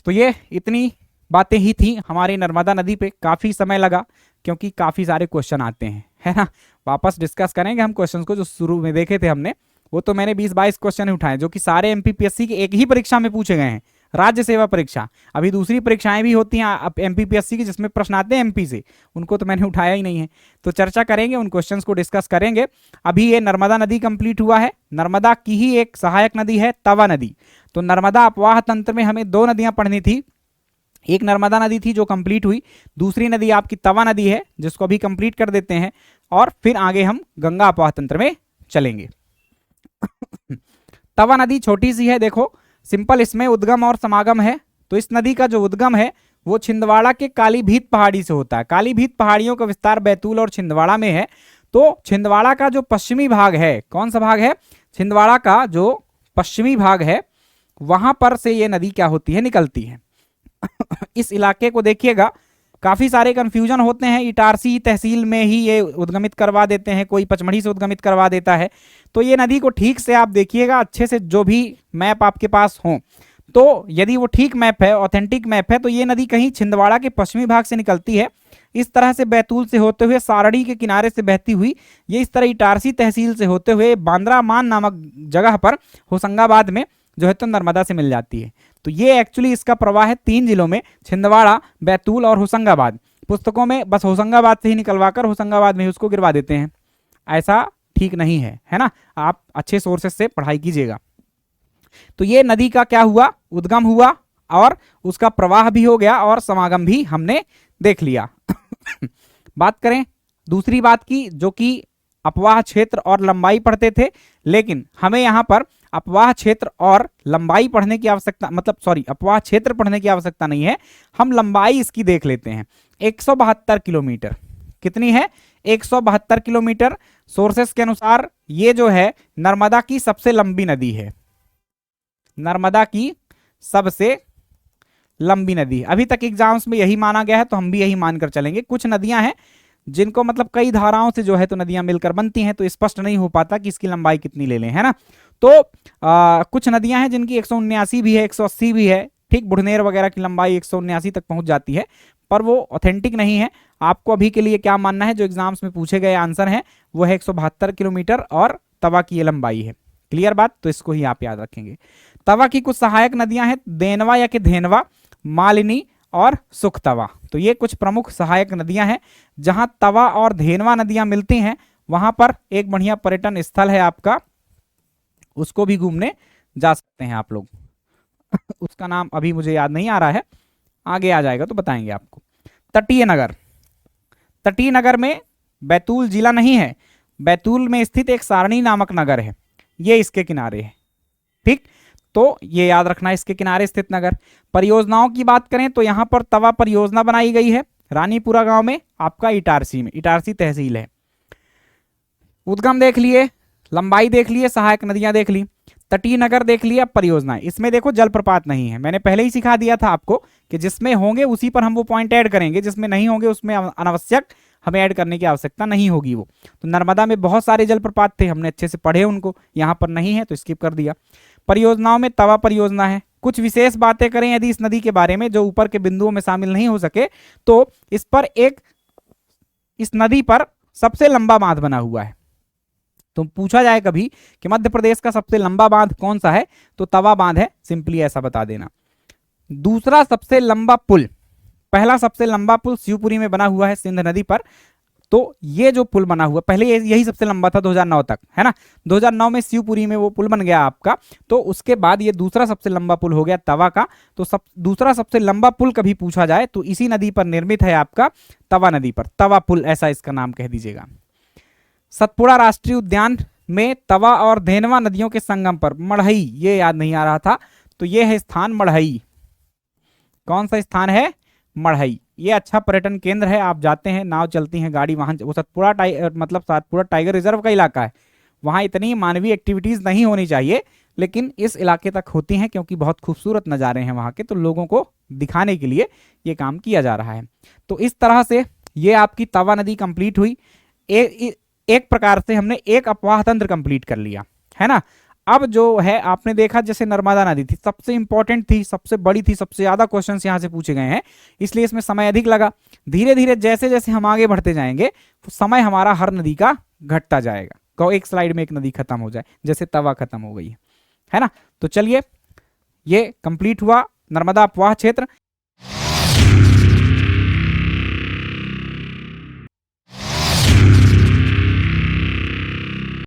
तो ये इतनी बातें ही थी हमारी नर्मदा नदी पे। काफी समय लगा क्योंकि काफी सारे क्वेश्चन आते हैं, है ना। वापस डिस्कस करेंगे हम क्वेश्चंस को जो शुरू में देखे थे हमने। वो तो मैंने 20-22 क्वेश्चन उठाए जो कि सारे एमपीपीएससी के एक ही परीक्षा में पूछे गए हैं, राज्य सेवा परीक्षा। अभी दूसरी परीक्षाएं भी होती हैं एमपीपीएससी की जिसमें प्रश्न आते हैं एमपी से, उनको तो मैंने उठाया ही नहीं है। तो चर्चा करेंगे, उन क्वेश्चंस को डिस्कस करेंगे। अभी ये नर्मदा नदी कंप्लीट हुआ है। नर्मदा की ही एक सहायक नदी है तवा नदी। तो नर्मदा अपवाह तंत्र में हमें 2 नदियां पढ़नी थी। एक नर्मदा नदी थी जो कंप्लीट हुई, दूसरी नदी आपकी तवा नदी है जिसको अभी कंप्लीट कर देते हैं, और फिर आगे हम गंगा अपवाह तंत्र में चलेंगे। तवा नदी छोटी सी है, देखो सिंपल, इसमें उद्गम और समागम है। तो इस नदी का जो उद्गम है वो छिंदवाड़ा के कालीभीत पहाड़ी से होता है। कालीभीत पहाड़ियों का विस्तार बैतूल और छिंदवाड़ा में है। तो छिंदवाड़ा का जो पश्चिमी भाग है, कौन सा भाग है? छिंदवाड़ा का जो पश्चिमी भाग है वहां पर से ये नदी क्या होती है? निकलती है। इस इलाके को देखिएगा, काफी सारे कंफ्यूजन होते हैं। इटारसी तहसील में ही ये उद्गमित करवा देते हैं, कोई पचमढ़ी से उद्गमित करवा देता है। तो ये नदी को ठीक से आप देखिएगा अच्छे से, जो भी मैप आपके पास हो। तो यदि वो ठीक मैप है, ऑथेंटिक मैप है, तो ये नदी कहीं छिंदवाड़ा के पश्चिमी भाग से निकलती है, इस तरह से बैतूल से होते हुए सारणी के किनारे से बहती हुई ये इस तरह इटारसी तहसील से होते हुए बांद्रामान नामक जगह पर होशंगाबाद में जो है तो नर्मदा से मिल जाती है। तो ये एक्चुअली इसका प्रवाह है 3 जिलों में, छिंदवाड़ा, बैतूल और होशंगाबाद। पुस्तकों में बस होशंगाबाद से ही निकलवाकर होशंगाबाद में ही उसको गिरवा देते हैं, ऐसा ठीक नहीं है, है ना। आप अच्छे सोर्सेस से पढ़ाई कीजिएगा। तो ये नदी का क्या हुआ? उद्गम हुआ, और उसका प्रवाह भी हो गया, और समागम भी हमने देख लिया। बात करें दूसरी बात की, जो कि अपवाह क्षेत्र और लंबाई पढ़ते थे, लेकिन हमें यहां पर अपवाह क्षेत्र और लंबाई पढ़ने की आवश्यकता, मतलब सॉरी, अपवाह क्षेत्र पढ़ने की आवश्यकता नहीं है। हम लंबाई इसकी देख लेते हैं। 172 किलोमीटर। कितनी है? 172 किलोमीटर। सोर्सेस के अनुसार ये जो है नर्मदा की सबसे लंबी नदी है, नर्मदा की सबसे लंबी नदी। अभी तक एग्जाम्स में यही माना गया है, तो हम भी यही मानकर चलेंगे। कुछ नदियां हैं जिनको मतलब कई धाराओं से जो है तो नदियां मिलकर बनती हैं, तो स्पष्ट नहीं हो पाता कि इसकी लंबाई कितनी ले लें, है ना। तो कुछ नदियां हैं जिनकी 179 भी है, 180 भी है, ठीक। बुढ़नेर वगैरह की लंबाई 179 तक पहुंच जाती है, पर वो ऑथेंटिक नहीं है। आपको अभी के लिए क्या मानना है, जो एग्जाम्स में पूछे गए आंसर है वो है 172 किलोमीटर और तवा की ये लंबाई है। क्लियर बात, तो इसको ही आप याद रखेंगे। तवा की कुछ सहायक नदियां हैं, देनवा या कि धेनवा, मालिनी और सुखतवा। तो ये कुछ प्रमुख सहायक नदियां हैं। जहां तवा और धेनवा नदियां मिलती हैं वहां पर एक बढ़िया पर्यटन स्थल है आपका, उसको भी घूमने जा सकते हैं आप लोग। उसका नाम अभी मुझे याद नहीं आ रहा है, आगे आ जाएगा तो बताएंगे आपको। तटीय नगर, तटीय नगर में बैतूल जिला नहीं है, बैतूल में स्थित एक सारणी नामक नगर है, ये इसके किनारे है, ठीक। तो ये याद रखना, इसके किनारे स्थित नगर। परियोजनाओं की बात करें तो यहां पर तवा परियोजना बनाई गई है रानीपुरा गांव में, आपका इटारसी में, इटारसी तहसील है। उद्गम देख लिए, लंबाई देख लिए, सहायक नदियां देख ली, तटीय नगर देख लिया, परियोजनाएं। इसमें देखो जलप्रपात नहीं है, मैंने पहले ही सिखा दिया था आपको कि जिसमें होंगे उसी पर हम वो पॉइंट ऐड करेंगे, जिसमें नहीं होंगे उसमें अनावश्यक हमें ऐड करने की आवश्यकता नहीं होगी। वो तो नर्मदा में बहुत सारे जलप्रपात थे, हमने अच्छे से पढ़े उनको, यहाँ पर नहीं है तो स्किप कर दिया। परियोजनाओं में तवा परियोजना है। कुछ विशेष बातें करें यदि इस नदी के बारे में जो ऊपर के बिंदुओं में शामिल नहीं हो सके, तो इस नदी पर सबसे लंबा बांध बना हुआ है। तो पूछा जाए कभी कि मध्य प्रदेश का सबसे लंबा बांध कौन सा है, तो तवा बांध है, सिंपली ऐसा बता देना। दूसरा सबसे लंबा पुल, पहला सबसे लंबा पुल शिवपुरी में बना हुआ है सिंध नदी पर। तो ये जो पुल बना हुआ, पहले यही सबसे लंबा था 2009 तक, है ना। 2009 में शिवपुरी में वो पुल बन गया आपका, तो उसके बाद ये दूसरा सबसे लंबा पुल हो गया तवा का। तो दूसरा सबसे लंबा पुल कभी पूछा जाए तो इसी नदी पर निर्मित है आपका, तवा नदी पर, तवा पुल ऐसा इसका नाम कह दीजिएगा। सतपुड़ा राष्ट्रीय उद्यान में तवा और धेनवा नदियों के संगम पर मढ़ई, ये याद नहीं आ रहा था, तो ये है स्थान मढ़ई। कौन सा स्थान है, मढ़ई। ये अच्छा पर्यटन केंद्र है, आप जाते हैं, नाव चलती हैं, गाड़ी वहां, वो सतपुड़ा मतलब सतपुड़ा टाइगर रिजर्व का इलाका है, वहां इतनी मानवीय एक्टिविटीज नहीं होनी चाहिए, लेकिन इस इलाके तक होती हैं क्योंकि बहुत खूबसूरत नज़ारे हैं वहां के, तो लोगों को दिखाने के लिए ये काम किया जा रहा है। तो इस तरह से ये आपकी तवा नदी कंप्लीट हुई। एक प्रकार से हमने एक अपवाह तंत्र कंप्लीट कर लिया, है ना। अब जो है आपने देखा जैसे नर्मदा नदी थी, सबसे इंपॉर्टेंट थी, सबसे बड़ी थी, सबसे ज्यादा क्वेश्चंस यहां से पूछे गए हैं, इसलिए इसमें समय अधिक लगा। धीरे धीरे जैसे जैसे हम आगे बढ़ते जाएंगे तो समय हमारा हर नदी का घटता जाएगा, कहो एक स्लाइड में एक नदी खत्म हो जाए, जैसे तवा खत्म हो गई है ना। तो चलिए ये कंप्लीट हुआ नर्मदा अपवाह क्षेत्र।